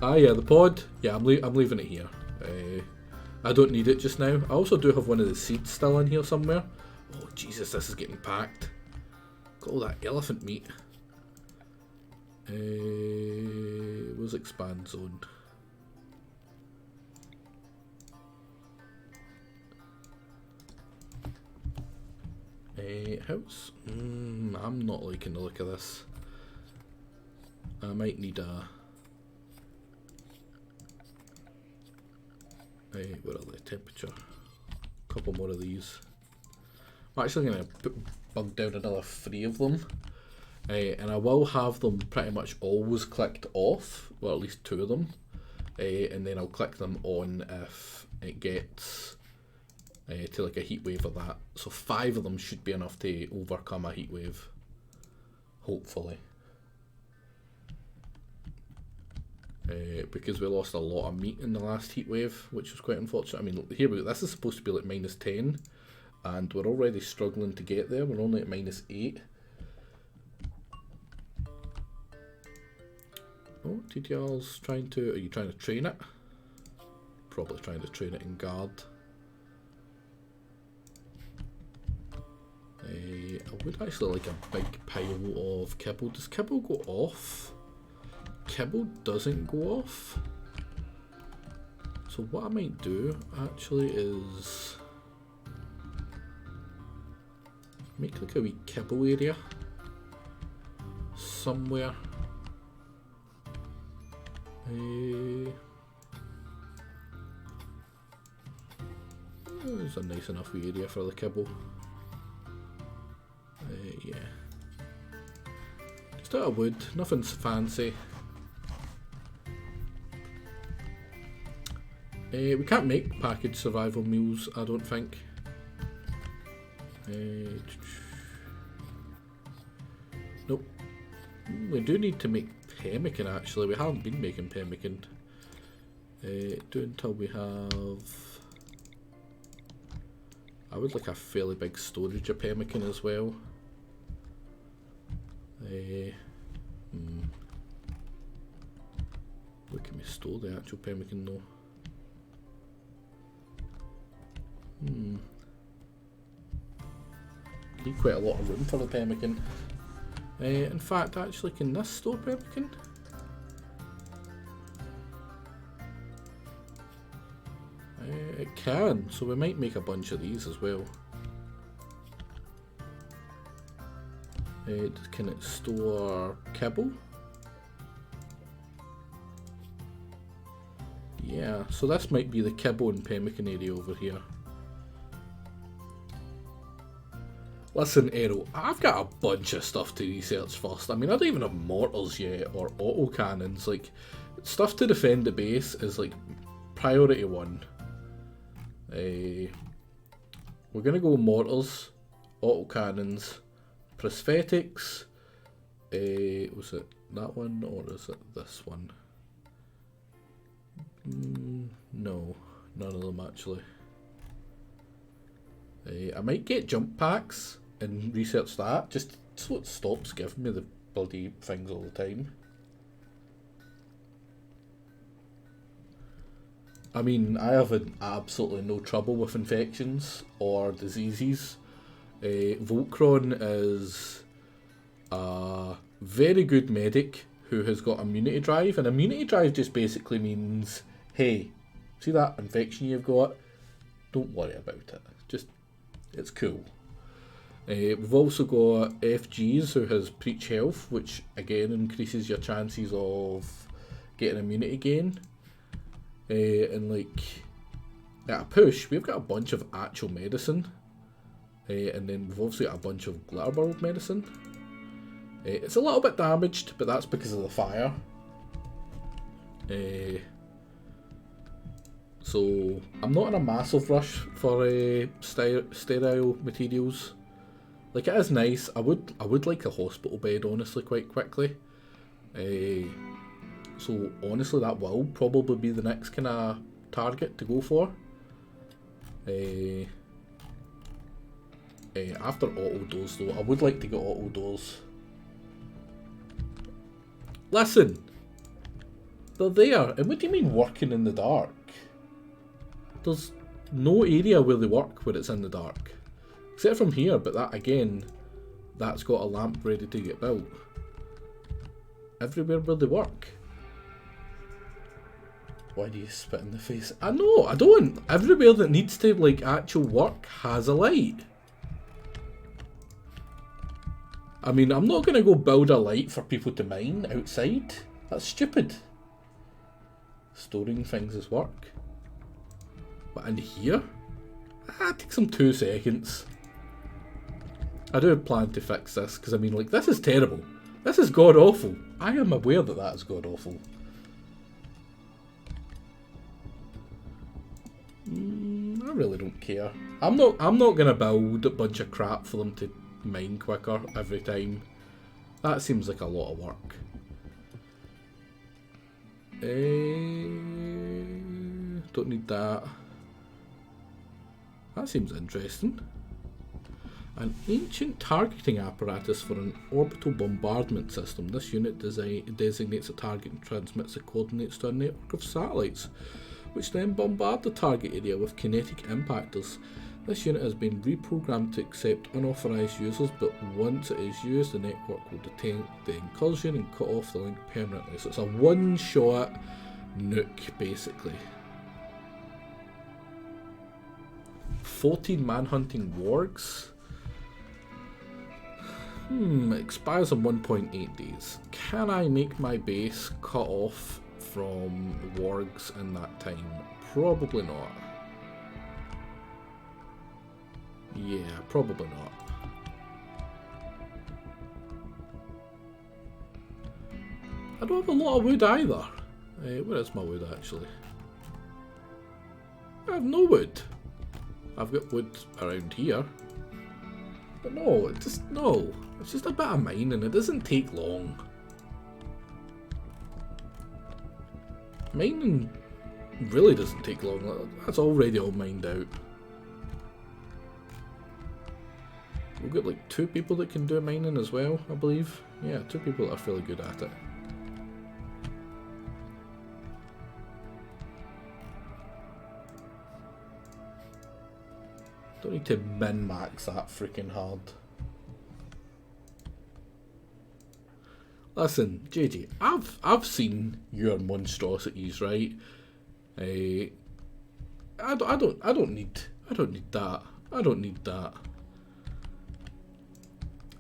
Ah yeah, the pod. Yeah, I'm leaving it here. I don't need it just now. I also do have one of the seeds still in here somewhere. Oh Jesus, this is getting packed. Got all that elephant meat. Where's expand zone? House? I'm not liking the look of this. I might need a... what are the temperature? A couple more of these. I'm actually going to bug down another 3 of them. And I will have them pretty much always clicked off, well at least 2 of them. And then I'll click them on if it gets to like a heat wave of that. So 5 of them should be enough to overcome a heat wave, hopefully. Because we lost a lot of meat in the last heat wave, which was quite unfortunate. I mean, here we go. This is supposed to be like -10, and we're already struggling to get there. We're only at -8. Oh, TTR's trying to... Are you trying to train it? Probably trying to train it in guard. I would actually like a big pile of kibble. Does kibble go off? Kibble doesn't go off. So what I might do actually is make like a wee kibble area somewhere. There's a nice enough wee area for the kibble. Yeah. Just out of wood, nothing's fancy. We can't make packaged survival meals, I don't think. Nope. We do need to make pemmican actually. We haven't been making pemmican. Do until we have... I would like a fairly big storage of pemmican as well. Where can we store the actual pemmican though? Need quite a lot of room for the pemmican. In fact, actually, can this store pemmican? It can, so we might make a bunch of these as well. Can it store kibble? Yeah, so this might be the kibble and pemmican area over here. Listen, Aero, I've got a bunch of stuff to research first. I mean, I don't even have mortars yet, or autocannons. Like, stuff to defend the base is like priority 1. We're gonna go mortars, autocannons, prosthetics. Was it that one or is it this one? No, none of them actually. I might get jump packs and research that, just so it stops giving me the bloody things all the time. I mean, I have absolutely no trouble with infections or diseases. Voltron is a very good medic who has got immunity drive, and immunity drive just basically means, hey, see that infection you've got? Don't worry about it. Just, it's cool. We've also got FGs, who has Preach Health, which again increases your chances of getting immunity gain. And like at a push, we've got a bunch of actual medicine. And then we've also got a bunch of Glitterworld medicine. It's a little bit damaged, but that's because of the fire. So I'm not in a massive rush for sterile materials. Like, it is nice. I would like a hospital bed, honestly, quite quickly. So honestly, that will probably be the next kind of target to go for. After auto doors, though, I would like to get auto doors. Listen, they're there, and what do you mean working in the dark? There's no area where they work where it's in the dark. Except from here, but that, again, that's got a lamp ready to get built. Everywhere where they work. Why do you spit in the face? I know, I don't. Everywhere that needs to, like, actual work has a light. I mean, I'm not going to go build a light for people to mine outside. That's stupid. Storing things is work. But in here? It takes them 2 seconds. I do plan to fix this, because I mean, like, this is terrible. This is god awful. I am aware that that is god awful. I really don't care. I'm not gonna build a bunch of crap for them to mine quicker every time. That seems like a lot of work. Don't need that. That seems interesting. An ancient targeting apparatus for an orbital bombardment system. This unit designates a target and transmits the coordinates to a network of satellites, which then bombard the target area with kinetic impactors. This unit has been reprogrammed to accept unauthorized users, but once it is used, the network will detect the incursion and cut off the link permanently. So it's a one-shot nuke, basically. 14 manhunting wargs. It expires in 1.8 days. Can I make my base cut off from wargs in that time? Probably not. Yeah, probably not. I don't have a lot of wood either. Where is my wood actually? I have no wood. I've got wood around here. But no, it's just a bit of mining. It doesn't take long. Mining really doesn't take long. That's already all mined out. We've got like 2 people that can do mining as well, I believe. Yeah, 2 people that are fairly good at it. Don't need to min-max that freaking hard. Listen, JJ, I've seen your monstrosities, right? I don't need that. I don't need that.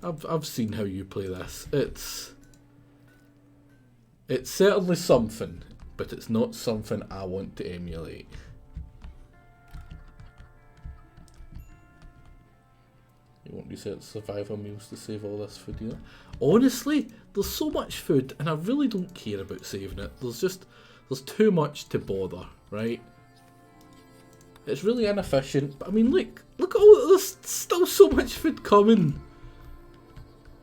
I've seen how you play this. It's certainly something, but it's not something I want to emulate. You won't reset survival meals to save all this food either. Honestly, there's so much food and I really don't care about saving it. There's too much to bother, right? It's really inefficient, but I mean look at all, there's still so much food coming.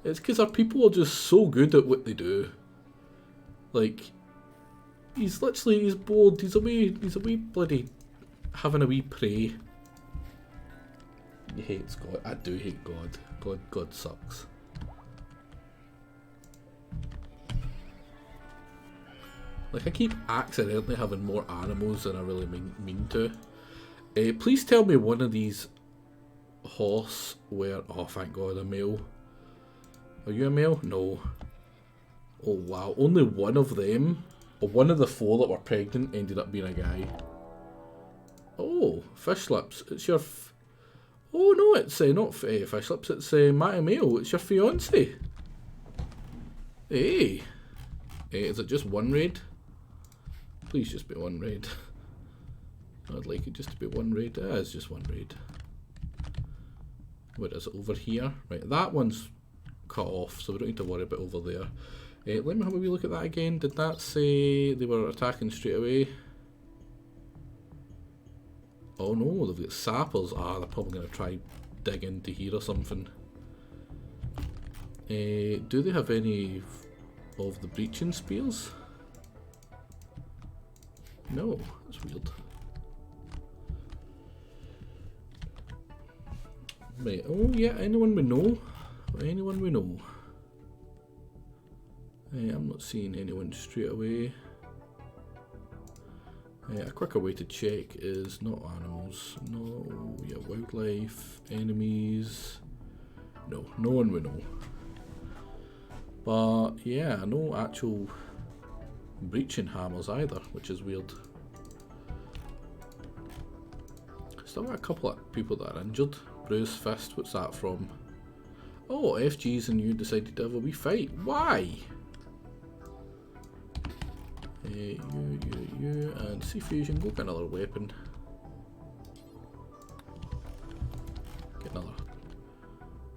It's because our people are just so good at what they do. Like, he's bored, he's away bloody having a wee pray. He hates God. I do hate God. God sucks. Like, I keep accidentally having more animals than I really mean to. Please tell me one of these horse were... Oh, thank God, a male. Are you a male? No. Oh, wow. Only one of them, or one of the 4 that were pregnant, ended up being a guy. Oh, fish lips. It's your... Oh no, it's not Fish Lips, it's Matty Mail, it's your fiance. Hey. Is it just one raid? Please just be one raid. I'd like it just to be one raid. It's just one raid. Where is it? Over here? Right, that one's cut off, so we don't need to worry about over there. Let me have a wee look at that again. Did that say they were attacking straight away? Oh no, they've got sappers. Ah, they're probably going to try dig into here or something. Do they have any of the breaching spears? No, that's weird. Right, oh yeah, anyone we know? Anyone we know? I'm not seeing anyone straight away. A quicker way to check is not animals, no, yeah, wildlife, enemies, no, no one we know. But yeah, no actual breaching hammers either, which is weird. Still got a couple of people that are injured. Bruised fist, what's that from? Oh, FG's and you decided to have a wee fight. Why? You, and C Fusion, go get another weapon. Get another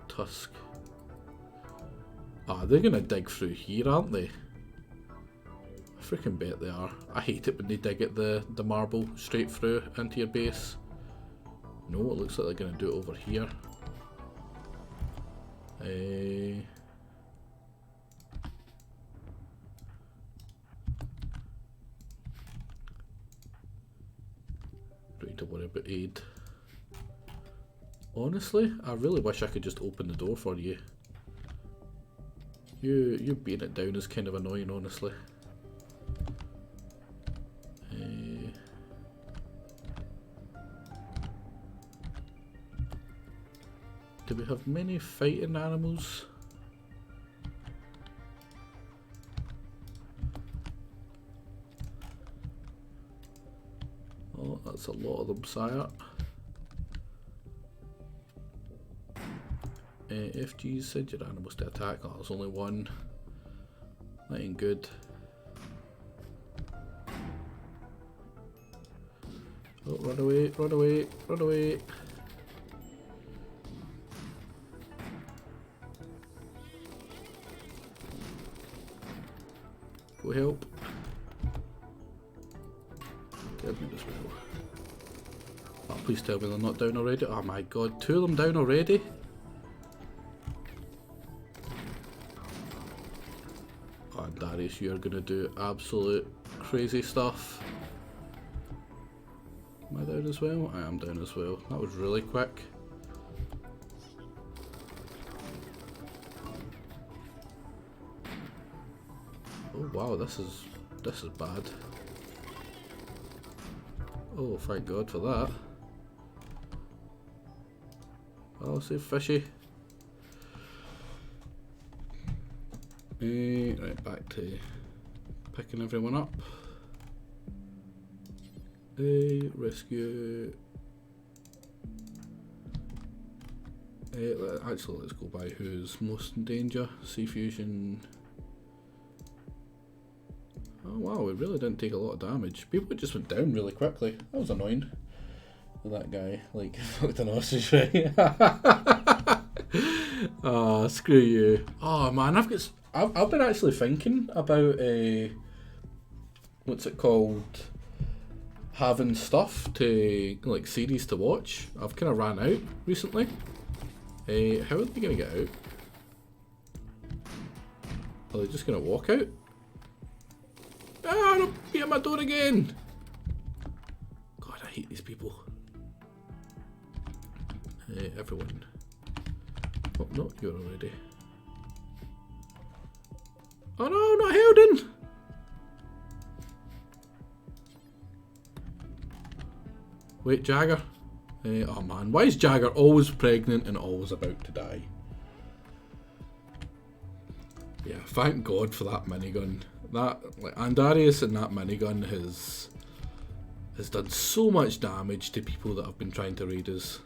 tusk. Ah, they're gonna dig through here, aren't they? I freaking bet they are. I hate it when they dig at the marble straight through into your base. No, it looks like they're gonna do it over here. Don't need to worry about aid. Honestly, I really wish I could just open the door for you. You beating it down is kind of annoying, honestly. Do we have many fighting animals? Oh, that's a lot of them, sire. FG said your animals to attack. Oh, there's only one. That ain't good. Oh, run away, run away, run away. Go help. Get me as well. Oh, please tell me they're not down already. Oh my god, 2 of them down already? Oh, Darius, you're gonna do absolute crazy stuff. Am I down as well? I am down as well. That was really quick. Oh wow, this is bad. Oh, thank God for that. I'll say fishy. Right, back to picking everyone up. Rescue. Actually, let's go by who's most in danger. C Fusion. Oh wow, we really didn't take a lot of damage. People just went down really quickly. That was annoying. That guy, like, fucked an ostrich, right? Oh, screw you. Oh man, I've been actually thinking about what's it called? Having stuff to, like, series to watch. I've kind of ran out recently. How are they gonna get out? Are they just gonna walk out? Ah, don't be at my door again! God, I hate these people. Everyone. Oh, no, you're already. Oh no, not Helden! Wait, Jagger. Oh man, why is Jagger always pregnant and always about to die? Yeah, thank God for that minigun. That, like, Andarius and that minigun has done so much damage to people that have been trying to raid us.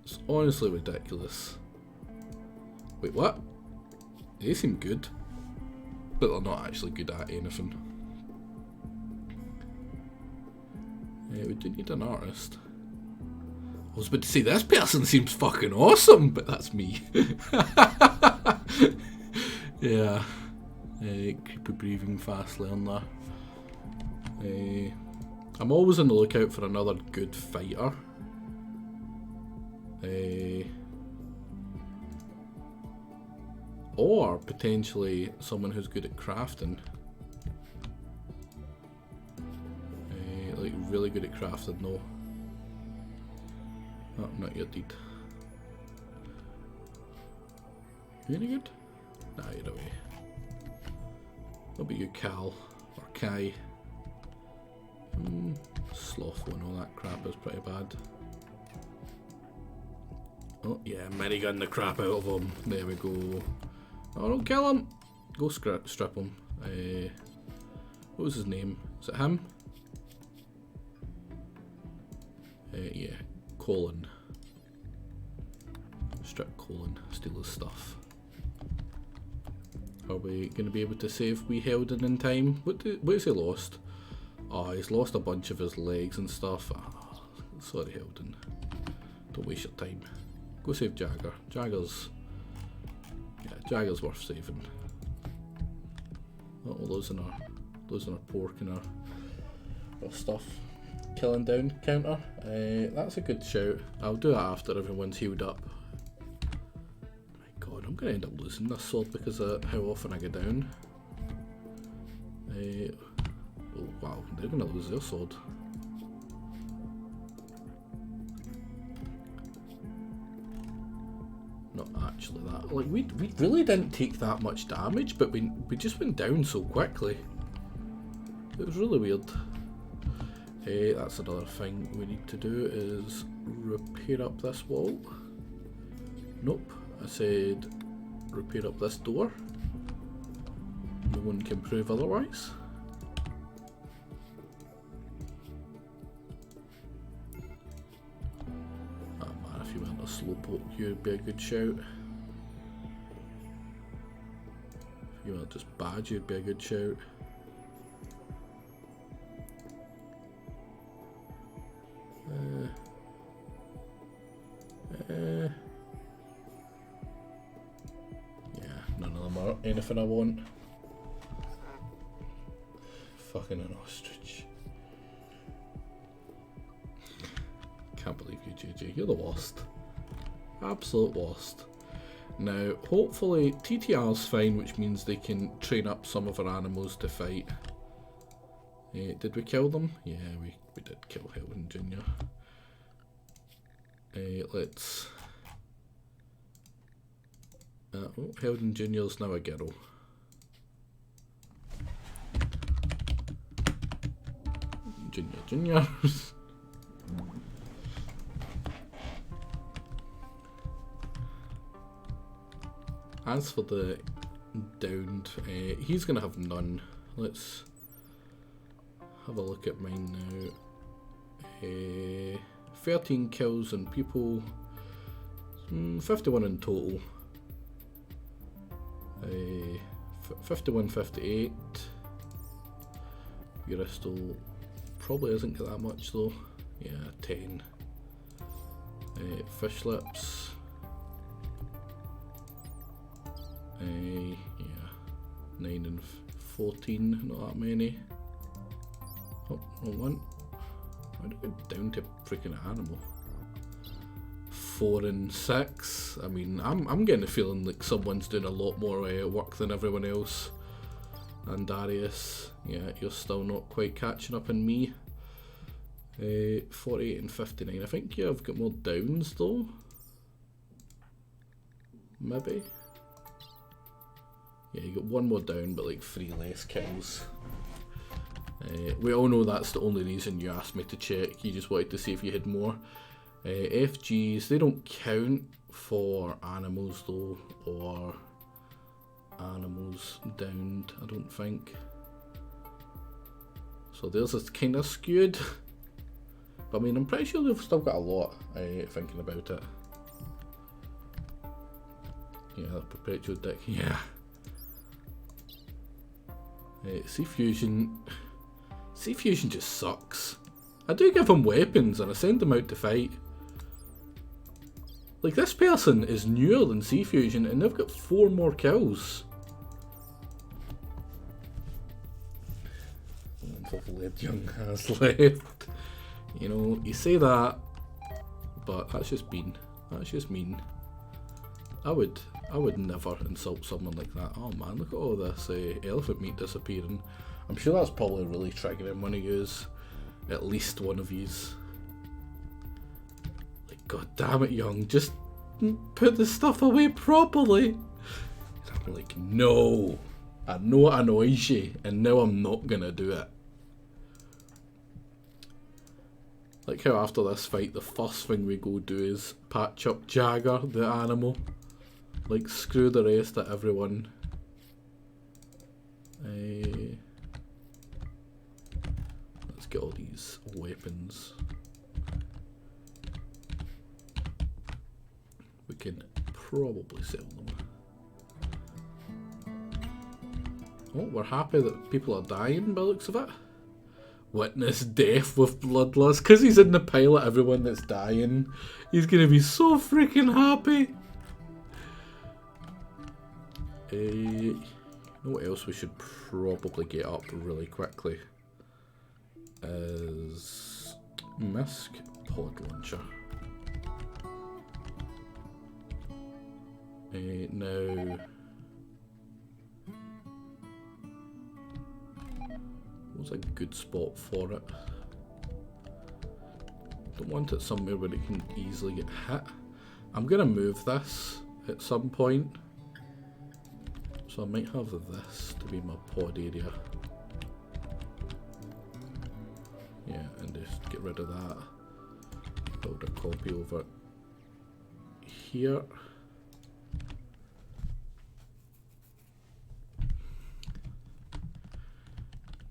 It's honestly ridiculous. Wait, what? They seem good, but they're not actually good at anything. We do need an artist. I was about to say, this person seems fucking awesome, but that's me. Yeah. Creepy breathing, fast learner. I'm always on the lookout for another good fighter. Or potentially someone who's good at crafting. Like really good at crafting, no. Oh, not your deed. You any good? Nah, you're away. What about you, Cal? Or Kai? Slothful and all that crap is pretty bad. Oh, yeah, minigun the crap out of him. There we go. Oh, don't kill him! Go strip him. What was his name? Is it him? Yeah, Colin. Strip Colin, steal his stuff. Are we going to be able to save wee Heldon in time? What has he lost? Oh, he's lost a bunch of his legs and stuff. Oh, sorry, Heldon. Don't waste your time. Go save Jagger. Jagger's worth saving. Oh, losing our pork and our stuff. Killing down counter. That's a good shout. I'll do that after everyone's healed up. My god, I'm gonna end up losing this sword because of how often I go down. Oh wow, they're gonna lose their sword. Not actually that. Like we really didn't take that much damage, but we just went down so quickly. It was really weird. That's another thing we need to do is repair up this wall. Nope, I said repair up this door. No one can prove otherwise. Ah man, if you went a slowpoke, you'd be a good shout. If you went just bad, you'd be a good shout. Yeah, none of them are anything I want. Fucking an ostrich. Can't believe you, JJ. You're the worst. Absolute worst. Now, hopefully, TTR's fine, which means they can train up some of our animals to fight. Did we kill them? Yeah, we did kill Heldon Jr. Let's... oh, Heldon Jr.'s now a girl. Junior. As for the downed, he's going to have none. Let's have a look at mine now. 13 kills and people, 51 in total. 51, 58. Uristal probably isn't got that much though. Yeah, 10. Fish lips. Yeah, 9 and 14, not that many. Oh, wrong one. Why did I go down to freaking animal? 4 and 6. I mean, I'm getting the feeling like someone's doing a lot more work than everyone else. And Darius, yeah, you're still not quite catching up in me. 48 and 59. I think you've got more downs though. Maybe. Yeah, you got one more down, but like 3 less kills. We all know that's the only reason you asked me to check. You just wanted to see if you had more. FGs, they don't count for animals though, or animals downed, I don't think. So theirs is kind of skewed. But I mean, I'm pretty sure they've still got a lot, thinking about it. Yeah, the perpetual dick. Yeah. Sea Fusion. Sea Fusion just sucks. I do give him weapons and I send him out to fight. Like, this person is newer than Sea Fusion and they've got 4 more kills. Led Young has left. You know, you say that, but that's just mean. That's just mean. I would never insult someone like that. Oh man, look at all this elephant meat disappearing. I'm sure that's probably really triggering one of yous. At least one of yous. Like, god damn it, Young, just put the stuff away properly. And I'm like, no. I know it annoys you, and now I'm not gonna do it. Like how after this fight, the first thing we go do is patch up Jagger, the animal. Like, screw the rest of everyone. Let's get all these weapons. We can probably sell them. Oh, we're happy that people are dying by the looks of it. Witness death with bloodlust. Because he's in the pilot, everyone that's dying, he's going to be so freaking happy. You know what else we should probably get up really quickly? Is Misc Pod Launcher. Now, what's a good spot for it? Don't want it somewhere where it can easily get hit. I'm gonna move this at some point, so I might have this to be my pod area. Yeah, and just get rid of that. Build a copy over here.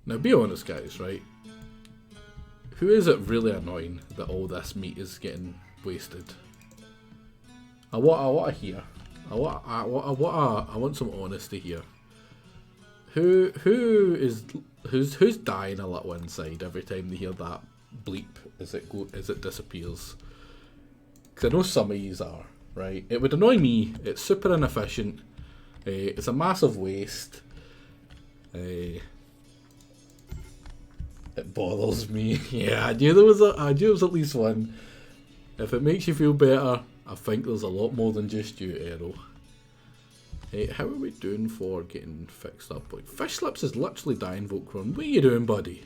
Now be honest guys, right? Who is it really annoying that all this meat is getting wasted? I want to hear. I want some honesty here. Who's dying a little inside every time they hear that bleep as it disappears? Because I know some of yous are, right? It would annoy me. It's super inefficient. It's a massive waste. It bothers me. Yeah, I knew there was at least one. If it makes you feel better, I think there's a lot more than just you, Arrow. How are we doing for getting fixed up? Like, Fish Slips is literally dying, Voltron. What are you doing, buddy?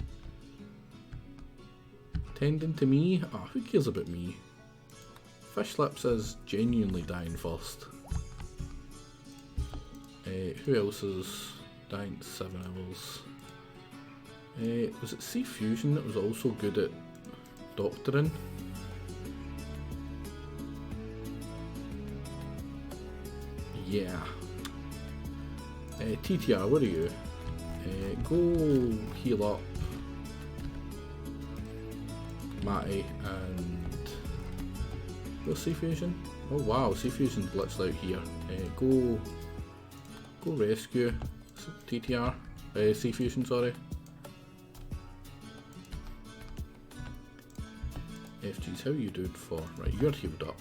Tending to me? Ah, who cares about me? Fish Slips is genuinely dying first. Who else is dying 7 hours? Was it Sea Fusion that was also good at doctoring? Yeah. TTR, where are you? Go heal up Matty and... Where's Sea Fusion? Oh wow, Sea Fusion's blitzed out here. Go rescue TTR. Sea Fusion, sorry. FG's, how are you doing for? Right, you're healed up.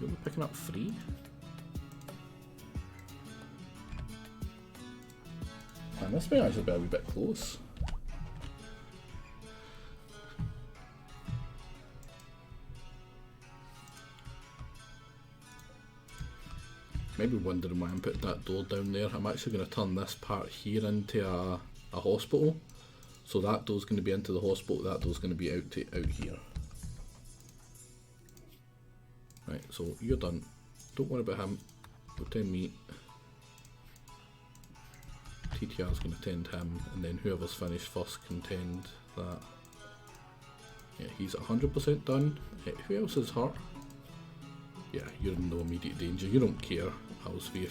You'll be picking up 3? Man, this may actually be a wee bit close. Maybe wondering why I'm putting that door down there. I'm actually going to turn this part here into a hospital. So that door's going to be into the hospital, that door's going to be out here. Right, so you're done. Don't worry about him. Go tend me. TTR's going to tend him, and then whoever's finished first can tend that. Yeah, he's 100% done. Who else is hurt? Yeah, you're in no immediate danger. You don't care, Owlsvie.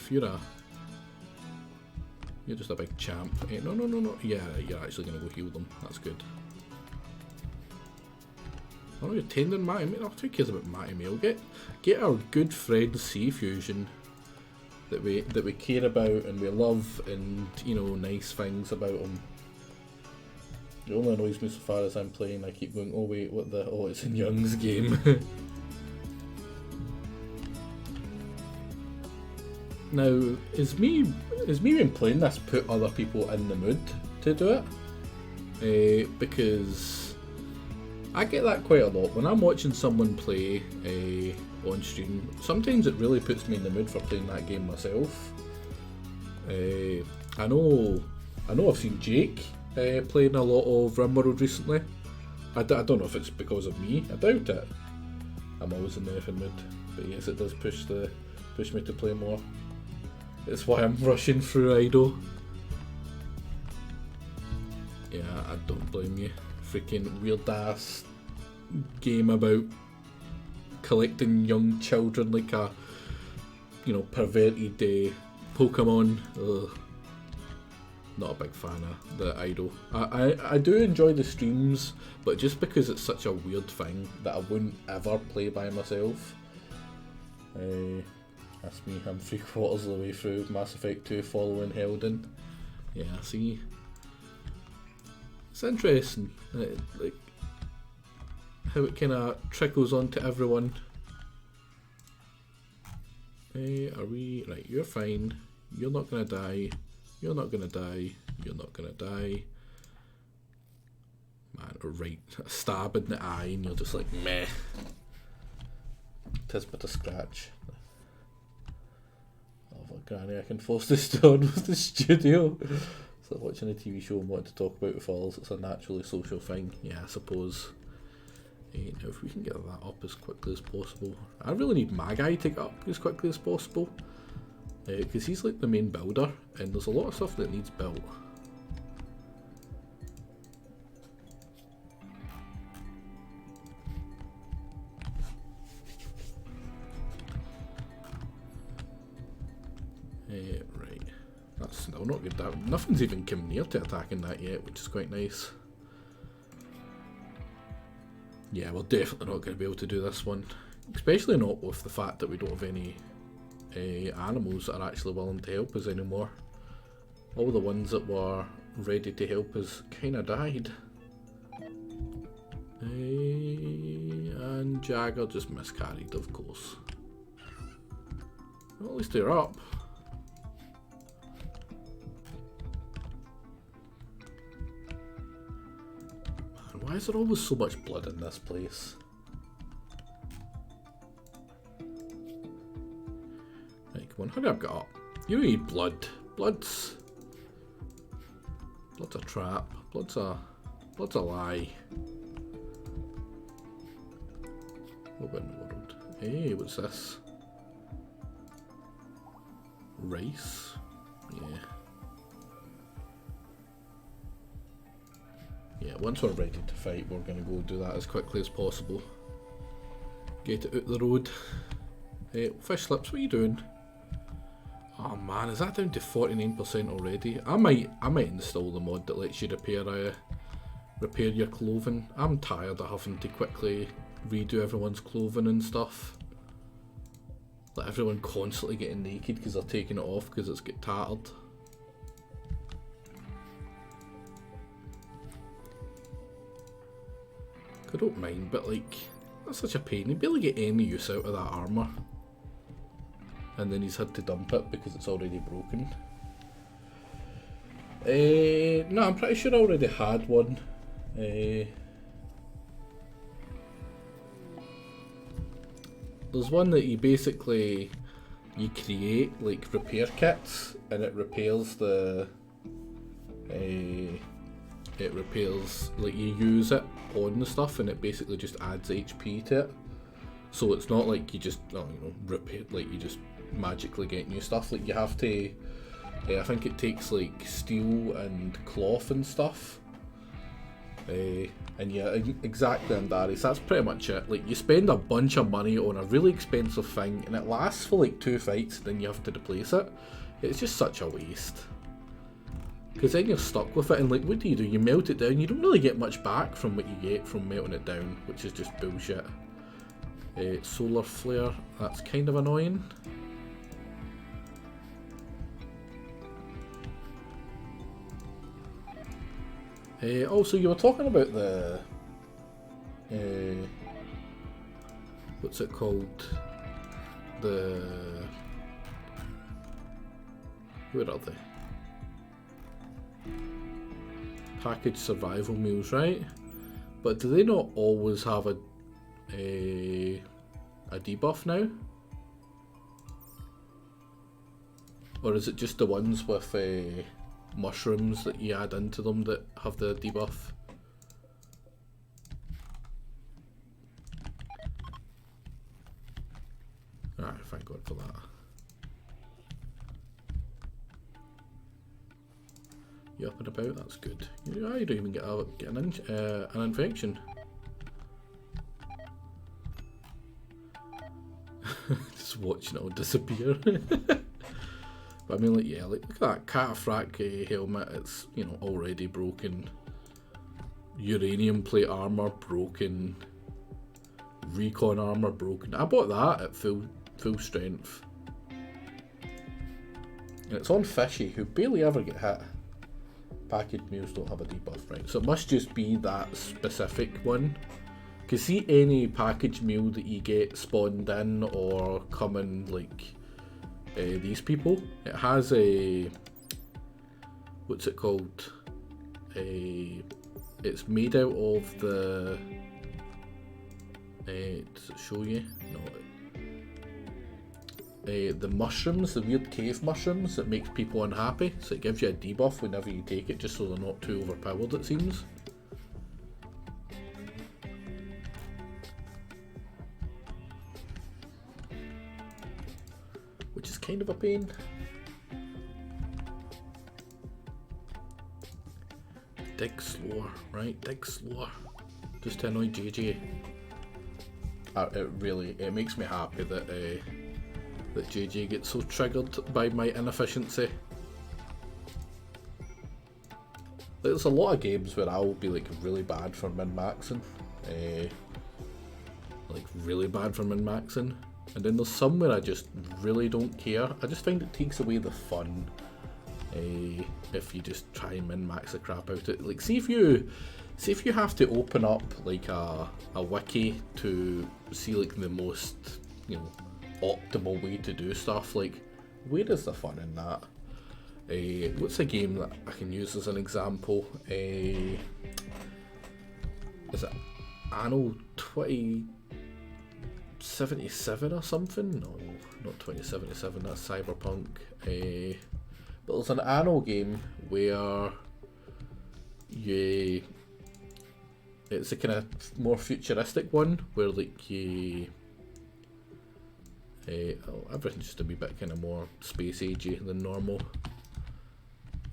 You're just a big champ. No. Yeah, you're actually going to go heal them. That's good. Oh, you're tending Matty Mail. Who cares about Matty Mail? Get our good friend C Fusion that we care about and we love, and you know, nice things about him. It only annoys me so far as I'm playing. I keep going, oh wait, what the? Oh, it's in Young's game. Now, is me when playing this put other people in the mood to do it? Because I get that quite a lot when I'm watching someone play on stream. Sometimes it really puts me in the mood for playing that game myself. I know I've seen Jake playing a lot of Rimworld recently. I don't know if it's because of me. I doubt it. I'm always in the effing mood, but yes, it does push me to play more. It's why I'm rushing through Idle. Yeah, I don't blame you. Freaking weird ass game about collecting young children like a, you know, perverted Pokemon. Ugh. Not a big fan of the Idol. I do enjoy the streams, but just because it's such a weird thing that I wouldn't ever play by myself. That's me, I'm 3/4 of the way through Mass Effect 2 following Helden. Yeah, see. It's interesting, like how it kind of trickles onto everyone. Are we... Right, you're fine. You're not gonna die. You're not gonna die. You're not gonna die. Man, right, a stab in the eye and you're just like, meh. 'Tis but a scratch. Oh, granny, I can force this down with the studio. It's like watching a TV show and wanting to talk about with others. It's a naturally social thing. Yeah, I suppose. Now if we can get that up as quickly as possible. I really need my guy to get up as quickly as possible. Because he's like the main builder, and there's a lot of stuff that needs built. Right, that's still not good. Nothing's even come near to attacking that yet, which is quite nice. Yeah, we're definitely not going to be able to do this one, especially not with the fact that we don't have any animals that are actually willing to help us anymore. All the ones that were ready to help us kind of died. And Jagger just miscarried, of course. Well, at least they're up. Man, why is there always so much blood in this place? Right, come on, hurry up, get up. You need blood. Blood's a trap. Blood's a lie. What about in the world? Hey, what's this? Rice? Yeah. Yeah, once we're ready to fight, we're going to go do that as quickly as possible. Get it out the road. Hey, Fish Slips, what are you doing? Oh man, is that down to 49% already? I might install the mod that lets you repair your clothing. I'm tired of having to quickly redo everyone's clothing and stuff. Like everyone constantly getting naked because they're taking it off because it's get tattered. I don't mind, but like, that's such a pain. You'd barely get any use out of that armour. And then he's had to dump it because it's already broken. No, I'm pretty sure I already had one. There's one that you basically, you create like repair kits and it repairs the, it repairs, like you use it on the stuff and it basically just adds HP to it. So it's not like you just, repair, like you just magically get new stuff. Like you have to, I think it takes like steel and cloth and stuff. And yeah, exactly, and Darius, that's pretty much it. Like you spend a bunch of money on a really expensive thing and it lasts for like 2 fights and then you have to replace it. It's just such a waste. Because then you're stuck with it, and like, what do? You melt it down. You don't really get much back from what you get from melting it down, which is just bullshit. Solar flare, that's kind of annoying. Also, you were talking about the what's it called? Where are they? Packaged survival meals, right? But do they not always have a debuff now? Or is it just the ones with mushrooms that you add into them that have the debuff? Alright, thank God for that. You up and about, that's good. You don't even get an infection. Just watching it all disappear. But I mean, like, yeah, like, look at that Cataphractic helmet, it's, you know, already broken. Uranium plate armor broken. Recon armor broken. I bought that at full strength. And it's on Fishy, who barely ever get hit. Packaged meals don't have a debuff, right? So it must just be that specific one. Because see any packaged meal that you get spawned in or coming like these people, it has a, what's it called? It's made out of the, does it show you? No. The mushrooms, the weird cave mushrooms that makes people unhappy, so it gives you a debuff whenever you take it, just so they're not too overpowered, it seems. Which is kind of a pain. Dig slower, right? Dig slower. Just to annoy JJ. It makes me happy that that JJ gets so triggered by my inefficiency. There's a lot of games where I'll be like really bad for min-maxing. Like really bad for min-maxing. And then there's some where I just really don't care. I just find it takes away the fun if you just try and min-max the crap out of it. Like see if you have to open up like a wiki to see like the most, you know, optimal way to do stuff, like where is the fun in that? What's a game that I can use as an example? Is it Anno 2077 or something? No, not 2077, that's Cyberpunk. But there's an Anno game where it's a kind of more futuristic one where like you everything's just a wee bit kind of more space agey than normal.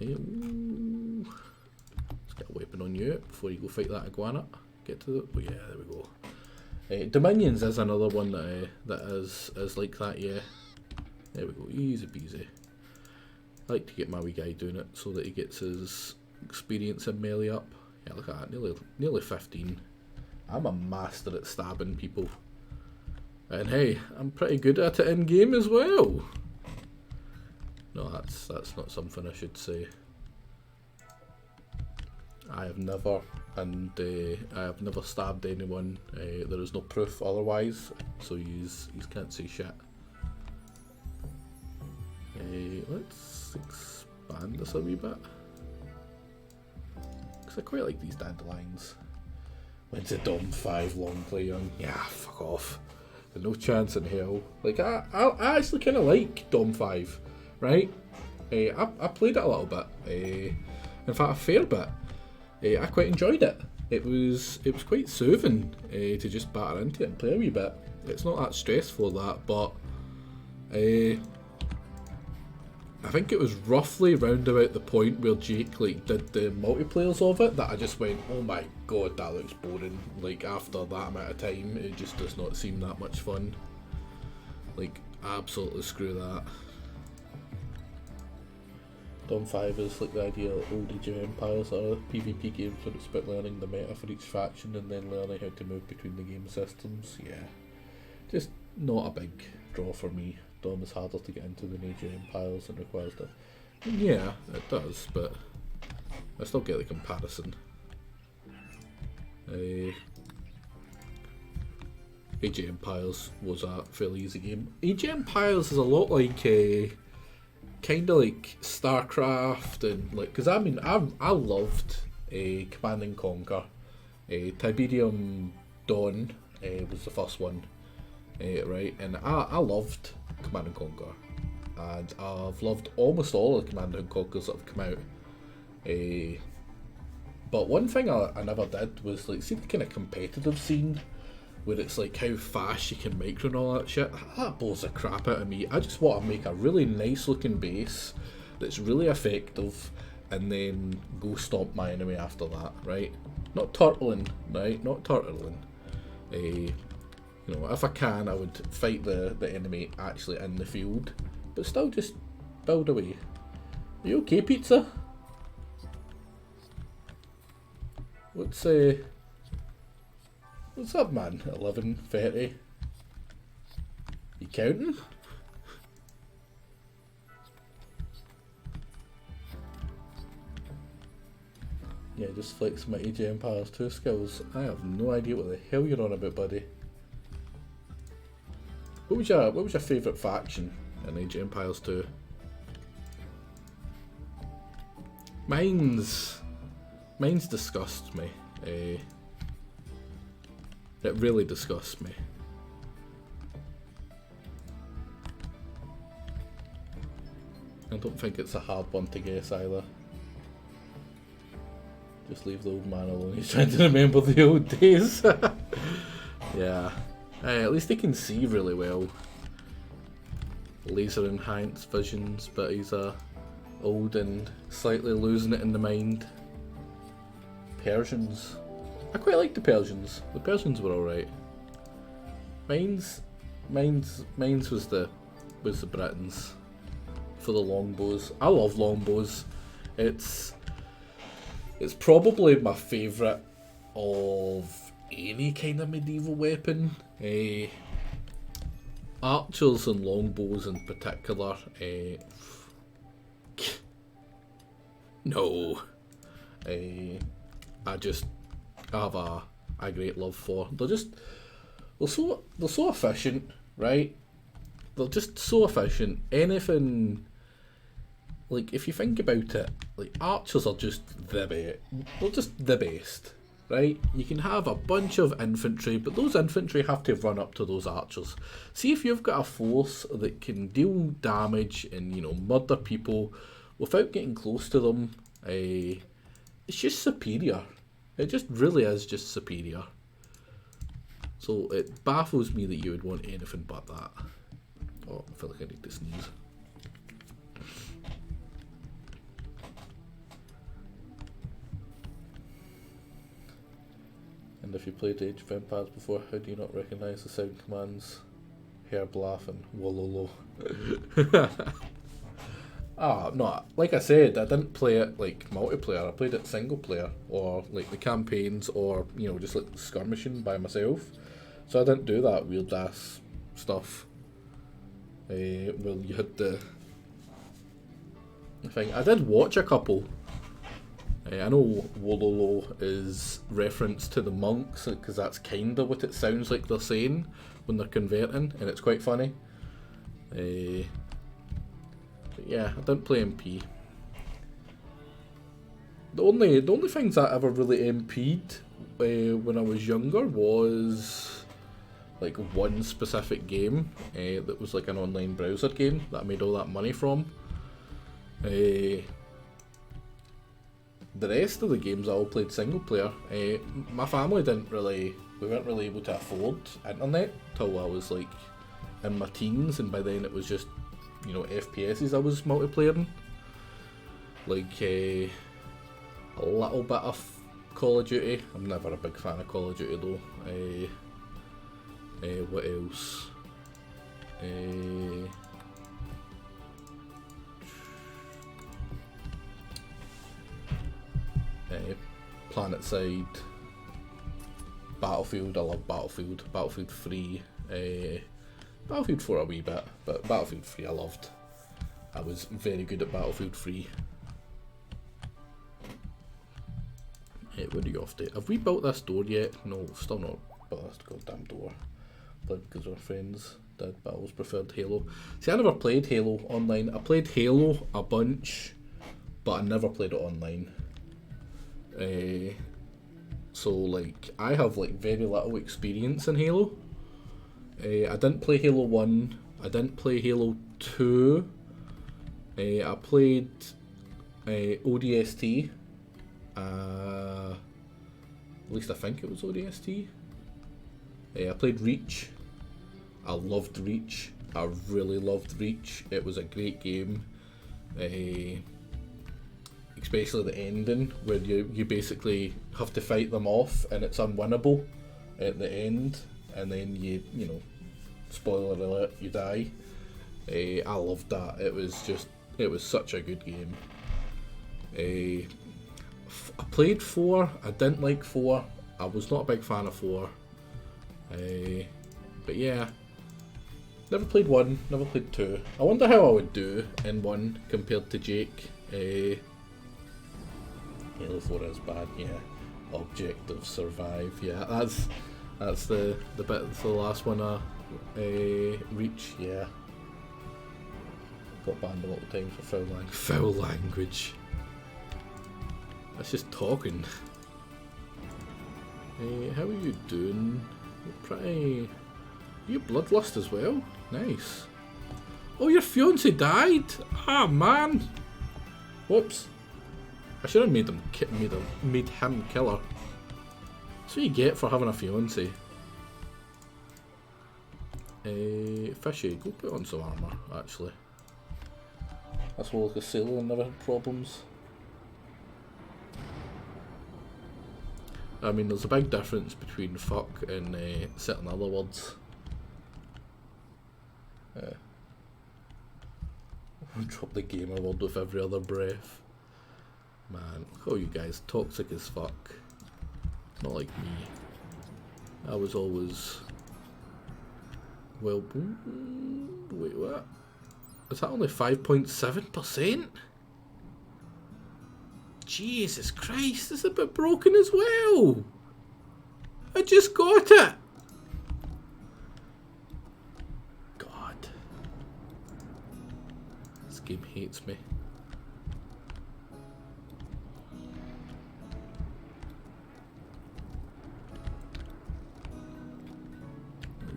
Let's get a weapon on you before you go fight that iguana. Get to the, oh yeah, there we go. Dominions is another one that is like that, yeah. There we go, easy peasy. I like to get my wee guy doing it so that he gets his experience in melee up. Yeah, look at that, nearly 15. I'm a master at stabbing people. And hey, I'm pretty good at it in game as well. No, that's not something I should say. I have never stabbed anyone. There is no proof otherwise, so you can't say shit. Let's expand this a wee bit, because I quite like these dandelions. When's the Dom 5 long play young? Yeah, fuck off. No chance in hell. Like I actually kind of like Dom 5, right? I played it a little bit. In fact, a fair bit. I quite enjoyed it. It was quite soothing to just batter into it and play a wee bit. It's not that stressful that, but I think it was roughly round about the point where Jake like did the multiplayers of it that I just went, oh my god, that looks boring. Like after that amount of time, it just does not seem that much fun. Like absolutely screw that. Dawn 5 is like the idea of old Age of Empires are PvP games where it's about learning the meta for each faction and then learning how to move between the game systems. Yeah, just not a big draw for me. Dawn is harder to get into than Age of Empires and requires that. Yeah, it does, but I still get the comparison. Age of Empires was a fairly easy game. Age of Empires is a lot like a kind of like StarCraft and like, because I mean I loved Command and Conquer. Tiberium Dawn was the first one, right? And I loved Command and Conquer, and I've loved almost all of the Command and Conquers that have come out. But one thing I never did was like see the kind of competitive scene where it's like how fast you can micro and all that shit. That blows the crap out of me. I just want to make a really nice looking base that's really effective and then go stomp my enemy after that, right? Not turtling, right? Not turtling. You know, if I can, I would fight the enemy actually in the field, but still just build away. Are you okay, pizza? What's up, man? 11:30. You counting? Yeah, just flex my Age of Empires 2 skills. I have no idea what the hell you're on about, buddy. What was your favourite faction in Age of Empires 2? Mine's disgusts me. It really disgusts me. I don't think it's a hard one to guess either. Just leave the old man alone, he's trying to remember the old days. Yeah. At least he can see really well. Laser enhanced visions, but he's old and slightly losing it in the mind. Persians. I quite like the Persians. The Persians were alright. Mine's was the Britons for the longbows. I love longbows. It's probably my favourite of any kind of medieval weapon. Archers and longbows in particular. No. I have a great love for. They're so efficient, right? They're just so efficient. Anything, like if you think about it, like archers are just they're just the best, right? You can have a bunch of infantry, but those infantry have to run up to those archers. See if you've got a force that can deal damage and, you know, murder people without getting close to them. It's just superior. It just really is just superior. So it baffles me that you would want anything but that. Oh, I feel like I need to sneeze. And if you played Age of Empires before, how do you not recognise the sound commands? Herb laughing, wololo. No, like I said, I didn't play it like multiplayer, I played it single player, or like the campaigns, or, you know, just like skirmishing by myself. So I didn't do that weird ass stuff. Well, you had the thing. I did watch a couple. I know Wololo is reference to the monks, because that's kind of what it sounds like they're saying when they're converting, and it's quite funny. But yeah, I didn't play MP. The only things I ever really MP'd when I was younger was like one specific game that was like an online browser game that I made all that money from. The rest of the games I all played single player. My family we weren't really able to afford internet till I was like in my teens, and by then it was just, you know, FPSs I was multiplaying. Like a little bit of Call of Duty. I'm never a big fan of Call of Duty though. What else? Planetside, Battlefield. I love Battlefield. Battlefield 3. Battlefield 4 a wee bit, but Battlefield 3 I loved. I was very good at Battlefield 3. Where are you off to? Have we built this door yet? No, still not built this goddamn door. Played because our friends did, but I always preferred Halo. See, I never played Halo online. I played Halo a bunch, but I never played it online. So like, I have like very little experience in Halo. I didn't play Halo 1, I didn't play Halo 2, I played ODST, at least I think it was ODST. I played Reach. I loved Reach. I really loved Reach. It was a great game. Especially the ending where you basically have to fight them off and it's unwinnable at the end, and then you know, spoiler alert, you die. I loved that. It was such a good game. I played 4. I didn't like 4. I was not a big fan of 4. But yeah, never played 1, never played 2. I wonder how I would do in 1 compared to Jake. Halo 4 is bad, yeah. Objective survive, yeah. That's the bit, the last one. Reach, yeah. Got banned a lot of times for foul language. That's just talking. How are you doing? You're pretty. You bloodlust as well. Nice. Oh, your fiance died. Ah man. Whoops. I should have made him kill her. That's what you get for having a fiance. Fishy, go put on some armour. Actually, that's well like a sailor and never had problems. I mean, there's a big difference between fuck and certain other words. Drop the gamer word with every other breath. Man, look at all you guys, toxic as fuck. Not like me. I was always... Well, wait, what? Is that only 5.7%? Jesus Christ, it's a bit broken as well. I just got it. God. This game hates me.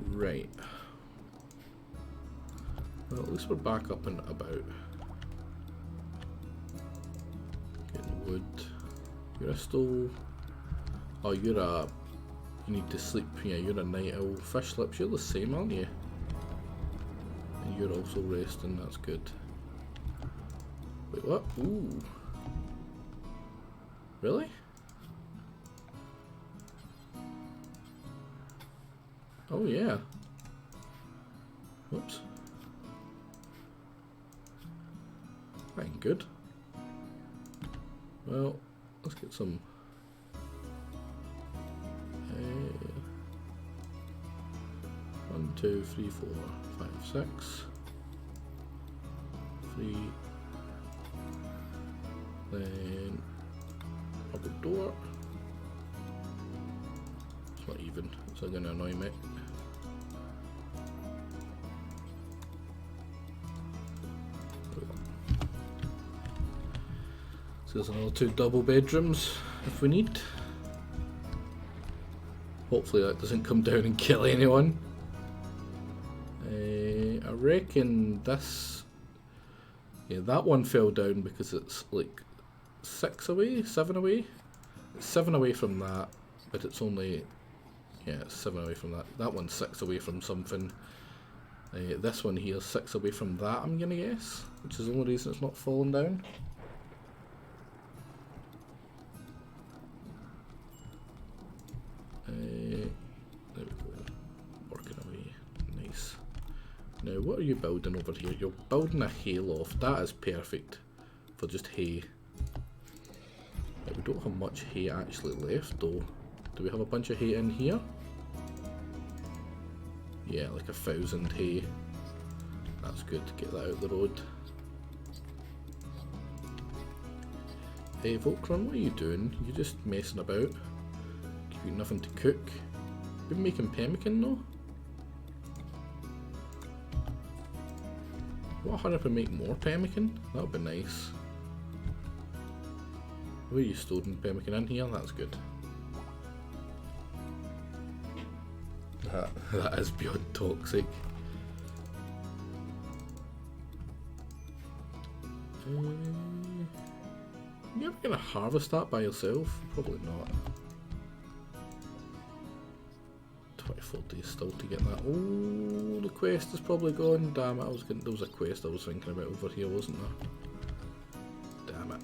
Right. Well, at least we're back up and about. Getting wood. You're still... Oh, you're a... You need to sleep. Yeah, you're a night owl. Fish lips, you're the same, aren't you? And you're also resting, that's good. Wait, what? Ooh. Really? Oh yeah. Whoops. Ain't good. Well, let's get some. 1, 2, 3, 4, 5, 6. 3. Then rubber door. It's not even, so gonna annoy me. So there's another 2 double bedrooms if we need. Hopefully that doesn't come down and kill anyone. I reckon this... Yeah, that one fell down because it's like 6 away, 7 away. It's 7 away from that, but it's only... Yeah, it's 7 away from that. That one's 6 away from something. This one here is 6 away from that, I'm gonna guess. Which is the only reason it's not falling down. There we go. Working away. Nice. Now, what are you building over here? You're building a hay loft. That is perfect for just hay. We don't have much hay actually left though. Do we have a bunch of hay in here? Yeah, like 1,000 hay. That's good to get that out the road. Hey Volcron, what are you doing? You just messing about? Give you nothing to cook. Been making pemmican though? What, hurry up and make more pemmican? That would be nice. Where are you storing pemmican in here? That's good. That is beyond toxic. You ever gonna harvest that by yourself? Probably not. 24 days still to get that. Oh, the quest is probably gone. Damn it! There was a quest I was thinking about over here, wasn't there? Damn it!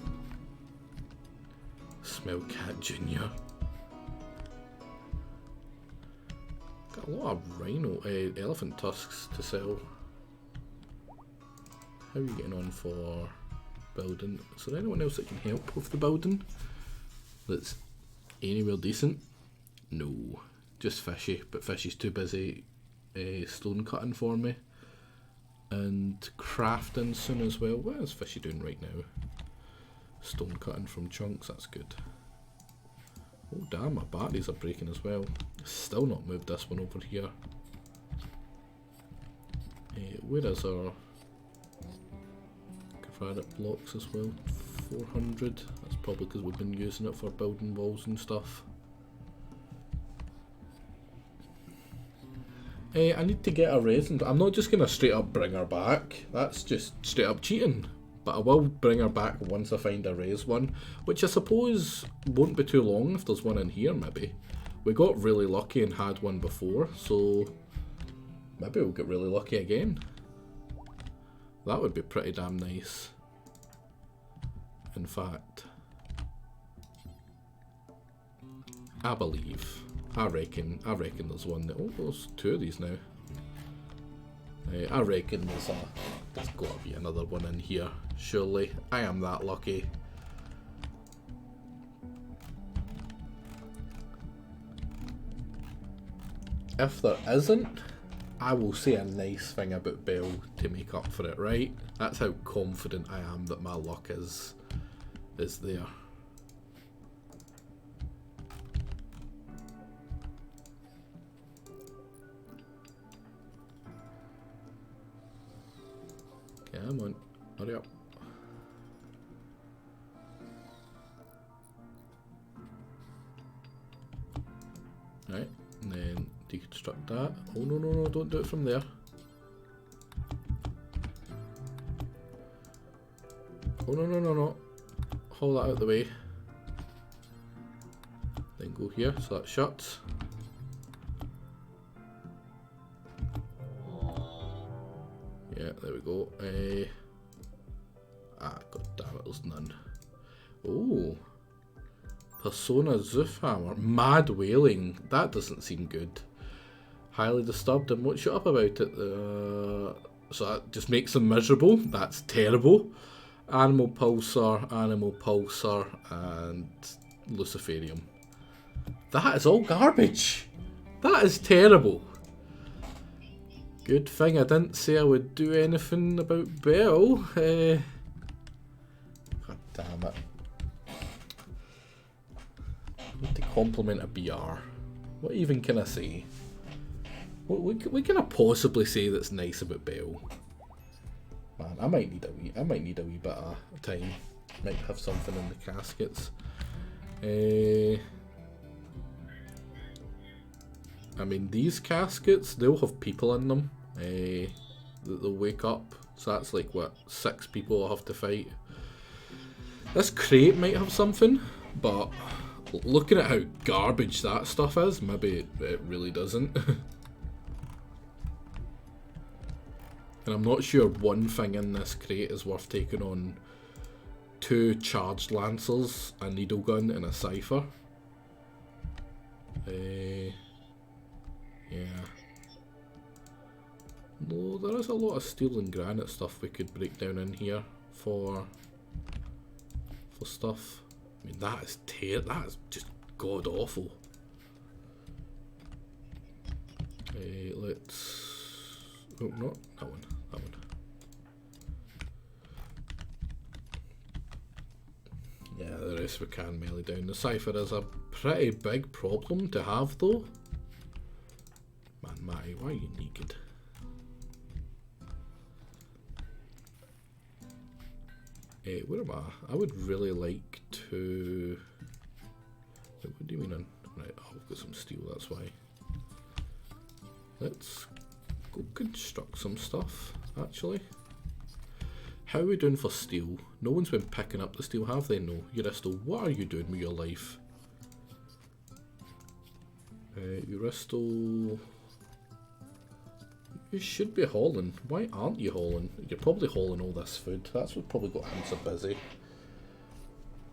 Smell Cat Junior. Got a lot of rhino, elephant tusks to sell. How are you getting on for building? Is there anyone else that can help with the building that's anywhere decent? No, just Fishy, but Fishy's too busy stone cutting for me and crafting soon as well. What is Fishy doing right now? Stone cutting from chunks, that's good. Oh damn, my batteries are breaking as well. Still not moved this one over here. Where is our granite blocks as well? 400. That's probably because we've been using it for building walls and stuff. I need to get a resin. I'm not just going to straight up bring her back. That's just straight up cheating. But I will bring her back once I find a raise one, which I suppose won't be too long if there's one in here maybe. We got really lucky and had one before, so maybe we'll get really lucky again. That would be pretty damn nice. In fact, I believe, I reckon there's one that, oh, there's two of these now. I reckon there's got to be another one in here, surely. I am that lucky. If there isn't, I will say a nice thing about Belle to make up for it, right? That's how confident I am that my luck is there. Come on, hurry up. Right, and then deconstruct that. Oh no, no, no, don't do it from there. Oh no, no, no, no. Haul that out of the way. Then go here, so that shuts. Yeah, there we go. God damn it, there's none. Oh, Persona Zoofhammer, Mad Wailing. That doesn't seem good. Highly disturbed and won't shut up about it. So that just makes them miserable. That's terrible. Animal Pulsar, and Luciferium. That is all garbage. That is terrible. Good thing I didn't say I would do anything about Belle. God damn it. I need to compliment a BR. What even can I say? What can I possibly say that's nice about Belle? Man, I might need a wee bit of time. Might have something in the caskets. I mean, these caskets, they'll have people in them. They'll wake up. So that's like, what, 6 people I'll have to fight. This crate might have something, but looking at how garbage that stuff is, maybe it really doesn't. And I'm not sure one thing in this crate is worth taking on 2 charged lancers, a needle gun, and a cipher. Yeah. No, there is a lot of steel and granite stuff we could break down in here for stuff. I mean, that is just god awful. Let's... Oh, not that one. That one. Yeah, the rest we can melee down. The cipher is a pretty big problem to have, though. Man, Matty, why are you naked? Where am I? I would really like to... What do you mean? Right, I've got some steel, that's why. Let's go construct some stuff, actually. How are we doing for steel? No one's been picking up the steel, have they? No. Euristo, what are you doing with your life? Euristo... You should be hauling. Why aren't you hauling? You're probably hauling all this food. That's what probably got him so busy.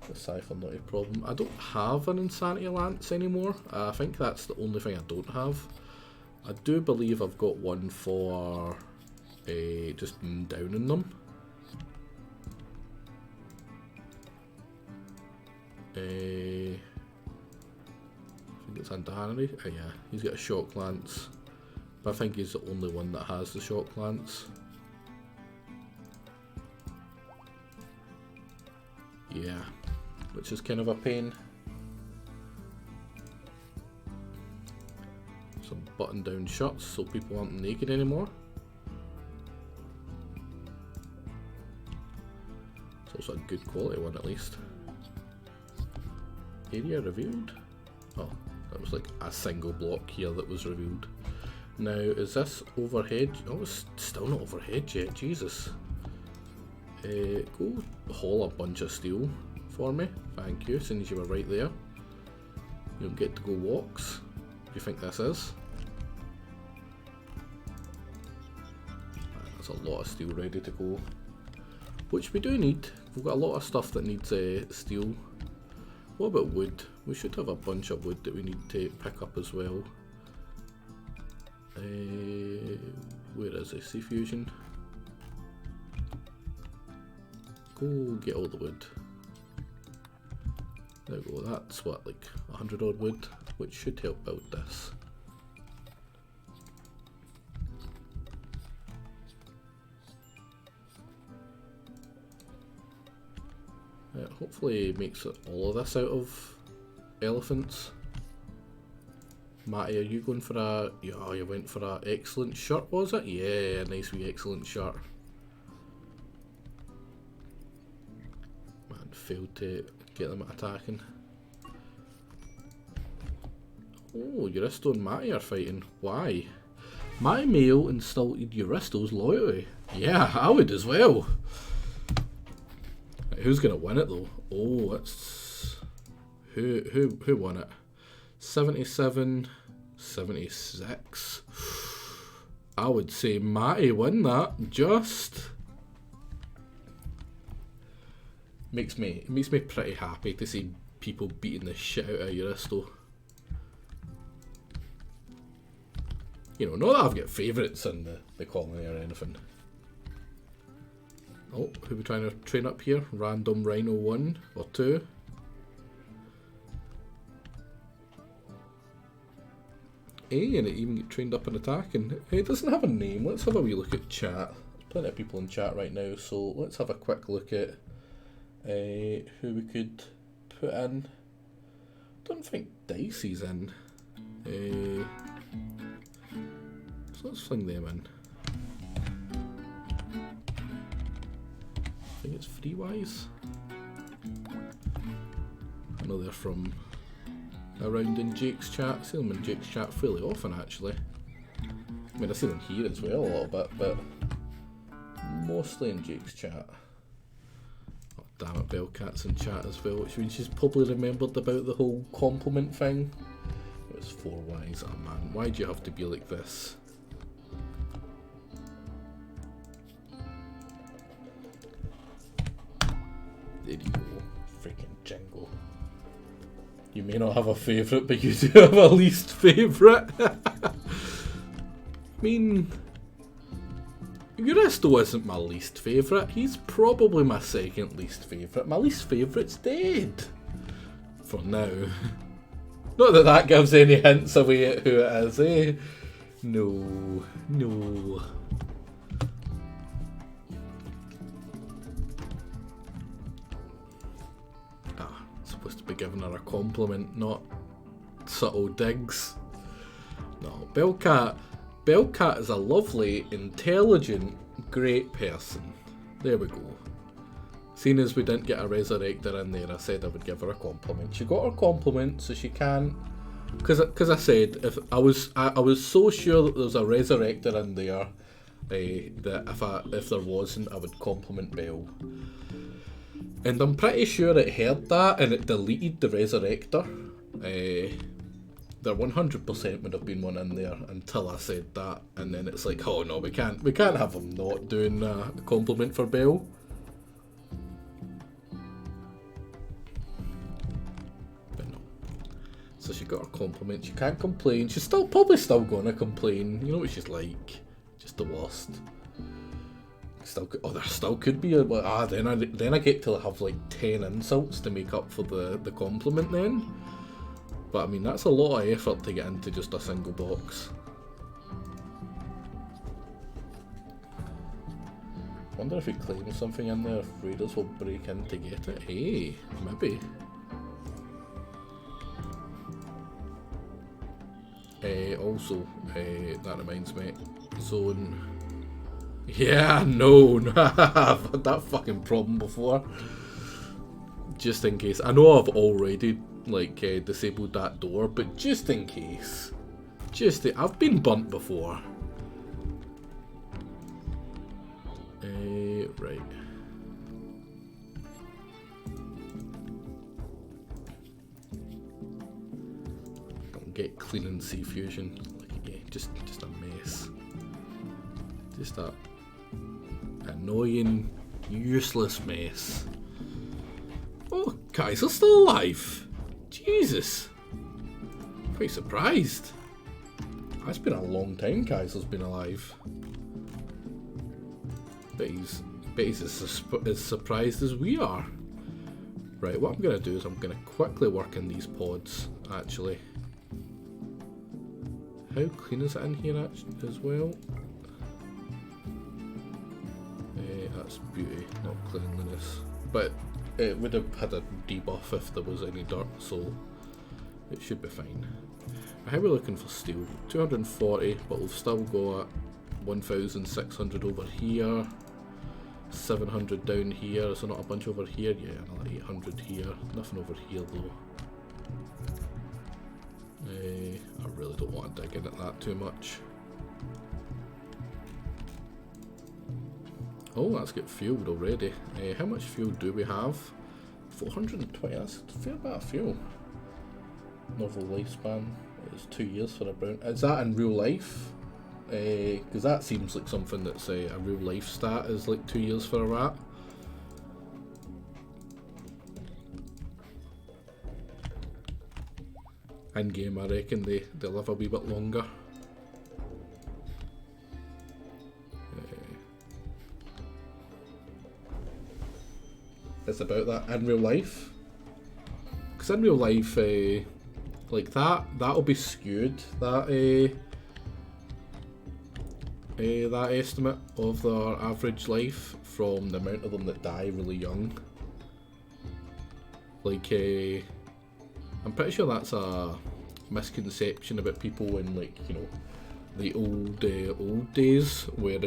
The cipher, not a problem. I don't have an Insanity Lance anymore. I think that's the only thing I don't have. I do believe I've got one for just downing them. I think it's under Henry. Oh yeah, he's got a shock lance. But I think he's the only one that has the shock lance. Yeah, which is kind of a pain. Some button down shirts so people aren't naked anymore. It's also a good quality one at least. Area revealed? Oh, that was like a single block here that was revealed. Now, is this overhead? Oh, it's still not overhead yet, Jesus. Go haul a bunch of steel for me, thank you, as soon as you were right there. You don't get to go walks. What do you think this is? There's a lot of steel ready to go. Which we do need. We've got a lot of stuff that needs steel. What about wood? We should have a bunch of wood that we need to pick up as well. Where is it? Sea Fusion. Go get all the wood. There we go, that's what, like 100 odd wood, which should help build this. Hopefully it makes all of this out of elephants. Matty, are you going for a... Oh, you went for a excellent shirt, was it? Yeah, nice wee excellent shirt. Man, failed to get them attacking. Oh, Euristo and Matty are fighting. Why? My mail insulted Euristo's loyalty. Yeah, I would as well. Right, who's gonna win it though? Oh, it's... Who won it? 77, 76. I would say Matty win that. Just makes me pretty happy to see people beating the shit out of Euristo. You know, not that I've got favourites in the colony or anything. Oh, who are we trying to train up here? Random Rhino 1 or 2. And it even get trained up in attacking. It doesn't have a name. Let's have a wee look at chat. There's plenty of people in chat right now, so let's have a quick look at who we could put in. Don't think Dicey's in. So let's fling them in. I think it's Freewise. I know they're from around in Jake's chat. I see them in Jake's chat fairly often actually. I mean, I see them here as well a little bit, but mostly in Jake's chat. Oh damn it, Bellcat's in chat as well, which means she's probably remembered about the whole compliment thing. It was 4Ys. Oh man, why do you have to be like this? There you go, freaking jingle. You may not have a favourite, but you do have a least favourite. I mean, Euristo isn't my least favourite. He's probably my second least favourite. My least favourite's dead. for now. Not that that gives any hints away at who it is, eh? No, no. Ah, supposed to be giving her a compliment, not subtle digs. No, Bellcat is a lovely, intelligent, great person. There we go. Seeing as we didn't get a resurrector in there, I said I would give her a compliment. She got her compliment, so she can. Because I said if I was so sure that there was a resurrector in there, that if there wasn't, I would compliment Belle. And I'm pretty sure it heard that and it deleted the resurrector. There 100% would have been one in there until I said that, and then it's like, oh no, we can't have him not doing a compliment for Belle. So she got her compliment, she can't complain, she's probably still gonna complain, you know what she's like, just the worst. There still could be then I get to have like 10 insults to make up for the compliment then. But I mean, that's a lot of effort to get into just a single box. Wonder if it claims something in there, if raiders will break in to get it. Hey, maybe. Also, that reminds me, zone. Yeah, no, I've had that fucking problem before. Just in case. I know I've already disabled that door, but just in case. I've been burnt before. Right. Get clean and sea fusion. Just a mess. Just a annoying, useless mess. Oh, Kaiser's still alive. Jesus. Quite surprised. It's been a long time Kaiser's been alive. Bet he's as surprised as we are. Right, what I'm going to do is I'm going to quickly work in these pods, actually. How clean is it in here as well? That's beauty, not cleanliness. But it would have had a debuff if there was any dirt, so it should be fine. How are we looking for steel? 240, but we've still got 1,600 over here, 700 down here, so not a bunch over here, yeah, another 800 here, nothing over here though. I really don't want to dig in at that too much. Oh, that's got fueled already. How much fuel do we have? 420, that's a fair bit of fuel. Novel lifespan is 2 years for a brown. Is that in real life? Because that seems like something that's a real life stat is like 2 years for a rat. In game, I reckon they live a wee bit longer. It's about that in real life. Because in real life, like that'll be skewed. That estimate of their average life from the amount of them that die really young. Like, I'm pretty sure that's a misconception about people in, like, you know, the old days where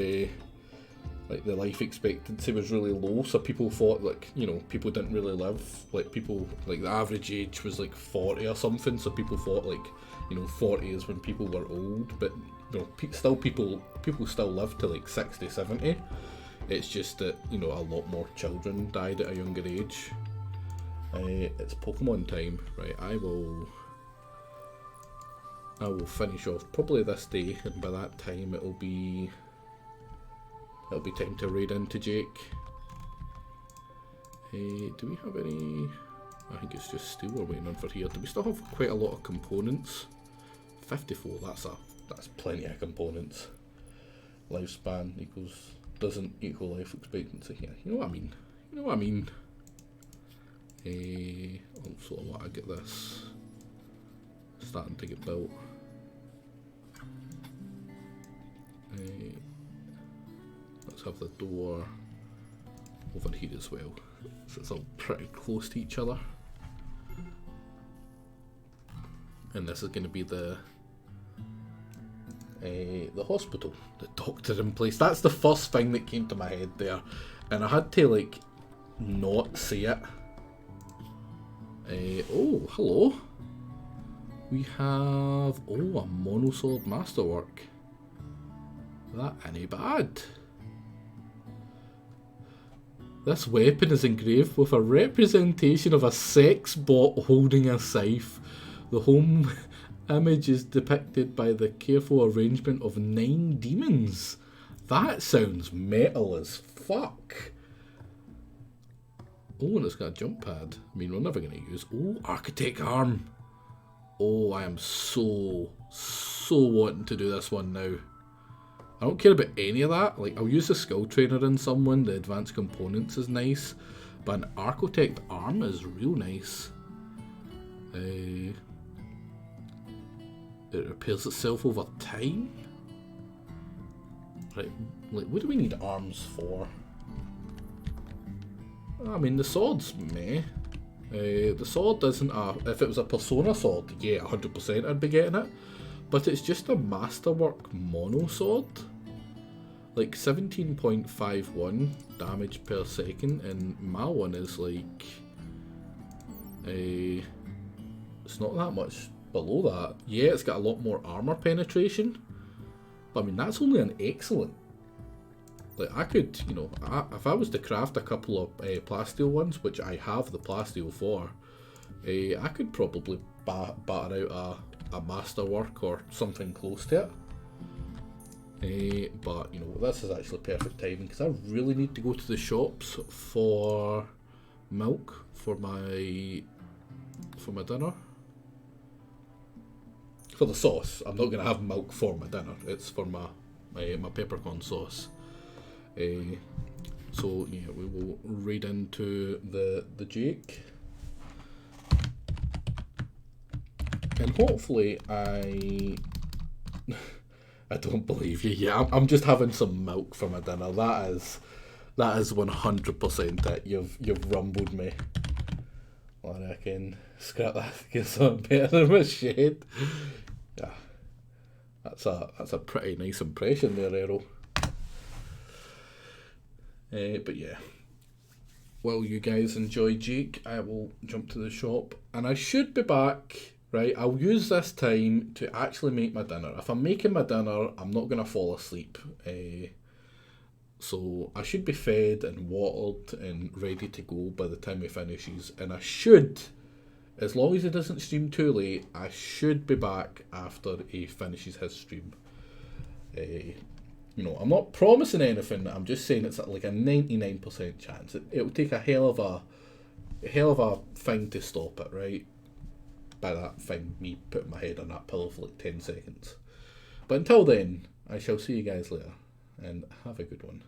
like the life expectancy was really low, so people thought, like, you know, people didn't really live, like, people, like, the average age was like 40 or something, so people thought, like, you know, 40 is when people were old, but, you know, people still live to like 60, 70. It's just that, you know, a lot more children died at a younger age. It's Pokemon time, right? I will finish off probably this day, and by that time it'll be time to raid into Jake. Do we have any? I think it's just steel we're waiting on for here. Do we still have quite a lot of components? 54. That's plenty of components. Lifespan doesn't equal life expectancy. Yeah, you know what I mean. Also, I want to get this starting to get built. Let's have the door over here as well, so it's all pretty close to each other. And this is going to be the hospital, the doctor in place. That's the first thing that came to my head there, and I had to like not say it. Oh, hello. We have a monosword masterwork. That ain't bad. This weapon is engraved with a representation of a sex bot holding a scythe. The home image is depicted by the careful arrangement of 9 demons. That sounds metal as fuck. Oh, and it's got a jump pad. I mean, we're never going to use... Oh, architect arm. Oh, I am so wanting to do this one now. I don't care about any of that. Like, I'll use the skill trainer in someone. The advanced components is nice. But an architect arm is real nice. It repairs itself over time. Right, like, what do we need arms for? I mean, the sword's meh. The sword isn't a... If it was a Persona sword, yeah, 100% I'd be getting it. But it's just a Masterwork mono sword. Like 17.51 damage per second, and my one is like... it's not that much below that. Yeah, it's got a lot more armor penetration. But I mean, that's only an excellent. Like, I could, you know, if I was to craft a couple of plasteel ones, which I have the plasteel for, I could probably batter out a masterwork or something close to it. But, you know, this is actually perfect timing because I really need to go to the shops for milk for my dinner. For the sauce. I'm not going to have milk for my dinner. It's for my peppercorn sauce. So yeah, we will raid into the Jake, and hopefully I don't believe you. Yeah, I'm just having some milk for my dinner. That is 100% it. You've rumbled me. Well, I reckon scrap that. Get something better in my shed. Yeah, that's a pretty nice impression there, Errol. But yeah, while you guys enjoy Jake, I will jump to the shop, and I should be back. Right, I'll use this time to actually make my dinner. If I'm making my dinner, I'm not going to fall asleep. So I should be fed and watered and ready to go by the time he finishes. And I should, as long as he doesn't stream too late, I should be back after he finishes his stream. You know, I'm not promising anything. I'm just saying it's like a 99% chance. It'll take a hell of a thing to stop it, right? By that thing, me putting my head on that pillow for like 10 seconds. But until then, I shall see you guys later, and have a good one.